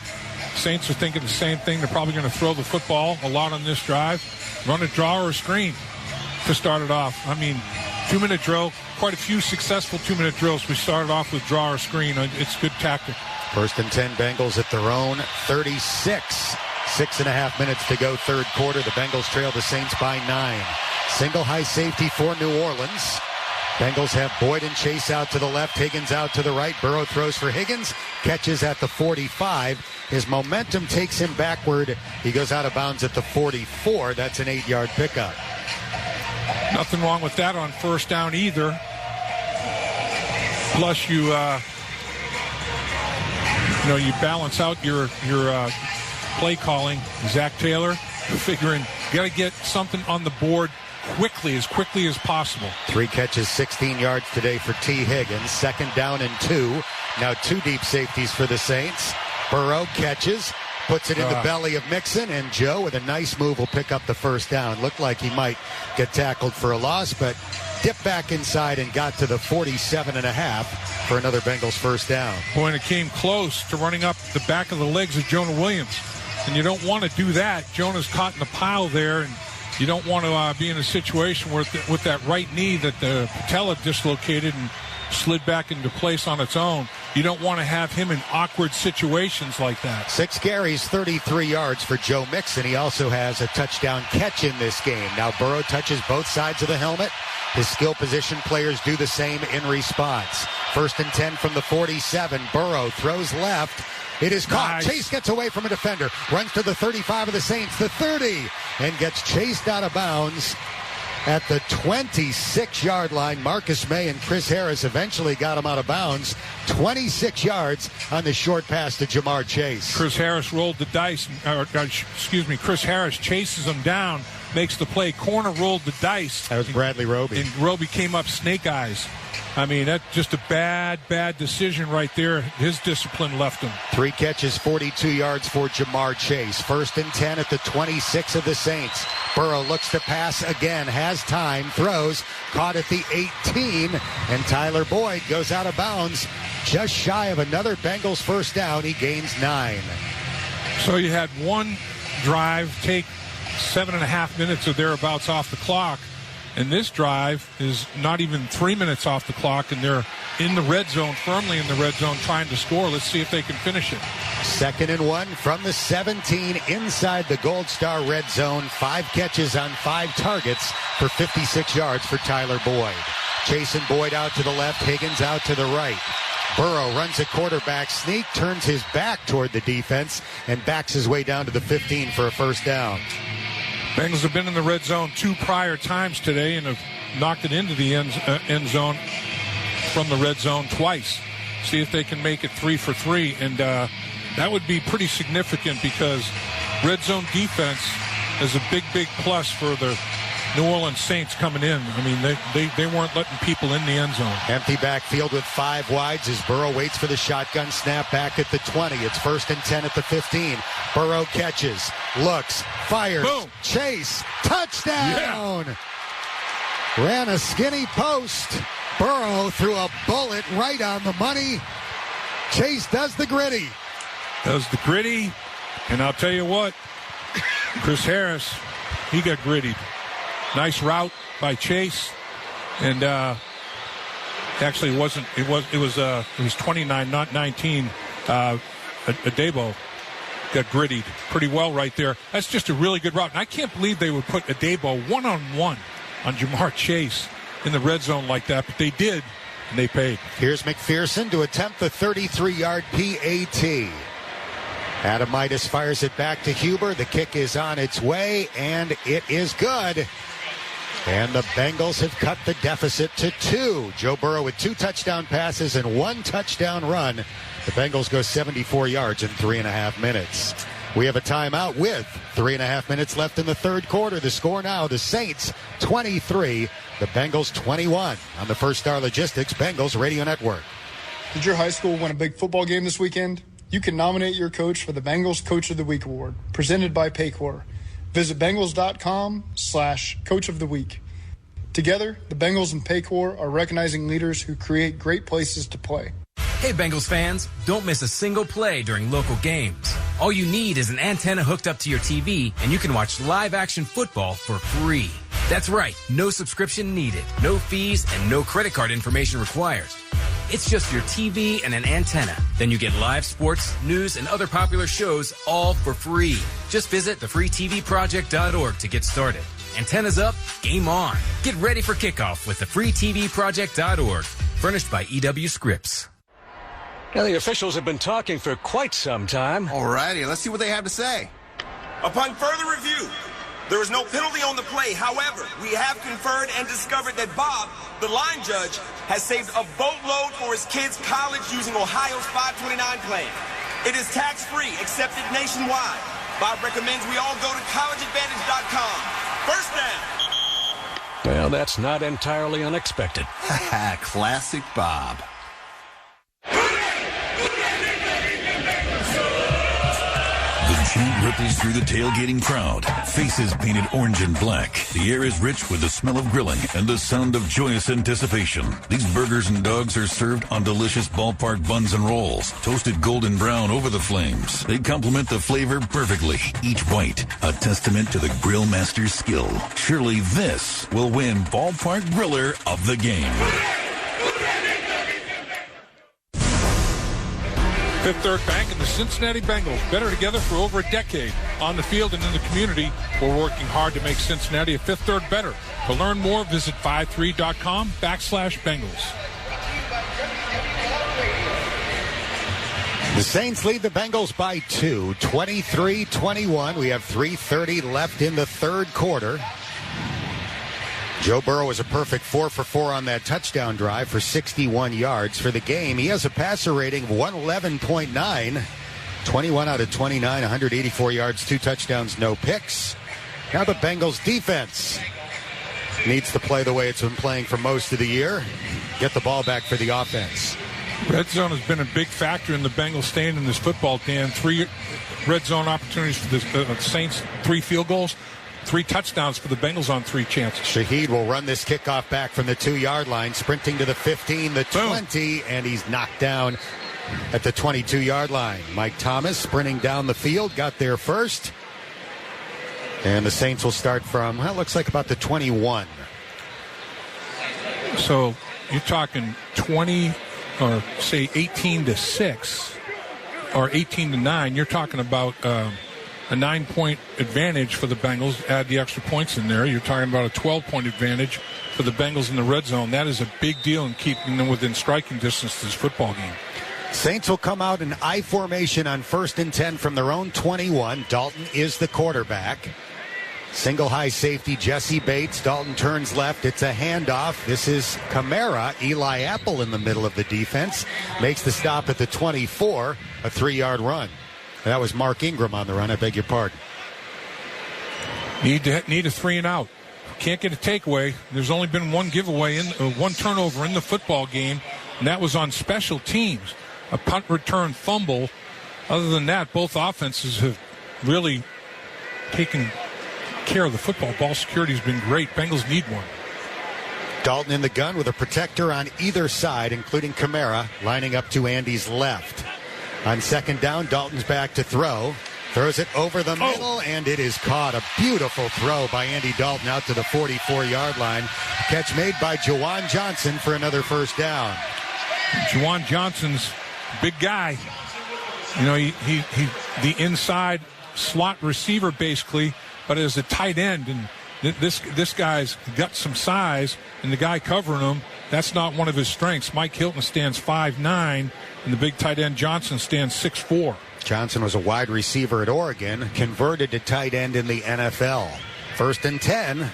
Speaker 2: Saints are thinking the same thing. They're probably going to throw the football a lot on this drive. Run a draw or a screen to start it off. I mean, 2-minute drill, quite a few successful 2-minute drills. We started off with draw or screen. It's good tactic. 1st and 10
Speaker 1: Bengals at their own 36. 6.5 minutes to go third quarter. The Bengals trail the Saints by 9. Single high safety for New Orleans. Bengals have Boyd and Chase out to the left, Higgins out to the right. Burrow throws for Higgins, catches at the 45. His momentum takes him backward. He goes out of bounds at the 44. That's an 8-yard pickup.
Speaker 2: Nothing wrong with that on first down either. Plus, you balance out your play calling. Zach Taylor figuring you got to get something on the board as quickly as possible.
Speaker 1: 3 catches, 16 yards today for T. Higgins. 2nd down and 2. Now 2 deep safeties for the Saints. Burrow catches, puts it in the belly of Mixon, and Joe with a nice move will pick up the first down. Looked like he might get tackled for a loss, but dipped back inside and got to the 47.5 for another Bengals first down.
Speaker 2: Boy, and it came close to running up the back of the legs of Jonah Williams. And you don't want to do that. Jonah's caught in the pile there, and you don't want to be in a situation where with that right knee that the patella dislocated and slid back into place on its own. You don't want to have him in awkward situations like that.
Speaker 1: 6 carries, 33 yards for Joe Mixon. He also has a touchdown catch in this game. Now Burrow touches both sides of the helmet. His skill position players do the same in response. 1st and 10 from the 47. Burrow throws left. It is caught. Nice. Chase gets away from a defender. Runs to the 35 of the Saints, the 30, and gets chased out of bounds at the 26-yard line. Marcus May and Chris Harris eventually got him out of bounds. 26 yards on the short pass to Jamar Chase.
Speaker 2: Chris Harris rolled the dice. Chris Harris chases him down, makes the play. Corner rolled the dice.
Speaker 1: That was Bradley Roby.
Speaker 2: And Roby came up snake eyes. I mean, that's just a bad decision right there. His discipline left him.
Speaker 1: 3 catches, 42 yards for Jamar Chase. 1st and 10 at the 26 of the Saints. Burrow looks to pass again, has time, throws, caught at the 18, and Tyler Boyd goes out of bounds just shy of another Bengals first down. He gains 9.
Speaker 2: So you had one drive take 7.5 minutes or thereabouts off the clock. And this drive is not even 3 minutes off the clock, and they're in the red zone, firmly in the red zone, trying to score. Let's see if they can finish it.
Speaker 1: 2nd and 1 from the 17 inside the Gold Star red zone. 5 catches on 5 targets for 56 yards for Tyler Boyd. Chasing Boyd out to the left, Higgins out to the right. Burrow runs a quarterback sneak, turns his back toward the defense, and backs his way down to the 15 for a first down.
Speaker 2: Bengals have been in the red zone 2 prior times today and have knocked it into the end zone from the red zone twice. See if they can make it 3 for 3. And that would be pretty significant because red zone defense is a big plus for the New Orleans Saints coming in. I mean, they weren't letting people in the end zone.
Speaker 1: Empty backfield with 5 wides as Burrow waits for the shotgun snap back at the 20. It's 1st and 10 at the 15. Burrow catches, looks, fires, boom. Chase, touchdown! Yeah. Ran a skinny post. Burrow threw a bullet right on the money. Chase does the gritty.
Speaker 2: And I'll tell you what, Chris Harris, he got grittied. Nice route by Chase, and actually it was 29, not 19. Adebo got grittied pretty well right there. That's just a really good route. And I can't believe they would put Adebo one-on-one on Jamar Chase in the red zone like that, but they did, and they paid.
Speaker 1: Here's McPherson to attempt the 33-yard PAT. Adamitis fires it back to Huber. The kick is on its way, and it is good. And the Bengals have cut the deficit to 2. Joe Burrow with 2 touchdown passes and 1 touchdown run. The Bengals go 74 yards in 3.5 minutes. We have a timeout with 3.5 minutes left in the third quarter. The score now, the Saints 23, the Bengals 21 on the First Star Logistics Bengals Radio Network.
Speaker 20: Did your high school win a big football game this weekend? You can nominate your coach for the Bengals Coach of the Week award, presented by Paycor. Visit Bengals.com/Coach of the Week. Together, the Bengals and Paycor are recognizing leaders who create great places to play.
Speaker 8: Hey Bengals fans, don't miss a single play during local games. All you need is an antenna hooked up to your TV and you can watch live action football for free. That's right, no subscription needed, no fees, and no credit card information required. It's just your TV and an antenna. Then you get live sports, news, and other popular shows all for free. Just visit thefreetvproject.org to get started. Antennas up, game on. Get ready for kickoff with thefreetvproject.org. Furnished by EW Scripps.
Speaker 13: Now, the officials have been talking for quite some time.
Speaker 10: All righty, let's see what they have to say.
Speaker 16: Upon further review, there is no penalty on the play. However, we have conferred and discovered that Bob, the line judge, has saved a boatload for his kids' college using Ohio's 529 plan. It is tax-free, accepted nationwide. Bob recommends we all go to collegeadvantage.com. First down.
Speaker 13: Well, that's not entirely unexpected.
Speaker 10: Classic Bob.
Speaker 17: The chant ripples through the tailgating crowd. Faces painted orange and black. The air is rich with the smell of grilling and the sound of joyous anticipation. These burgers and dogs are served on delicious ballpark buns and rolls, toasted golden brown over the flames. They complement the flavor perfectly. Each bite, a testament to the grill master's skill. Surely this will win Ballpark Griller of the Game.
Speaker 2: Fifth Third Bank and the Cincinnati Bengals, better together for over a decade. On the field and in the community, we're working hard to make Cincinnati a Fifth Third better. To learn more, visit 53.com/Bengals.
Speaker 1: The Saints lead the Bengals by 2, 23-21. We have 3:30 left in the third quarter. Joe Burrow was a perfect 4 for 4 on that touchdown drive for 61 yards for the game. He has a passer rating of 111.9, 21 out of 29, 184 yards, 2 touchdowns, no picks. Now the Bengals defense needs to play the way it's been playing for most of the year. Get the ball back for the offense.
Speaker 2: Red zone has been a big factor in the Bengals staying in this football game. 3 red zone opportunities for the Saints, 3 field goals. 3 touchdowns for the Bengals on 3 chances.
Speaker 1: Shaheed will run this kickoff back from the 2-yard line, sprinting to the 15, the 20, and he's knocked down at the 22-yard line. Mike Thomas sprinting down the field, got there first. And the Saints will start from, well, it looks like about the 21.
Speaker 2: So you're talking 20, or say 18-6, or 18-9. You're talking about a 9-point advantage for the Bengals. Add the extra points in there. You're talking about a 12-point advantage for the Bengals in the red zone. That is a big deal in keeping them within striking distance of this football game.
Speaker 1: Saints will come out in I formation on 1st and 10 from their own 21. Dalton is the quarterback. Single high safety, Jesse Bates. Dalton turns left. It's a handoff. This is Kamara. Eli Apple in the middle of the defense. Makes the stop at the 24. A 3-yard run. That was Mark Ingram on the run. I beg your pardon.
Speaker 2: Need a 3 and out. Can't get a takeaway. There's only been one giveaway, one turnover in the football game, and that was on special teams. A punt return fumble. Other than that, both offenses have really taken care of the football. Ball security has been great. Bengals need one.
Speaker 1: Dalton in the gun with a protector on either side, including Kamara, lining up to Andy's left. On 2nd down, Dalton's back to throw. Throws it over the middle, and it is caught. A beautiful throw by Andy Dalton out to the 44-yard line. Catch made by Juwan Johnson for another first down.
Speaker 2: Juwan Johnson's a big guy. You know, he the inside slot receiver basically, but as a tight end, and this guy's got some size, and the guy covering him, that's not one of his strengths. Mike Hilton stands 5'9", and the big tight end Johnson stands 6'4".
Speaker 1: Johnson was a wide receiver at Oregon, converted to tight end in the NFL. 1st and 10.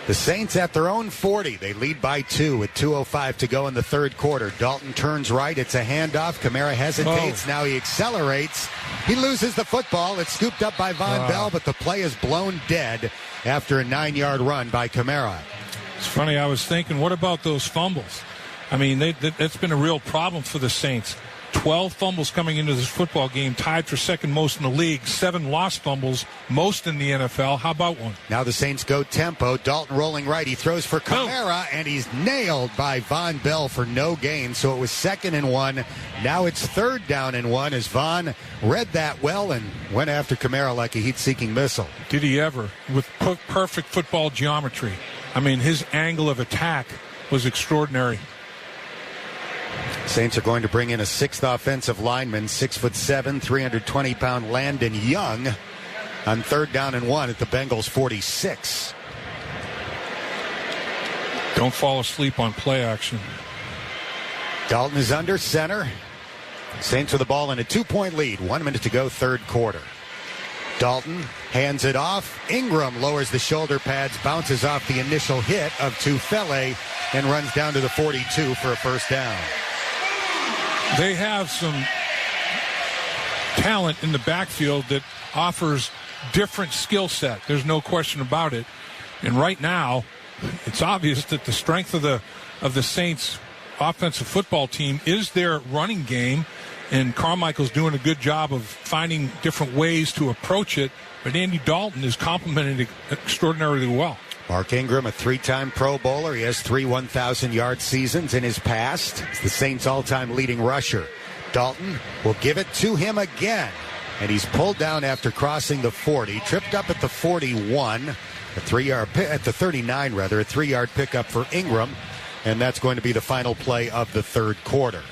Speaker 1: The Saints at their own 40. They lead by 2 with 2:05 to go in the third quarter. Dalton turns right. It's a handoff. Kamara hesitates. Now he accelerates. He loses the football. It's scooped up by Von Bell, but the play is blown dead after a 9-yard run by Kamara.
Speaker 2: It's funny. I was thinking, what about those fumbles? I mean, that's been a real problem for the Saints. 12 fumbles coming into this football game, tied for second most in the league. 7 lost fumbles, most in the NFL. How about one?
Speaker 1: Now the Saints go tempo. Dalton rolling right. He throws for Kamara, and he's nailed by Von Bell for no gain. So it was 2nd and 1. Now it's 3rd down and 1 as Von read that well and went after Kamara like a heat-seeking missile.
Speaker 2: Did he ever? With perfect football geometry. I mean, his angle of attack was extraordinary.
Speaker 1: Saints are going to bring in a 6th offensive lineman, 6'7", 320-pound Landon Young on 3rd down and 1 at the Bengals 46.
Speaker 2: Don't fall asleep on play action.
Speaker 1: Dalton is under center. Saints with the ball in a 2-point lead. 1 minute to go, 3rd quarter. Dalton hands it off. Ingram lowers the shoulder pads, bounces off the initial hit of Tufele, and runs down to the 42 for a 1st down.
Speaker 2: They have some talent in the backfield that offers different skill set. There's no question about it. And right now, it's obvious that the strength of the Saints offensive football team is their running game. And Carmichael's doing a good job of finding different ways to approach it. But Andy Dalton is complementing it extraordinarily well.
Speaker 1: Mark Ingram, a 3-time Pro Bowler. He has 3 1,000-yard seasons in his past. He's the Saints' all-time leading rusher. Dalton will give it to him again. And he's pulled down after crossing the 40. Tripped up at the 41. At the 39, rather. A 3-yard pickup for Ingram. And that's going to be the final play of the 3rd quarter.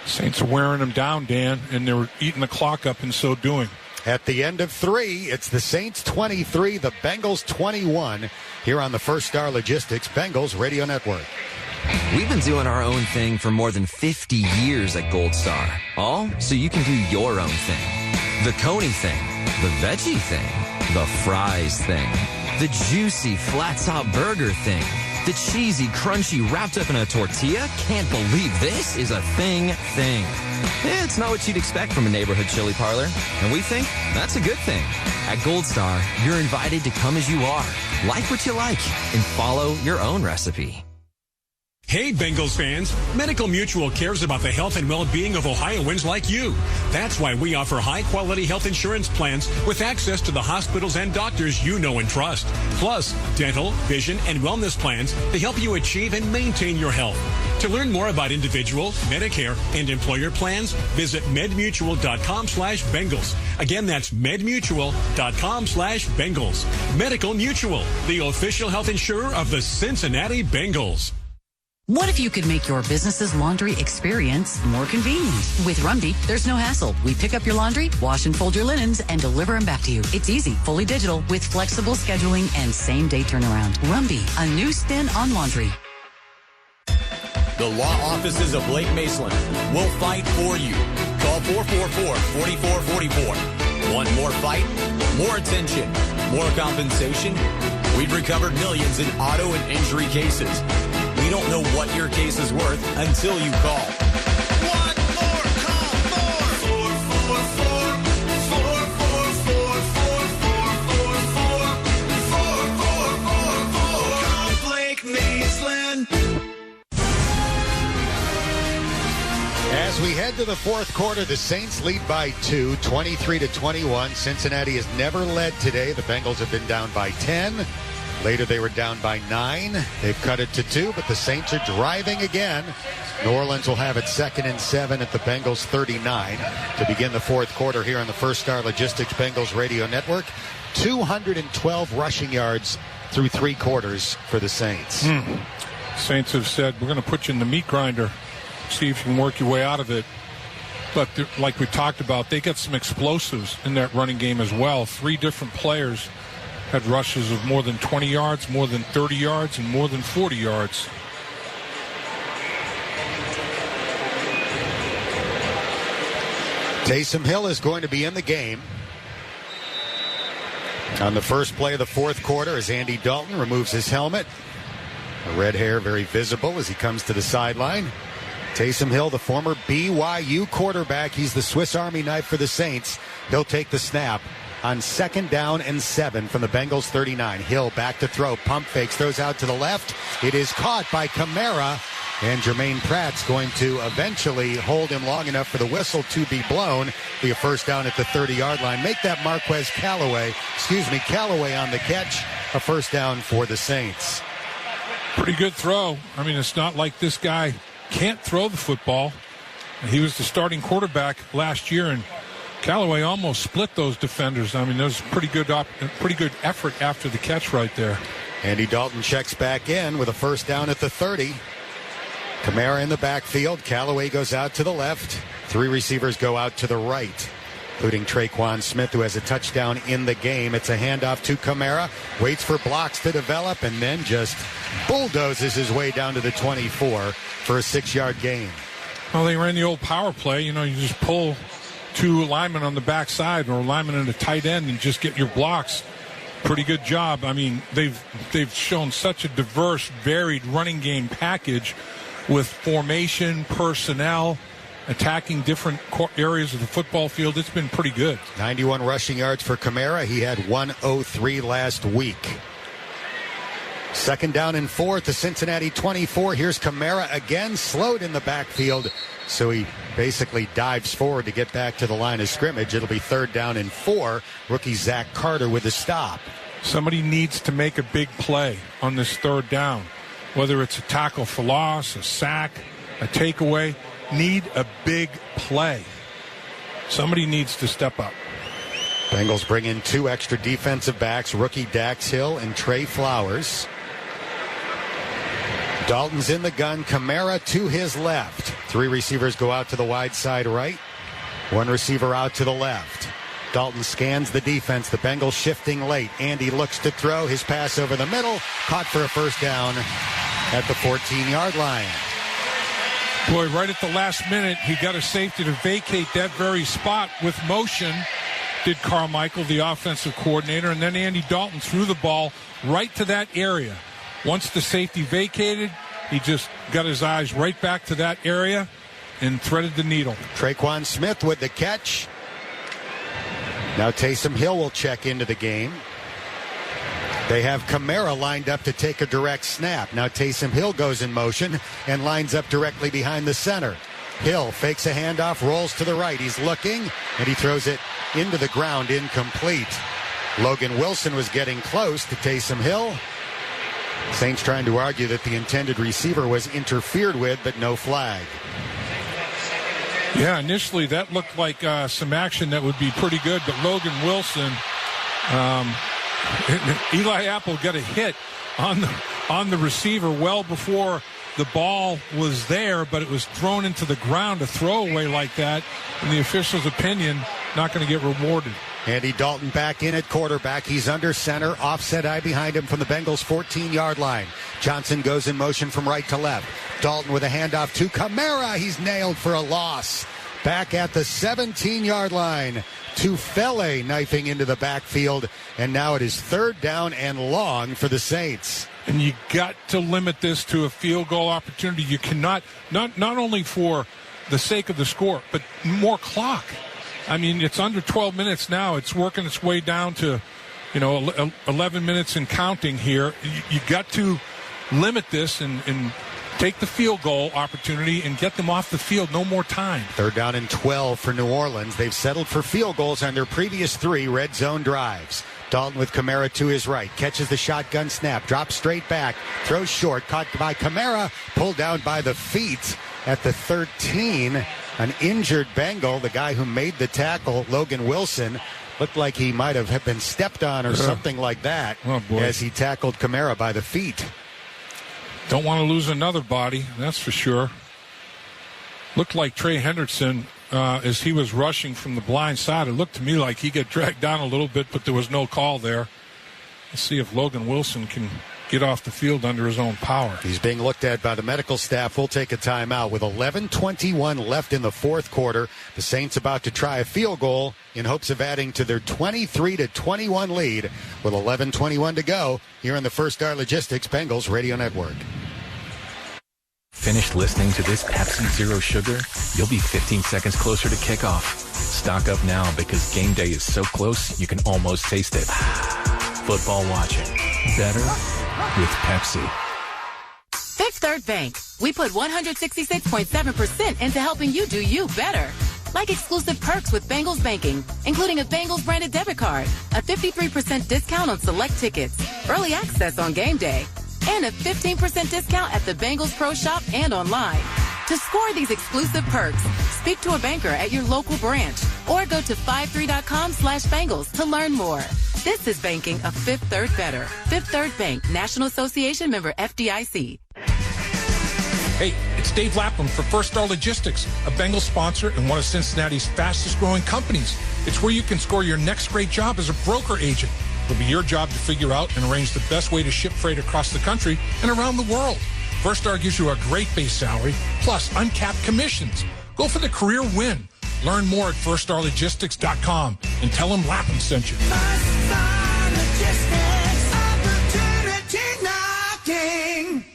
Speaker 2: Saints are wearing them down, Dan, and they're eating the clock up in so doing.
Speaker 1: At the end of 3, it's the Saints 23, the Bengals 21, here on the First Star Logistics Bengals Radio Network.
Speaker 3: We've been doing our own thing for more than 50 years at Gold Star. All so you can do your own thing. The Coney thing, the veggie thing, the fries thing, the juicy flat-top burger thing, the cheesy, crunchy, wrapped up in a tortilla. Can't believe this is a thing. It's not what you'd expect from a neighborhood chili parlor, and we think that's a good thing. At Gold Star, you're invited to come as you are, like what you like, and follow your own recipe.
Speaker 7: Hey, Bengals fans, Medical Mutual cares about the health and well-being of Ohioans like you. That's why we offer high-quality health insurance plans with access to the hospitals and doctors you know and trust. Plus, dental, vision, and wellness plans to help you achieve and maintain your health. To learn more about individual, Medicare, and employer plans, visit medmutual.com/Bengals. Again, that's medmutual.com/Bengals. Medical Mutual, the official health insurer of the Cincinnati Bengals.
Speaker 6: What if you could make your business's laundry experience more convenient? With Rumdy, there's no hassle. We pick up your laundry, wash and fold your linens, and deliver them back to you. It's easy, fully digital, with flexible scheduling and same-day turnaround. Rumdy, a new spin on laundry.
Speaker 19: The law offices of Lake Maceland will fight for you. Call 444-4444. Want more fight? More attention? More compensation? We've recovered millions in auto and injury cases. We don't know what your case is worth until you call. One more call for 444-4444. Call Lake Maceland.
Speaker 1: As we head to the 4th quarter, the Saints lead by 2, 23-21. Cincinnati has never led today. The Bengals have been down by 10. Later, they were down by 9. They've cut it to 2, but the Saints are driving again. New Orleans will have it 2nd and 7 at the Bengals 39 to begin the 4th quarter here on the First Star Logistics Bengals Radio Network. 212 rushing yards through 3 quarters for the Saints.
Speaker 2: Saints have said, we're going to put you in the meat grinder, see if you can work your way out of it. But like we talked about, they got some explosives in that running game as well. 3 different players had rushes of more than 20 yards, more than 30 yards, and more than 40 yards.
Speaker 1: Taysom Hill is going to be in the game on the first play of the 4th quarter as Andy Dalton removes his helmet. The red hair very visible as he comes to the sideline. Taysom Hill, the former BYU quarterback, he's the Swiss Army knife for the Saints. He'll take the snap on 2nd down and 7 from the Bengals 39. Hill back to throw, pump fakes, throws out to the left. It is caught by Kamara, And Jermaine Pratt's going to eventually hold him long enough for the whistle to be blown. Be a first down at the 30-yard line. Make that Callaway on the catch. A first down for the Saints.
Speaker 2: Pretty good throw. I mean, it's not like this guy can't throw the football. He was the starting quarterback last year, and Callaway almost split those defenders. I mean, that was pretty good effort after the catch right there.
Speaker 1: Andy Dalton checks back in with a first down at the 30. Kamara in the backfield. Callaway goes out to the left. 3 receivers go out to the right, including Traquan Smith, who has a touchdown in the game. It's a handoff to Kamara. Waits for blocks to develop, and then just bulldozes his way down to the 24 for a 6-yard gain.
Speaker 2: Well, they ran the old power play. You just pull 2 linemen on the backside or a lineman and a tight end and just get your blocks. Pretty good job. I mean, they've shown such a diverse, varied running game package with formation, personnel, attacking different areas of the football field. It's been pretty good.
Speaker 1: 91 rushing yards for Kamara. He had 103 last week. Second down and 4 at the Cincinnati 24. Here's Kamara again, slowed in the backfield. So he basically dives forward to get back to the line of scrimmage. It'll be third down and 4. Rookie Zach Carter with the stop.
Speaker 2: Somebody needs to make a big play on this third down. Whether it's a tackle for loss, a sack, a takeaway, need a big play. Somebody needs to step up.
Speaker 1: Bengals bring in 2 extra defensive backs, rookie Dax Hill and Trey Flowers. Dalton's in the gun. Kamara to his left. 3 receivers go out to the wide side right. 1 receiver out to the left. Dalton scans the defense. The Bengals shifting late. Andy looks to throw. His pass over the middle. Caught for a first down at the 14-yard line.
Speaker 2: Boy, right at the last minute, he got a safety to vacate that very spot with motion. Did Carmichael, the offensive coordinator, and then Andy Dalton threw the ball right to that area. Once the safety vacated, he just got his eyes right back to that area and threaded the needle.
Speaker 1: Traquan Smith with the catch. Now Taysom Hill will check into the game. They have Kamara lined up to take a direct snap. Now Taysom Hill goes in motion and lines up directly behind the center. Hill fakes a handoff, rolls to the right. He's looking, and he throws it into the ground, incomplete. Logan Wilson was getting close to Taysom Hill. Saints trying to argue that the intended receiver was interfered with, but no flag.
Speaker 2: Yeah, initially that looked like some action that would be pretty good, but Logan Wilson, Eli Apple got a hit on the receiver well before the ball was there, but it was thrown into the ground. A throwaway like that, in the official's opinion, not going to get rewarded.
Speaker 1: Andy Dalton back in at quarterback. He's under center. Offset eye behind him from the Bengals' 14-yard line. Johnson goes in motion from right to left. Dalton with a handoff to Kamara. He's nailed for a loss. Back at the 17-yard line. Tufele knifing into the backfield. And now it is third down and long for the Saints.
Speaker 2: And you got to limit this to a field goal opportunity. You cannot, not only for the sake of the score, but more clock. I mean, it's under 12 minutes now. It's working its way down to, 11 minutes and counting here. You got to limit this and take the field goal opportunity and get them off the field. No more time.
Speaker 1: Third down and 12 for New Orleans. They've settled for field goals on their previous 3 red zone drives. Dalton with Kamara to his right. Catches the shotgun snap. Drops straight back. Throws short. Caught by Kamara. Pulled down by the feet at the 13. An injured Bengal, the guy who made the tackle, Logan Wilson, looked like he might have been stepped on or something like that as he tackled Kamara by the feet.
Speaker 2: Don't want to lose another body, that's for sure. Looked like Trey Hendrickson, as he was rushing from the blind side, it looked to me like he got dragged down a little bit, but there was no call there. Let's see if Logan Wilson can get off the field under his own power.
Speaker 1: He's being looked at by the medical staff. We'll take a timeout with 11:21 left in the fourth quarter. The Saints about to try a field goal in hopes of adding to their 23-21 lead with 11:21 to go here in the First Star Logistics Bengals Radio Network.
Speaker 18: Finished listening to this Pepsi Zero Sugar? You'll be 15 seconds closer to kickoff. Stock up now because game day is so close you can almost taste it. Football watching. Better with Pepsi.
Speaker 21: Fix
Speaker 6: Fifth Third Bank. We put 166.7% into helping you do you better. Like exclusive perks with Bengals banking, including a Bengals branded debit card, a 53% discount on select tickets, early access on game day, and a 15% discount at the Bengals Pro Shop and online. To score these exclusive perks, speak to a banker at your local branch or go to 53.com/Bengals to learn more. This is banking a Fifth Third better. Fifth Third Bank, National Association member FDIC.
Speaker 2: Hey, it's Dave Lapham for First Star Logistics, a Bengals sponsor and one of Cincinnati's fastest growing companies. It's where you can score your next great job as a broker agent. It'll be your job to figure out and arrange the best way to ship freight across the country and around the world. First Star gives you a great base salary, plus uncapped commissions. Go for the career win. Learn more at firststarlogistics.com and tell them Lapham sent you.
Speaker 15: First Star Logistics, opportunity knocking.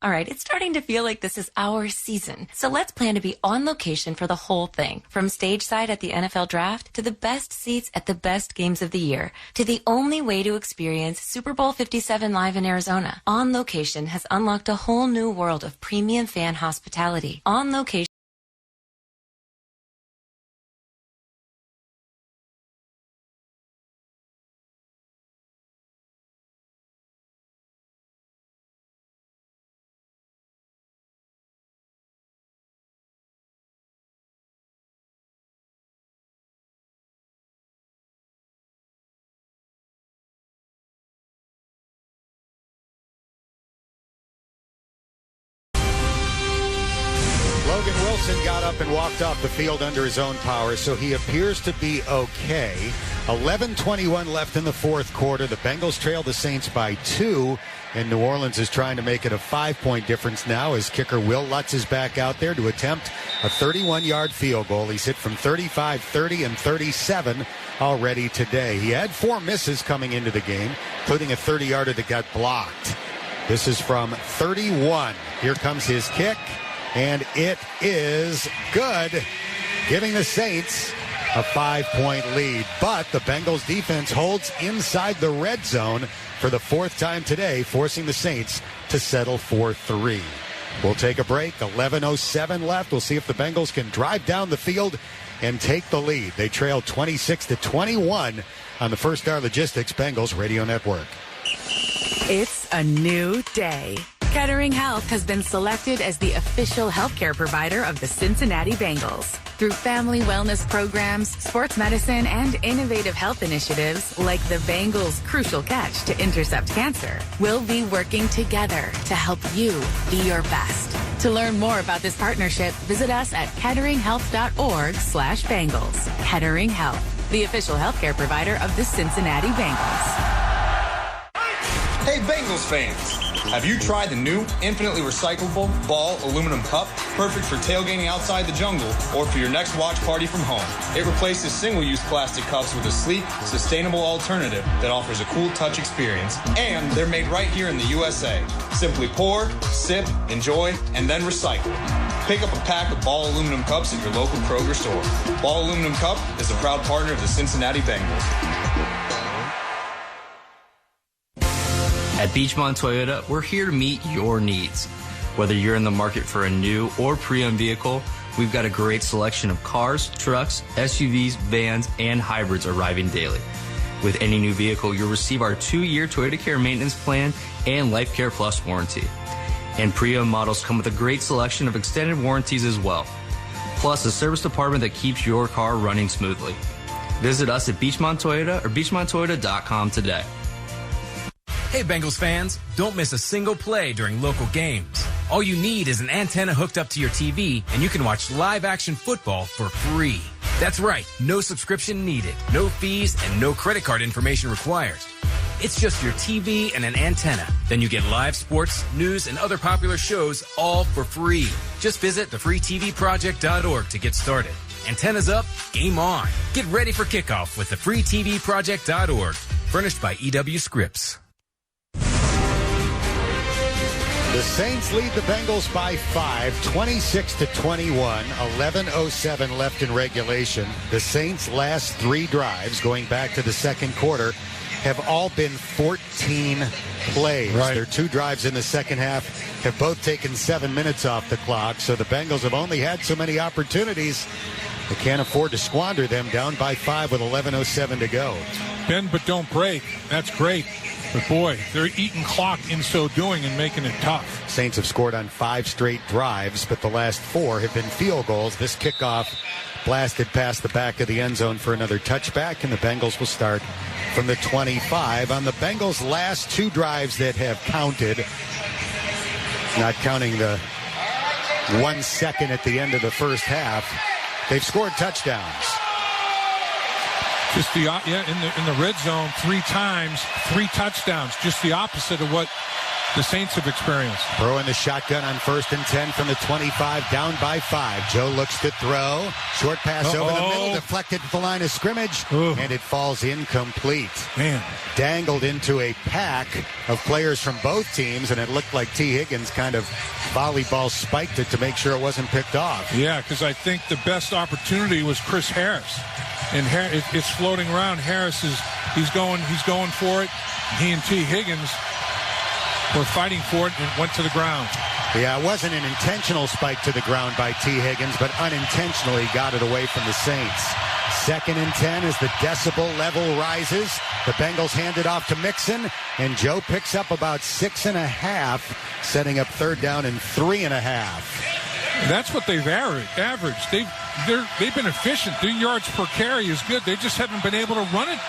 Speaker 21: All right, it's starting to feel like this is our season. So let's plan to be on location for the whole thing. From stage side at the NFL Draft to the best seats at the best games of the year to the only way to experience Super Bowl 57 live in Arizona. On Location has unlocked a whole new world of premium fan hospitality. On Location.
Speaker 1: Logan Wilson got up and walked off the field under his own power, so he appears to be okay. 11:21 left in the fourth quarter. The Bengals trail the Saints by 2, and New Orleans is trying to make it a 5-point difference now as kicker Will Lutz is back out there to attempt a 31-yard field goal. He's hit from 35, 30, and 37 already today. He had 4 misses coming into the game, including a 30-yarder that got blocked. This is from 31. Here comes his kick. And it is good, giving the Saints a 5-point lead. But the Bengals defense holds inside the red zone for the 4th time today, forcing the Saints to settle for 3. We'll take a break. 11:07 left. We'll see if the Bengals can drive down the field and take the lead. They trail 26-21 on the First Star Logistics Bengals Radio Network.
Speaker 22: It's a new day. Kettering Health has been selected as the official healthcare provider of the Cincinnati Bengals. Through family wellness programs, sports medicine, and innovative health initiatives like the Bengals' Crucial Catch to intercept cancer, we'll be working together to help you be your best. To learn more about this partnership, visit us at ketteringhealth.org/Bengals. Kettering Health, the official healthcare provider of the Cincinnati Bengals.
Speaker 23: Hey Bengals fans, have you tried the new infinitely recyclable ball aluminum cup? Perfect for tailgating outside the jungle or for your next watch party from home. It replaces single-use plastic cups with a sleek, sustainable alternative that offers a cool touch experience. And they're made right here in the USA. Simply pour, sip, enjoy, and then recycle. Pick up a pack of Ball aluminum cups at your local Kroger store. Ball Aluminum Cup is a proud partner of the Cincinnati Bengals.
Speaker 24: At Beachmont Toyota, we're here to meet your needs. Whether you're in the market for a new or pre-owned vehicle, we've got a great selection of cars, trucks, SUVs, vans, and hybrids arriving daily. With any new vehicle, you'll receive our 2-year Toyota Care Maintenance Plan and Life Care Plus warranty. And pre-owned models come with a great selection of extended warranties as well. Plus, a service department that keeps your car running smoothly. Visit us at Beachmont Toyota or beachmonttoyota.com today.
Speaker 8: Hey Bengals fans, don't miss a single play during local games. All you need is an antenna hooked up to your TV and you can watch live action football for free. That's right, no subscription needed, no fees, and no credit card information required. It's just your TV and an antenna. Then you get live sports, news, and other popular shows all for free. Just visit thefreetvproject.org to get started. Antennas up, game on. Get ready for kickoff with thefreetvproject.org. Furnished by EW Scripps.
Speaker 1: The Saints lead the Bengals by 5, 26-21, 11:07 left in regulation. The Saints' last 3 drives, going back to the second quarter, have all been 14 plays.
Speaker 2: Right.
Speaker 1: Their 2 drives in the second half have both taken 7 minutes off the clock, so the Bengals have only had so many opportunities. They can't afford to squander them, down by 5 with 11:07 to go.
Speaker 2: Bend but don't break. That's great. But boy, they're eating clock in so doing and making it tough.
Speaker 1: Saints have scored on 5 straight drives, but the last 4 have been field goals. This kickoff blasted past the back of the end zone for another touchback, and the Bengals will start from the 25. On the Bengals' last 2 drives that have counted, not counting the 1 second at the end of the first half, they've scored touchdowns.
Speaker 2: Just in the red zone 3 times, 3 touchdowns. Just the opposite of what the Saints have experienced.
Speaker 1: Burrow in the shotgun on 1st and 10 from the 25, down by 5. Joe looks to throw. Short pass over the middle, deflected to the line of scrimmage, and it falls incomplete.
Speaker 2: Man.
Speaker 1: Dangled into a pack of players from both teams, and it looked like T. Higgins kind of volleyball spiked it to make sure it wasn't picked off.
Speaker 2: Yeah, because I think the best opportunity was Chris Harris. And it's floating around. Harris he's going for it. He and T. Higgins were fighting for it and went to the ground.
Speaker 1: Yeah, it wasn't an intentional spike to the ground by T. Higgins, but unintentionally got it away from the Saints. 2nd and 10 as the decibel level rises. The Bengals hand it off to Mixon, and Joe picks up about 6.5, setting up 3rd down and 3.5.
Speaker 2: That's what they've averaged. They've been efficient. Their yards per carry is good. They just haven't been able to run it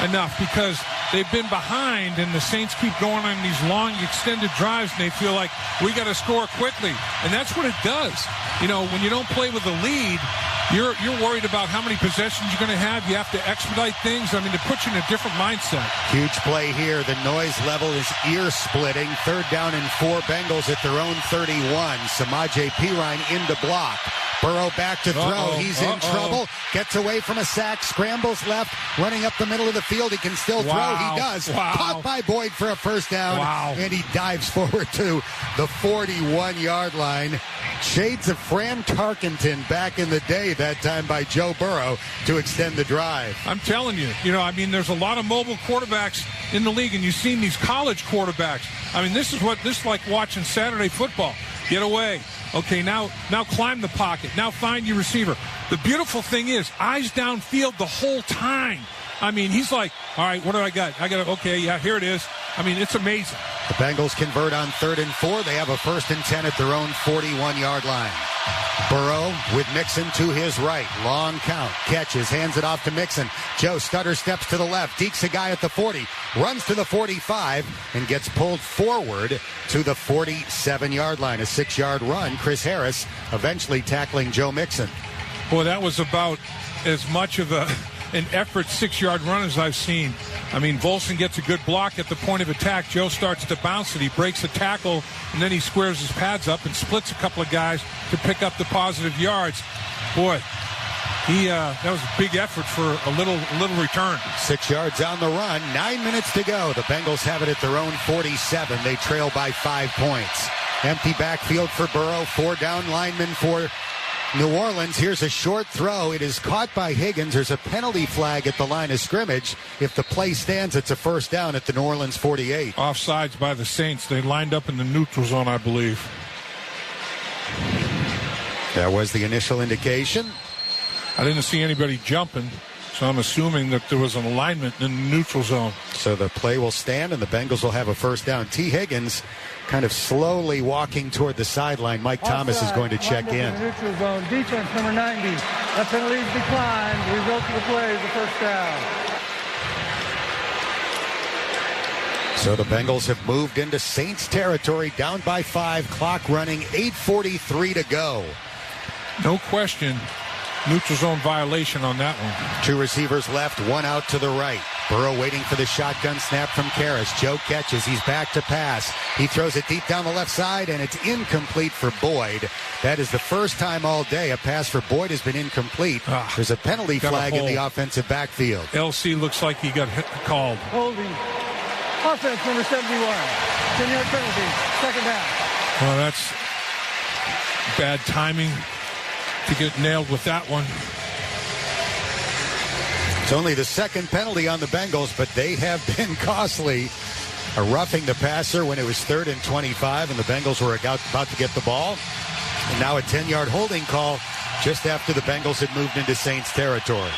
Speaker 2: enough because they've been behind, and the Saints keep going on these long extended drives, and they feel like we got to score quickly. And that's what it does. You know, when you don't play with a lead, you're worried about how many possessions you're going to have. You have to expedite things. I mean, it puts you in a different mindset.
Speaker 1: Huge play here. The noise level is ear-splitting. 3rd down and 4, Bengals at their own 31. Samaje Perine into block. Burrow back to throw. He's in trouble. Gets away from a sack. Scrambles left. Running up the middle of the field. He can still throw. He does. Caught by Boyd for a first down. And he dives forward to the 41-yard line. Shades of Fran Tarkenton back in the day, that time by Joe Burrow, to extend the drive.
Speaker 2: I'm telling you, there's a lot of mobile quarterbacks in the league, and you've seen these college quarterbacks. I mean, this is like watching Saturday football. Get away. Okay, now climb the pocket. Now find your receiver. The beautiful thing is, eyes downfield the whole time. I mean, he's like, all right, what do I got? Here it is. I mean, it's amazing.
Speaker 1: The Bengals convert on 3rd and 4. They have a 1st and 10 at their own 41-yard line. Burrow with Mixon to his right. Long count. Catches. Hands it off to Mixon. Joe stutter steps to the left. Dekes a guy at the 40. Runs to the 45 and gets pulled forward to the 47-yard line. A 6-yard run. Chris Harris eventually tackling Joe Mixon.
Speaker 2: Boy, that was about as much of an effort 6-yard run as I've seen. I mean, Volson gets a good block at the point of attack. Joe starts to bounce it. He breaks a tackle, and then he squares his pads up and splits a couple of guys to pick up the positive yards. Boy, that was a big effort for a little return.
Speaker 1: 6 yards on the run. 9 minutes to go. The Bengals have it at their own 47. They trail by 5 points. Empty backfield for Burrow. 4 down linemen for New Orleans. Here's a short throw. It is caught by Higgins. There's a penalty flag at the line of scrimmage. If the play stands, it's a 1st down at the New Orleans 48.
Speaker 2: Offsides by the Saints. They lined up in the neutral zone, I believe.
Speaker 1: That was the initial indication.
Speaker 2: I didn't see anybody jumping, so I'm assuming that there was an alignment in the neutral zone.
Speaker 1: So the play will stand, and the Bengals will have a 1st down. T. Higgins kind of slowly walking toward the sideline. Mike Thomas is going to check in.
Speaker 4: Neutral zone. Defense number 90. That penalty is declined. The result of the play is the 1st down.
Speaker 1: So the Bengals have moved into Saints territory, down by 5, clock running, 8:43 to go.
Speaker 2: No question. Neutral zone violation on that one.
Speaker 1: 2 receivers left, 1 out to the right. Burrow waiting for the shotgun snap from Karras. Joe catches. He's back to pass. He throws it deep down the left side, and it's incomplete for Boyd. That is the first time all day a pass for Boyd has been incomplete. There's a penalty flag in the offensive backfield.
Speaker 2: LC looks like he got called.
Speaker 4: Holding. Offense number 71. 10-yard penalty. 2nd down.
Speaker 2: Well, that's bad timing to get nailed with that one.
Speaker 1: It's only the 2nd penalty on the Bengals, but they have been costly. a roughing the passer when it was 3rd and 25, and the Bengals were about to get the ball. And now a 10-yard holding call just after the Bengals had moved into Saints territory.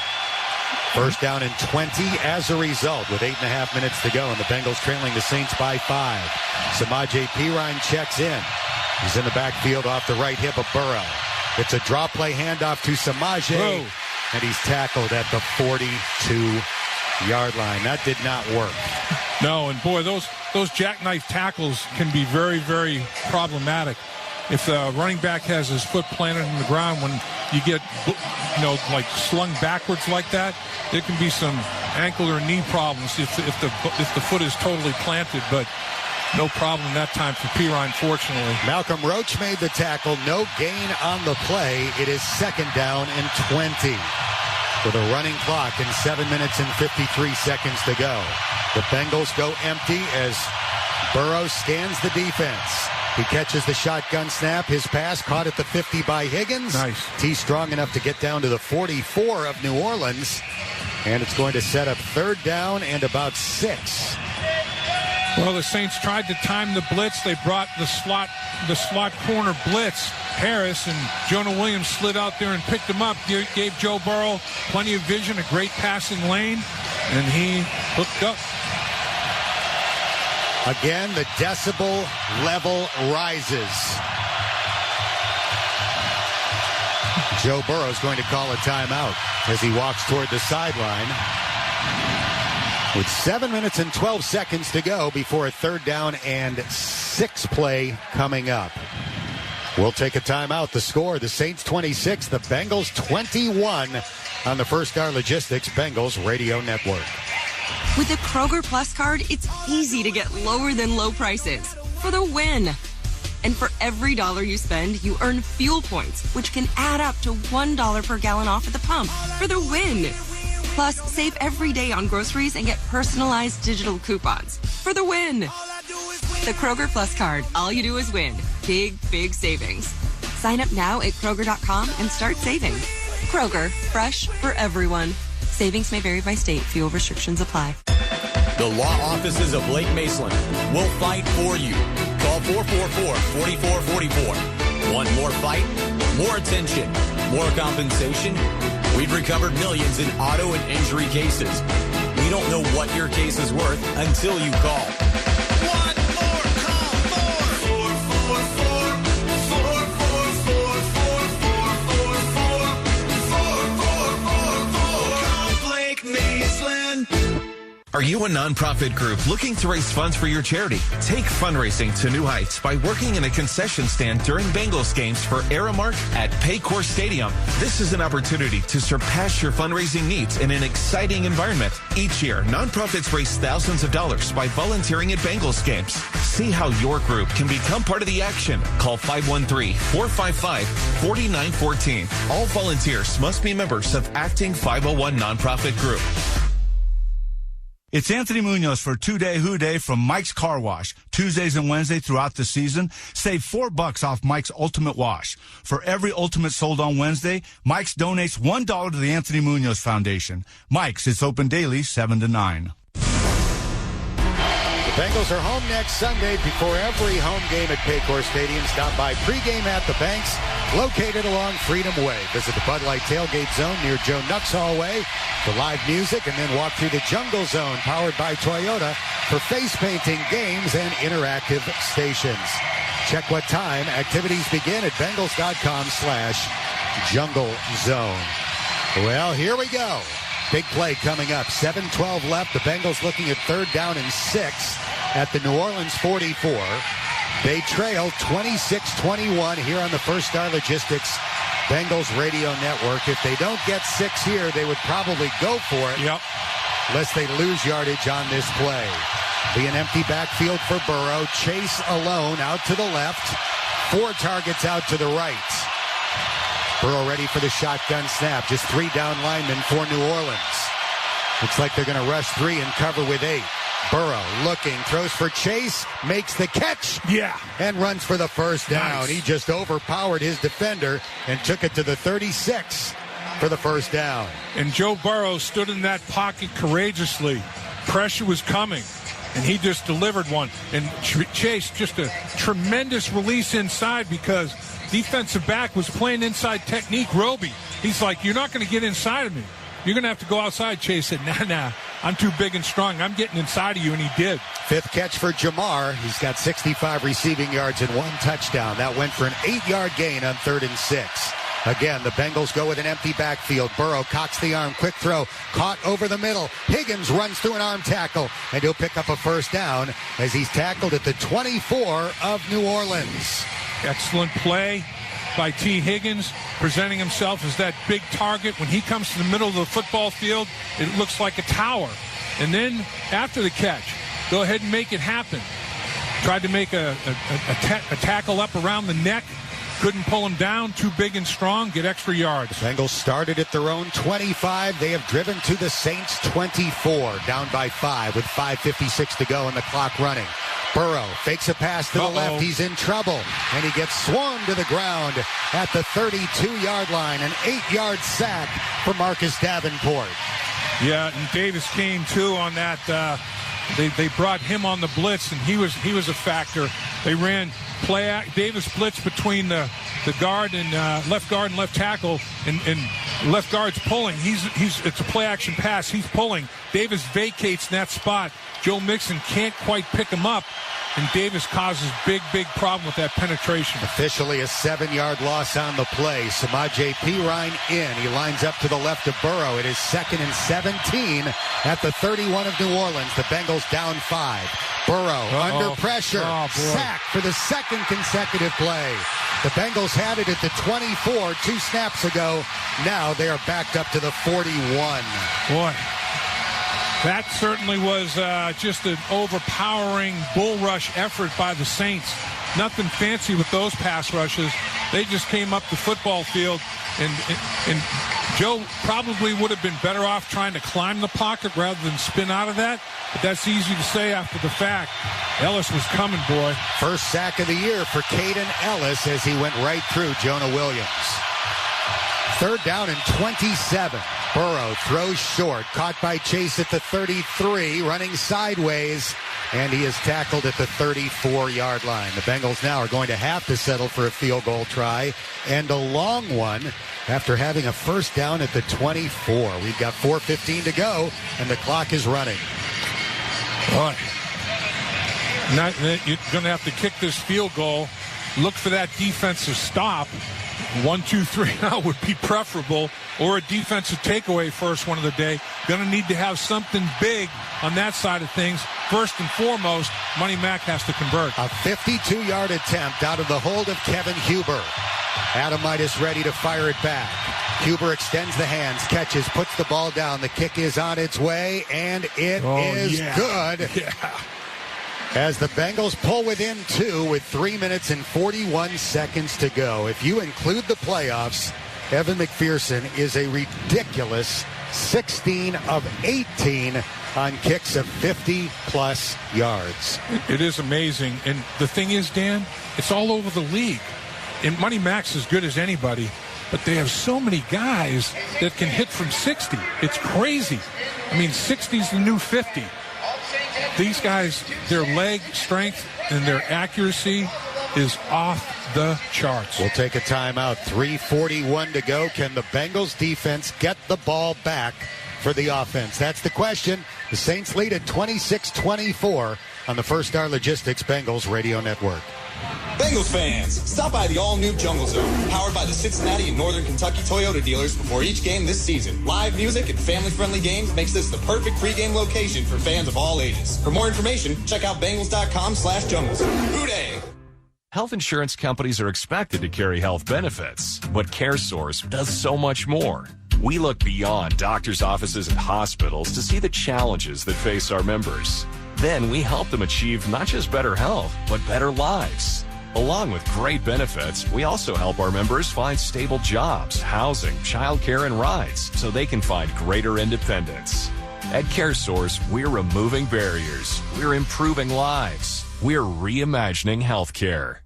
Speaker 1: First down and 20 as a result with 8.5 minutes to go, and the Bengals trailing the Saints by 5. Samaje Perine checks in. He's in the backfield off the right hip of Burrow. It's a draw play handoff to Samaje, and he's tackled at the 42-yard line. That did not work.
Speaker 2: No, and boy, those jackknife tackles can be very, very problematic. If the running back has his foot planted in the ground, when you get, like slung backwards like that, there can be some ankle or knee problems if the foot is totally planted. But no problem that time for Perine, fortunately.
Speaker 1: Malcolm Roach made the tackle. No gain on the play. It is 2nd down and 20 with a running clock and 7 minutes and 53 seconds to go. The Bengals go empty as Burrow scans the defense. He catches the shotgun snap. His pass caught at the 50 by Higgins.
Speaker 2: Nice.
Speaker 1: T strong enough to get down to the 44 of New Orleans. And it's going to set up 3rd down and about 6.
Speaker 2: Well, the Saints tried to time the blitz. They brought the slot corner blitz, Harris, and Jonah Williams slid out there and picked him up. Gave Joe Burrow plenty of vision, a great passing lane, and he hooked up.
Speaker 1: Again, the decibel level rises. Joe Burrow's going to call a timeout as he walks toward the sideline. With 7 minutes and 12 seconds to go before a 3rd down and 6 play coming up. We'll take a timeout. The score, the Saints 26, the Bengals 21 on the First Star Logistics Bengals Radio Network.
Speaker 5: With the Kroger Plus card, it's easy to get lower than low prices for the win. And for every $1 you spend, you earn fuel points, which can add up to $1 per gallon off at the pump for the win. Plus, save every day on groceries and get personalized digital coupons for the win. The Kroger Plus card. All you do is win. Big, big savings. Sign up now at Kroger.com and start saving. Kroger, fresh for everyone. Savings may vary by state. Fuel restrictions apply.
Speaker 19: The law offices of Lake Maceland will fight for you. Call 444-4444. Want more fight? More attention? More compensation? We've recovered millions in auto and injury cases. We don't know what your case is worth until you call.
Speaker 15: One more call for 444-4444. Call Blake Maceland.
Speaker 9: Are you a nonprofit group looking to raise funds for your charity? Take fundraising to new heights by working in a concession stand during Bengals games for Aramark at Paycor Stadium. This is an opportunity to surpass your fundraising needs in an exciting environment. Each year, nonprofits raise thousands of dollars by volunteering at Bengals games. See how your group can become part of the action. Call 513-455-4914. All volunteers must be members of Acting 501 Nonprofit Group.
Speaker 11: It's Anthony Munoz for 2-Day Who Day from Mike's Car Wash. Tuesdays and Wednesdays throughout the season, save $4 off Mike's Ultimate Wash. For every Ultimate sold on Wednesday, Mike's donates $1 to the Anthony Munoz Foundation. Mike's is open daily 7 to 9.
Speaker 1: The Bengals are home next Sunday. Before every home game at Paycor Stadium, stop by pregame at the Banks, located along Freedom Way. Visit the Bud Light Tailgate Zone near Joe Nuck's Hallway for live music, and then walk through the Jungle Zone, powered by Toyota, for face painting, games, and interactive stations. Check what time activities begin at Bengals.com/Jungle Zone. Well, here we go. Big play coming up. 7:12 left. The Bengals looking at 3rd down and 6 at the New Orleans 44. They trail 26-21 here on the First Star Logistics Bengals Radio Network. If they don't get 6 here, they would probably go for it.
Speaker 2: Yep.
Speaker 1: Lest they lose yardage on this play. Be an empty backfield for Burrow. Chase alone out to the left. 4 targets out to the right. Burrow ready for the shotgun snap. Just 3 down linemen for New Orleans. Looks like they're going to rush 3 and cover with 8. Burrow looking, throws for Chase, makes the catch.
Speaker 2: Yeah.
Speaker 1: And runs for the first down.
Speaker 2: Nice.
Speaker 1: He just overpowered his defender and took it to the 36 for the first down.
Speaker 2: And Joe Burrow stood in that pocket courageously. Pressure was coming. and he just delivered one. And Chase, just a tremendous release inside because defensive back was playing inside technique. Roby, he's like, you're not going to get inside of me. You're going to have to go outside. Chase said, nah, I'm too big and strong. I'm getting inside of you, and he did.
Speaker 1: Fifth catch for Jamar. He's got 65 receiving yards and 1 touchdown. That went for an 8-yard gain on 3rd and 6. Again, the Bengals go with an empty backfield. Burrow cocks the arm, quick throw, caught over the middle. Higgins runs through an arm tackle, and he'll pick up a first down as he's tackled at the 24 of New Orleans.
Speaker 2: Excellent play by T. Higgins, presenting himself as that big target. When he comes to the middle of the football field, it looks like a tower. And then after the catch, go ahead and make it happen. Tried to make a tackle up around the neck. Couldn't pull him down. Too big and strong. Get extra yards.
Speaker 1: Bengals started at their own 25. They have driven to the Saints 24. Down by 5 with 5:56 to go and the clock running. Burrow fakes a pass to the left. He's in trouble. And he gets swarmed to the ground at the 32-yard line. An 8-yard sack for Marcus Davenport.
Speaker 2: Yeah, and Davis came too on that. They brought him on the blitz, and he was a factor. They ran Davis blitz between the guard and left guard and left tackle, and left guard's pulling. It's a play action pass. He's pulling. Davis vacates in that spot. Joe Mixon can't quite pick him up, and Davis causes big problem with that penetration.
Speaker 1: Officially a 7-yard loss on the play. Samaje Perine in. He lines up to the left of Burrow. It is 2nd and 17 at the 31 of New Orleans. The Bengals down 5. Burrow under pressure. Sack for the second consecutive play. The Bengals had it at the 24 2 snaps ago. Now they are backed up to the 41.
Speaker 2: Boy. That certainly was just an overpowering bull rush effort by the Saints. Nothing fancy with those pass rushes. They just came up the football field, and Joe probably would have been better off trying to climb the pocket rather than spin out of that. But that's easy to say after the fact. Ellis was coming, boy.
Speaker 1: First sack of the year for Caden Ellis as he went right through Jonah Williams. 3rd down and 27. Burrow throws short, caught by Chase at the 33, running sideways, and he is tackled at the 34-yard line. The Bengals now are going to have to settle for a field goal try, and a long one after having a first down at the 24. We've got 4:15 to go, and the clock is running.
Speaker 2: Boy, you're going to have to kick this field goal. Look for that defensive stop. 1, 2, 3 now would be preferable, or a defensive takeaway first one of the day. Going to need to have something big on that side of things. First and foremost, Money Mac has to convert.
Speaker 1: A 52-yard attempt out of the hold of Kevin Huber. Adamitis ready to fire it back. Huber extends the hands, catches, puts the ball down. The kick is on its way, and it is good.
Speaker 2: Yeah.
Speaker 1: As the Bengals pull within 2 with 3 minutes and 41 seconds to go. If you include the playoffs, Evan McPherson is a ridiculous 16 of 18 on kicks of 50-plus yards.
Speaker 2: It is amazing. And the thing is, Dan, it's all over the league. And Money Mac's as good as anybody, but they have so many guys that can hit from 60. It's crazy. I mean, 60's the new 50. These guys, their leg strength and their accuracy is off the charts.
Speaker 1: We'll take a timeout. 3:41 to go. Can the Bengals defense get the ball back for the offense? That's the question. The Saints lead at 26-24 on the First Star Logistics Bengals Radio Network.
Speaker 23: Bengals fans, stop by the all-new Jungle Zone, powered by the Cincinnati and Northern Kentucky Toyota dealers before each game this season. Live music and family-friendly games makes this the perfect pregame location for fans of all ages. For more information, check out Bengals.com/junglezone. Hooday!
Speaker 12: Health insurance companies are expected to carry health benefits, but CareSource does so much more. We look beyond doctors' offices and hospitals to see the challenges that face our members. Then we help them achieve not just better health, but better lives. Along with great benefits, we also help our members find stable jobs, housing, childcare, and rides so they can find greater independence. At CareSource, we're removing barriers. We're improving lives. We're reimagining healthcare.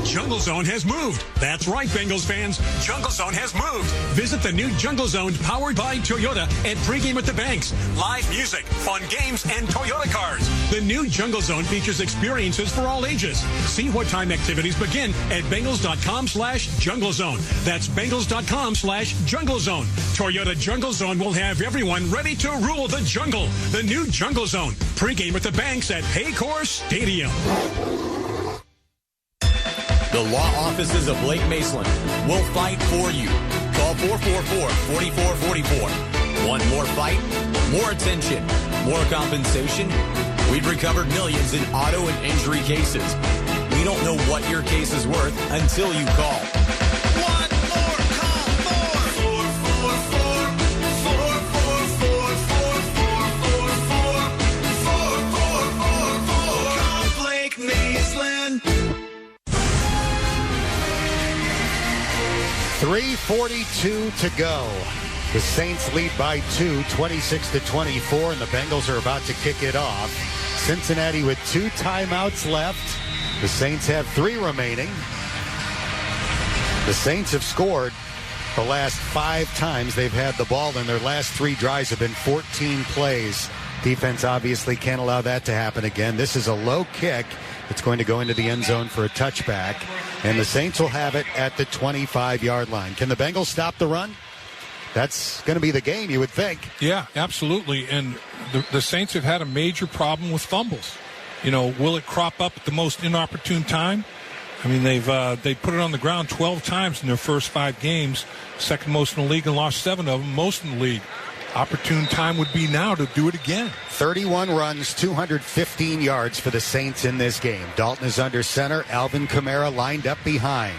Speaker 7: Jungle Zone has moved. That's right, Bengals fans. Jungle Zone has moved. Visit the new Jungle Zone powered by Toyota at Pregame at the Banks. Live music, fun games, and Toyota cars. The new Jungle Zone features experiences for all ages. See what time activities begin at Bengals.com/Jungle Zone. That's Bengals.com/Jungle Zone. Toyota Jungle Zone will have everyone ready to rule the jungle. The new Jungle Zone. Pre-game with the Banks at Paycor Stadium.
Speaker 19: The law offices of Blake Maceland will fight for you. Call 444-4444. Want more fight? More attention? More compensation? We've recovered millions in auto and injury cases. We don't know what your case is worth until you call.
Speaker 15: One more, call more. 444-444-444-444. Call Blake Maceland.
Speaker 1: 3:42 to go. The Saints lead by 2, 26-24, and the Bengals are about to kick it off. Cincinnati with 2 timeouts left. The Saints have 3 remaining. The Saints have scored the last 5 times they've had the ball, and their last 3 drives have been 14 plays. Defense obviously can't allow that to happen again. This is a low kick. It's going to go into the end zone for a touchback, and the Saints will have it at the 25-yard line. Can the Bengals stop the run? That's going to be the game, you would think.
Speaker 2: Yeah, absolutely. And the Saints have had a major problem with fumbles. You know, will it crop up at the most inopportune time? I mean, they put it on the ground 12 times in their first 5 games, second most in the league, and lost 7 of them, most in the league. Opportune time would be now to do it again.
Speaker 1: 31 runs, 215 yards for the Saints in this game. Dalton is under center. Alvin Kamara lined up behind.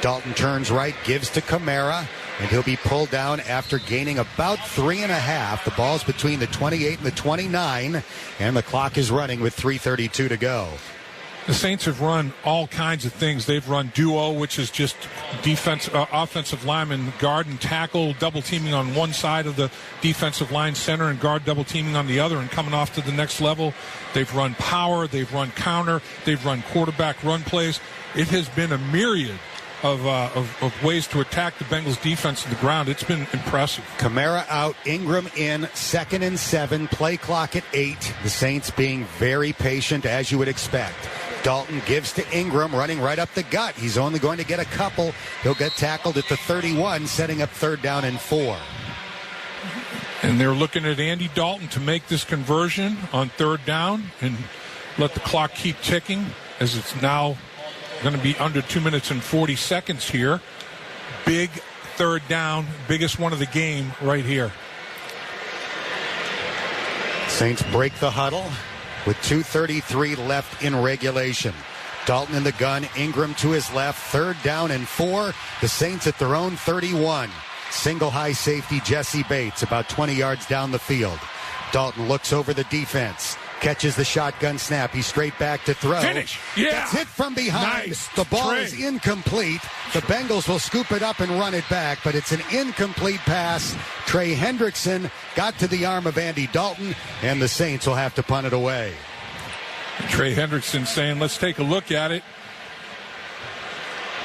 Speaker 1: Dalton turns right, gives to Kamara, and he'll be pulled down after gaining about 3.5. The ball's between the 28 and the 29, and the clock is running with 3:32 to go.
Speaker 2: The Saints have run all kinds of things. They've run duo, which is just offensive lineman, guard and tackle, double teaming on one side of the defensive line, center and guard double teaming on the other, and coming off to the next level. They've run power, they've run counter, they've run quarterback run plays. It has been a myriad of ways to attack the Bengals defense on the ground. It's been impressive.
Speaker 1: Kamara out, Ingram in, 2nd and 7, play clock at 8. The Saints being very patient, as you would expect. Dalton gives to Ingram, running right up the gut. He's only going to get a couple. He'll get tackled at the 31, setting up 3rd down and 4.
Speaker 2: And they're looking at Andy Dalton to make this conversion on 3rd down and let the clock keep ticking, as it's now going to be under 2 minutes and 40 seconds here. Big 3rd down, biggest one of the game right here.
Speaker 1: Saints break the huddle with 2:33 left in regulation. Dalton in the gun, Ingram to his left, 3rd down and 4. The Saints at their own 31. Single high safety Jesse Bates about 20 yards down the field. Dalton looks over the defense, catches the shotgun snap. He's straight back to throw.
Speaker 2: Finish. Yeah.
Speaker 1: Gets hit from behind.
Speaker 2: Nice.
Speaker 1: The ball
Speaker 2: Trey.
Speaker 1: is incomplete. The Bengals will scoop it up and run it back, but it's an incomplete pass. Trey Hendrickson got to the arm of Andy Dalton, and the Saints will have to punt it away.
Speaker 2: Trey Hendrickson saying, let's take a look at it.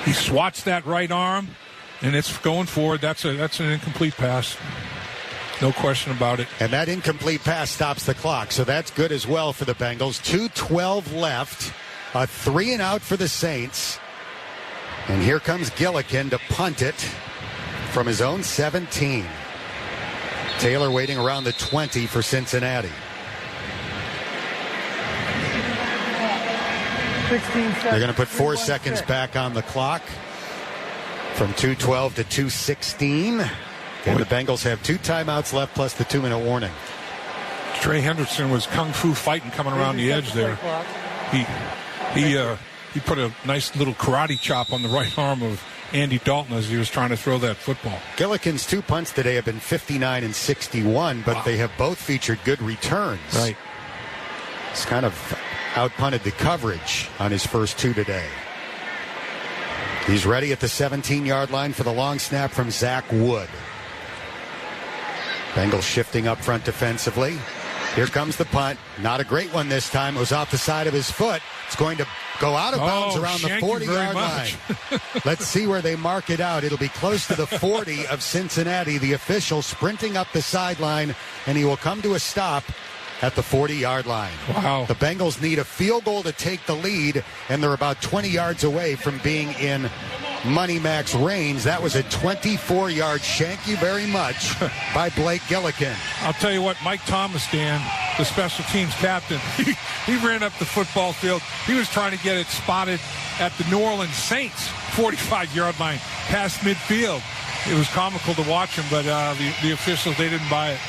Speaker 2: He swats that right arm, and it's going forward. That's an incomplete pass. No question about it.
Speaker 1: And that incomplete pass stops the clock, so that's good as well for the Bengals. 2:12 left, a 3-and-out for the Saints. And here comes Gillikin to punt it from his own 17. Taylor waiting around the 20 for Cincinnati.
Speaker 4: 16 seconds.
Speaker 1: They're going to put 4 seconds back on the clock from 2:12 to 2:16. And the Bengals have 2 timeouts left plus the 2-minute warning.
Speaker 2: Trey Hendrickson was kung fu fighting coming around the edge there. He put a nice little karate chop on the right arm of Andy Dalton as he was trying to throw that football.
Speaker 1: Gillikin's 2 punts today have been 59 and 61, but they have both featured good returns.
Speaker 2: Right.
Speaker 1: He's kind of outpunted the coverage on his first 2 today. He's ready at the 17-yard line for the long snap from Zach Wood. Bengals shifting up front defensively. Here comes the punt. Not a great one this time. It was off the side of his foot. It's going to go out of bounds around the 40-yard line. Let's see where they mark it out. It'll be close to the 40 of Cincinnati. The official sprinting up the sideline, and he will come to a stop at the 40-yard line.
Speaker 2: Wow.
Speaker 1: The Bengals need a field goal to take the lead, and they're about 20 yards away from being in Money Mac's range. That was a 24-yard shank you very much by Blake Gillikin.
Speaker 2: I'll tell you what, Mike Thomas, Dan, the special teams captain, he ran up the football field. He was trying to get it spotted at the New Orleans Saints 45-yard line past midfield. It was comical to watch him, but the officials, they didn't buy it.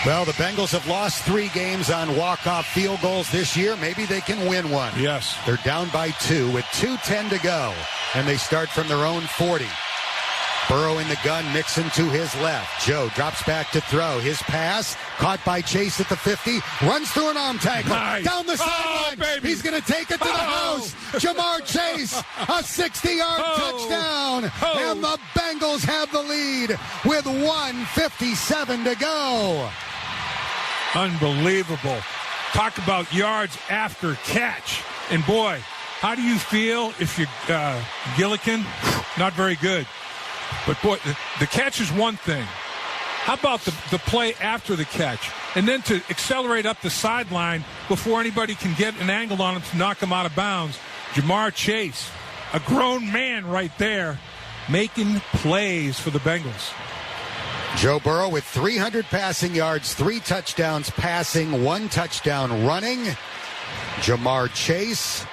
Speaker 1: Well, the Bengals have lost 3 games on walk-off field goals this year. Maybe they can win one.
Speaker 2: Yes.
Speaker 1: They're down by 2 with 2:10 to go, and they start from their own 40. Burrow in the gun, Mixon to his left. Joe drops back to throw. His pass caught by Chase at the 50. Runs through an arm tackle.
Speaker 2: Nice.
Speaker 1: Down the sideline.
Speaker 2: Baby.
Speaker 1: He's going to take it to the house. Jamar Chase, a 60-yard touchdown. And the Bengals have the lead with 1:57 to go.
Speaker 2: Unbelievable. Talk about yards after catch. And boy, how do you feel if you're Gillikin? Not very good. But boy, the catch is one thing. How about the play after the catch? And then to accelerate up the sideline before anybody can get an angle on him to knock him out of bounds. Jamar Chase, a grown man right there, making plays for the Bengals.
Speaker 1: Joe Burrow with 300 passing yards, 3 touchdowns passing, 1 touchdown running. Jamar Chase,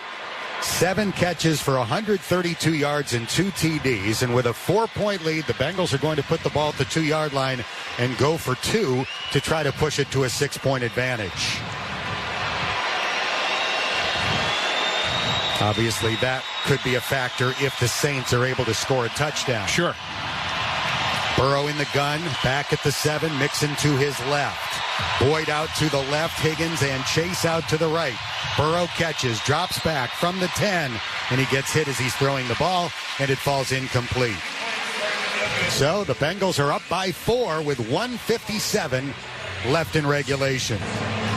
Speaker 1: 7 catches for 132 yards and 2 TDs. And with a 4-point lead, the Bengals are going to put the ball at the 2-yard line and go for 2 to try to push it to a 6-point advantage. Obviously, that could be a factor if the Saints are able to score a touchdown.
Speaker 2: Sure.
Speaker 1: Burrow in the gun, back at the 7, Mixon to his left. Boyd out to the left, Higgins and Chase out to the right. Burrow catches, drops back from the 10, and he gets hit as he's throwing the ball, and it falls incomplete. So the Bengals are up by 4 with 1:57 left in regulation.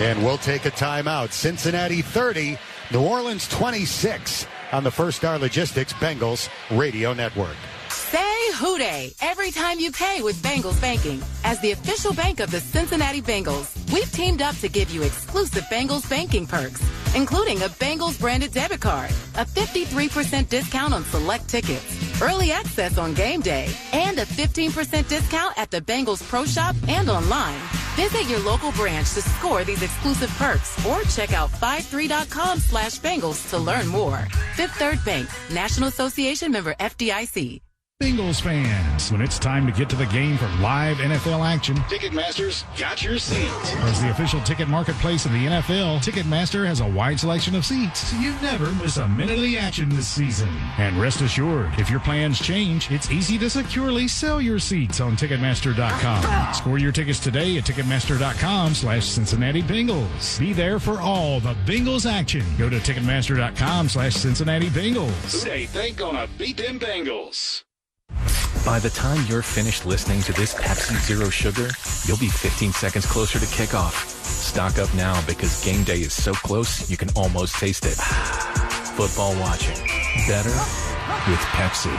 Speaker 1: And we'll take a timeout. Cincinnati 30, New Orleans 26 on the First Star Logistics Bengals Radio Network.
Speaker 22: Say hooday every time you pay with Bengals Banking. As the official bank of the Cincinnati Bengals, we've teamed up to give you exclusive Bengals banking perks, including a Bengals branded debit card, a 53% discount on select tickets, early access on game day, and a 15% discount at the Bengals Pro Shop and online. Visit your local branch to score these exclusive perks or check out 53.com/Bengals to learn more. Fifth Third Bank, National Association member FDIC.
Speaker 13: Bengals fans, when it's time to get to the game for live NFL action, Ticketmaster's got your seat. As the official ticket marketplace of the NFL, Ticketmaster has a wide selection of seats, so you never miss a minute of the action this season. And rest assured, if your plans change, it's easy to securely sell your seats on Ticketmaster.com. Score your tickets today at Ticketmaster.com/Cincinnati Bengals. Be there for all the Bengals action. Go to Ticketmaster.com/Cincinnati Bengals. Who they think gonna beat them Bengals?
Speaker 18: By the time you're finished listening to this Pepsi Zero Sugar, you'll be 15 seconds closer to kickoff. Stock up now because game day is so close you can almost taste it. Football watching. Better with Pepsi.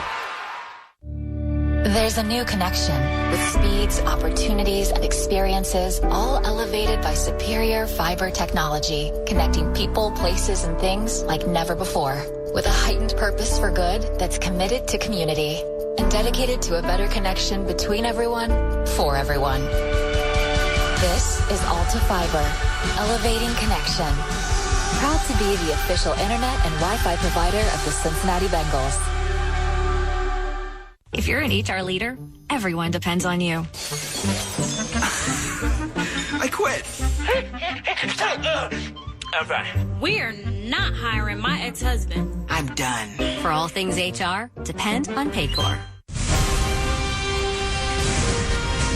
Speaker 14: There's a new connection with speeds, opportunities, and experiences, all elevated by superior fiber technology, connecting people, places, and things like never before. With a heightened purpose for good that's committed to community and dedicated to a better connection between everyone, for everyone. This is Alta Fiber, elevating connection. Proud to be the official internet and Wi-Fi provider of the Cincinnati Bengals.
Speaker 16: If you're an HR leader, everyone depends on you.
Speaker 10: I quit.
Speaker 16: We're not hiring my ex-husband.
Speaker 10: I'm done.
Speaker 16: For all things HR, depend on Paycor.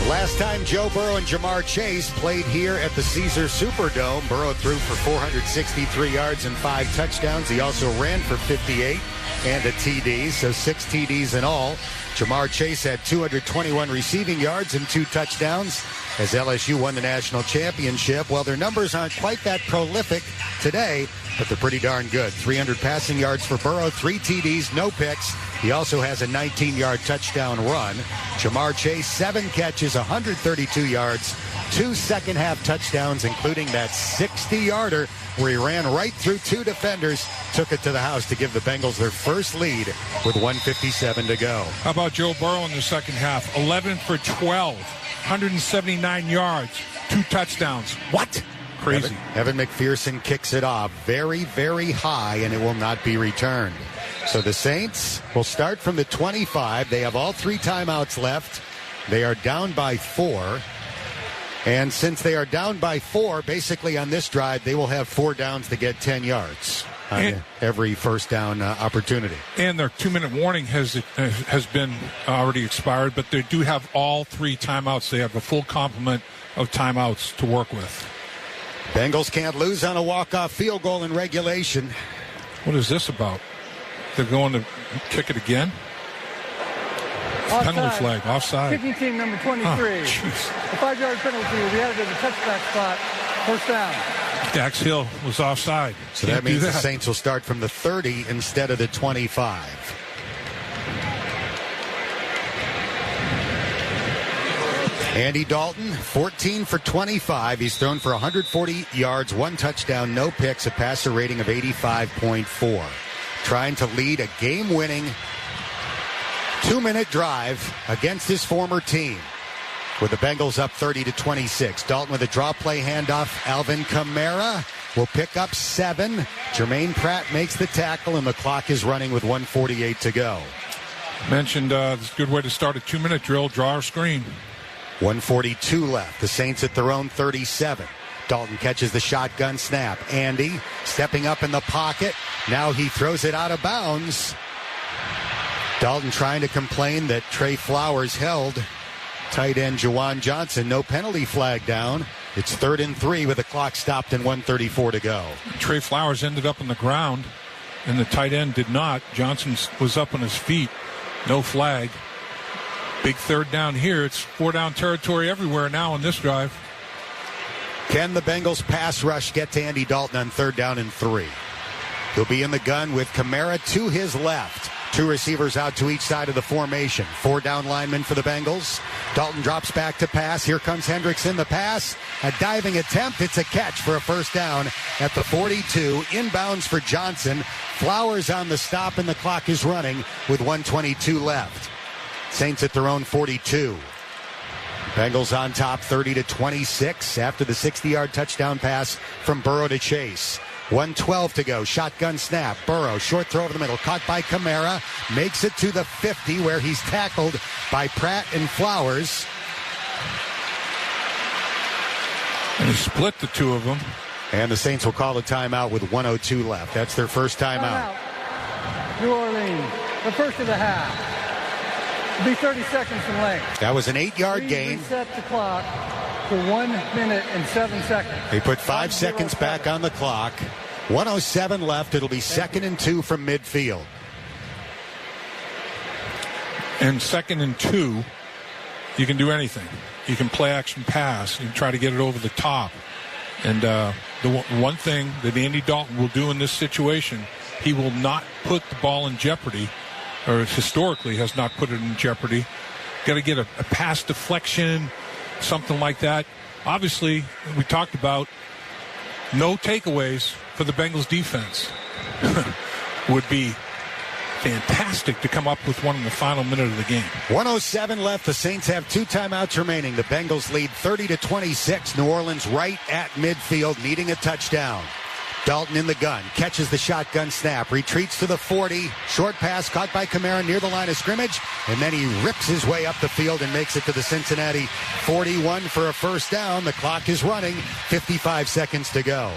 Speaker 1: Last time Joe Burrow and Jamar Chase played here at the Caesars Superdome, Burrow threw for 463 yards and 5 touchdowns. He also ran for 58 and a TD, so 6 TDs in all. Jamar Chase had 221 receiving yards and 2 touchdowns as LSU won the national championship. Well, their numbers aren't quite that prolific today, but they're pretty darn good. 300 passing yards for Burrow, 3 TDs, no picks. He also has a 19-yard touchdown run. Jamar Chase, 7 catches, 132 yards, 2 second-half touchdowns, including that 60-yarder where he ran right through 2 defenders, took it to the house to give the Bengals their first lead with 1:57 to go.
Speaker 2: How about Joe Burrow in the second half? 11 for 12, 179 yards, 2 touchdowns.
Speaker 1: What?
Speaker 2: Crazy.
Speaker 1: Evan McPherson kicks it off very, very high, and it will not be returned. So the Saints will start from the 25. They have all 3 timeouts left. They are down by 4. And since they are down by 4, basically on this drive, they will have 4 downs to get 10 yards on every first down opportunity.
Speaker 2: And their 2-minute warning has been already expired, but they do have all 3 timeouts. They have a full complement of timeouts to work with.
Speaker 1: Bengals can't lose on a walk-off field goal in regulation.
Speaker 2: What is this about? They're going to kick it again?
Speaker 4: Offside.
Speaker 2: Penalty flag, offside.
Speaker 4: Kicking team number 23.
Speaker 2: Oh,
Speaker 4: a 5-yard penalty will be added to the touchback spot. First down.
Speaker 2: Dax Hill was offside.
Speaker 1: So that means the Saints will start from the 30 instead of the 25. Andy Dalton, 14 for 25. He's thrown for 140 yards, 1 touchdown, no picks, a passer rating of 85.4. Trying to lead a game-winning 2-minute drive against his former team with the Bengals up 30-26. Dalton with a draw play handoff. Alvin Kamara will pick up 7. Jermaine Pratt makes the tackle, and the clock is running with 1:48 to go.
Speaker 2: Mentioned it's a good way to start a 2-minute drill, draw or screen.
Speaker 1: 1:42 left. The Saints at their own 37. Dalton catches the shotgun snap. Andy stepping up in the pocket. Now he throws it out of bounds. Dalton trying to complain that Trey Flowers held tight end Juwan Johnson. No penalty flag down. It's 3rd and 3 with the clock stopped and 1:34 to go.
Speaker 2: Trey Flowers ended up on the ground, and the tight end did not. Johnson was up on his feet. No flag. Big 3rd down here. It's 4-down territory everywhere now on this drive.
Speaker 1: Can the Bengals pass rush get to Andy Dalton on 3rd down and 3? He'll be in the gun with Kamara to his left. 2 receivers out to each side of the formation. 4 down linemen for the Bengals. Dalton drops back to pass. Here comes Hendricks in the pass. A diving attempt. It's a catch for a first down at the 42. Inbounds for Johnson. Flowers on the stop, and the clock is running with 1:22 left. Saints at their own 42. Bengals on top 30-26 after the 60-yard touchdown pass from Burrow to Chase. 1:12 to go. Shotgun snap. Burrow, short throw over the middle. Caught by Kamara. Makes it to the 50 where he's tackled by Pratt and Flowers.
Speaker 2: And he split the 2 of them.
Speaker 1: And the Saints will call a timeout with 1:02 left. That's their first timeout.
Speaker 4: New Orleans, the first of the half. It'll be 30 seconds in length.
Speaker 1: That was an 8-yard gain.
Speaker 4: Reset the clock for 1 minute and 7 seconds.
Speaker 1: They put 5 seconds back on the clock. 1:07 left. It'll be 2nd and 2 from midfield.
Speaker 2: And 2nd and 2, you can do anything. You can play action pass. You can try to get it over the top. And the one thing that Andy Dalton will do in this situation, he will not put the ball in jeopardy, or historically has not put it in jeopardy. Got to get a pass deflection, something like that. Obviously, we talked about no takeaways for the Bengals defense. Would be fantastic to come up with one in the final minute of the game.
Speaker 1: 1:07 left. The Saints have 2 timeouts remaining. The Bengals lead 30-26. New Orleans right at midfield, needing a touchdown. Dalton in the gun, catches the shotgun snap, retreats to the 40, short pass caught by Kamara near the line of scrimmage, and then he rips his way up the field and makes it to the Cincinnati 41 for a first down. The clock is running, 55 seconds to go.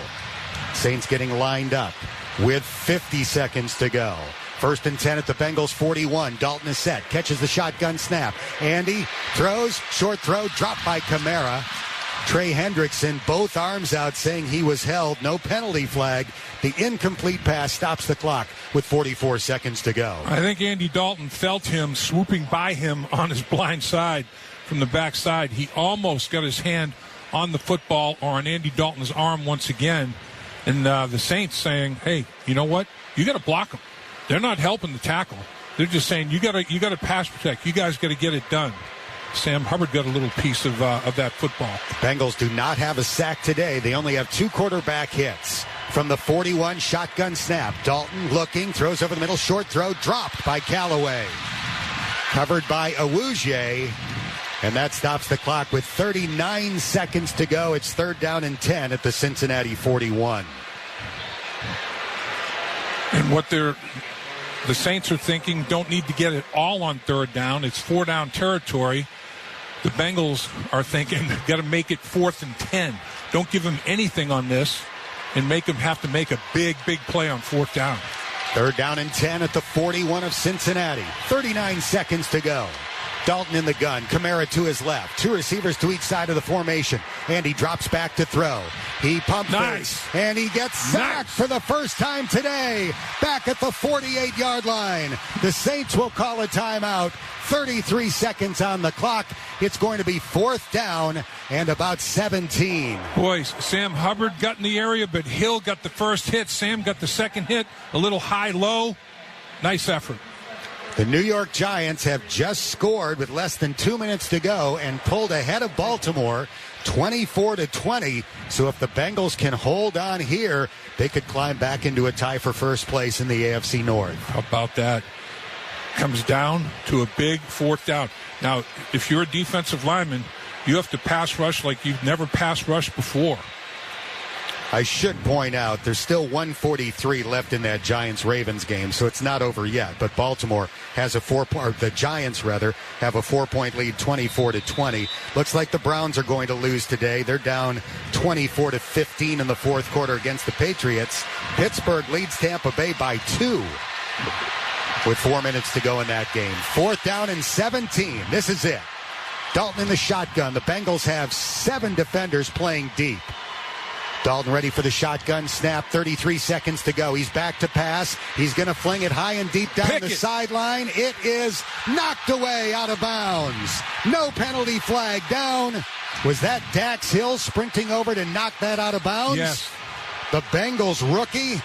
Speaker 1: Saints getting lined up with 50 seconds to go. 1st and 10 at the Bengals 41. Dalton is set, catches the shotgun snap. Andy throws, short throw, dropped by Kamara. Trey Hendrickson, both arms out, saying he was held. No penalty flag. The incomplete pass stops the clock with 44 seconds to go.
Speaker 2: I think Andy Dalton felt him swooping by him on his blind side from the backside. He almost got his hand on the football or on Andy Dalton's arm once again. And the Saints saying, hey, you know what? You got to block them. They're not helping the tackle. They're just saying, you got to pass protect. You guys got to get it done. Sam Hubbard got a little piece of that football.
Speaker 1: Bengals do not have a sack today. They only have 2 quarterback hits. From the 41, shotgun snap. Dalton looking, throws over the middle, short throw, dropped by Callaway. Covered by Awuzie, and that stops the clock with 39 seconds to go. It's 3rd down and 10 at the Cincinnati 41.
Speaker 2: And what the Saints are thinking, don't need to get it all on 3rd down. It's 4-down territory. The Bengals are thinking, got to make it 4th and 10. Don't give them anything on this and make them have to make a big, big play on 4th down.
Speaker 1: 3rd down and 10 at the 41 of Cincinnati. 39 seconds to go. Dalton in the gun. Kamara to his left. 2 receivers to each side of the formation. And he drops back to throw. He pump fakes. And he gets sacked for the first time today. Back at the 48-yard line. The Saints will call a timeout. 33 seconds on the clock. It's going to be 4th down and about 17.
Speaker 2: Boys, Sam Hubbard got in the area, but Hill got the first hit. Sam got the second hit. A little high-low. Nice effort.
Speaker 1: The New York Giants have just scored with less than 2 minutes to go and pulled ahead of Baltimore 24-20. So if the Bengals can hold on here, they could climb back into a tie for first place in the AFC North.
Speaker 2: How about that? Comes down to a big 4th down. Now, if you're a defensive lineman, you have to pass rush like you've never pass rushed before.
Speaker 1: I should point out there's still 1:43 left in that Giants-Ravens game, so it's not over yet. But Baltimore has the Giants have a 4-point lead, 24-20. Looks like the Browns are going to lose today. They're down 24-15 in the 4th quarter against the Patriots. Pittsburgh leads Tampa Bay by 2 with 4 minutes to go in that game. 4th down and 17. This is it. Dalton in the shotgun. The Bengals have 7 defenders playing deep. Dalton ready for the shotgun snap. 33 seconds to go. He's back to pass. He's going to fling it high and deep down the sideline. It is knocked away out of bounds. No penalty flag down. Was that Dax Hill sprinting over to knock that out of bounds?
Speaker 2: Yes.
Speaker 1: The Bengals rookie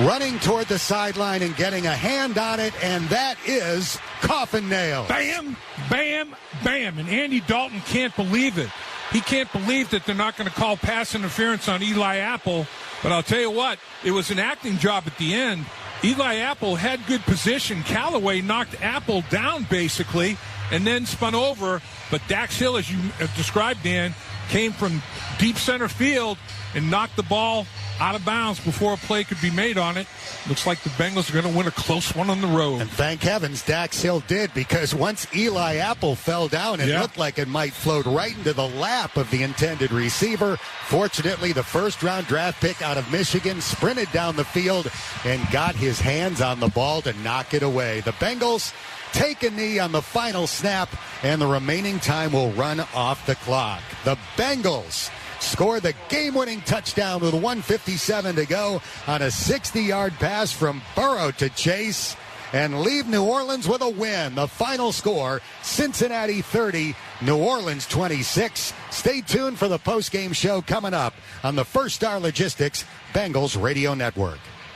Speaker 1: running toward the sideline and getting a hand on it, and that is coffin nail.
Speaker 2: Bam, bam, bam. And Andy Dalton can't believe it. He can't believe that they're not going to call pass interference on Eli Apple. But I'll tell you what, it was an acting job at the end. Eli Apple had good position. Callaway knocked Apple down, basically, and then spun over. But Dax Hill, as you described, Dan, came from deep center field and knocked the ball out of bounds before a play could be made on it. Looks like the Bengals are going to win a close one on the road.
Speaker 1: And thank heavens Dax Hill did, because once Eli Apple fell down, it looked like it might float right into the lap of the intended receiver. Fortunately, the 1st-round draft pick out of Michigan sprinted down the field and got his hands on the ball to knock it away. The Bengals take a knee on the final snap, and the remaining time will run off the clock. The Bengals score the game-winning touchdown with 1:57 to go on a 60-yard pass from Burrow to Chase and leave New Orleans with a win. The final score, Cincinnati 30, New Orleans 26. Stay tuned for the post-game show coming up on the First Star Logistics Bengals Radio Network.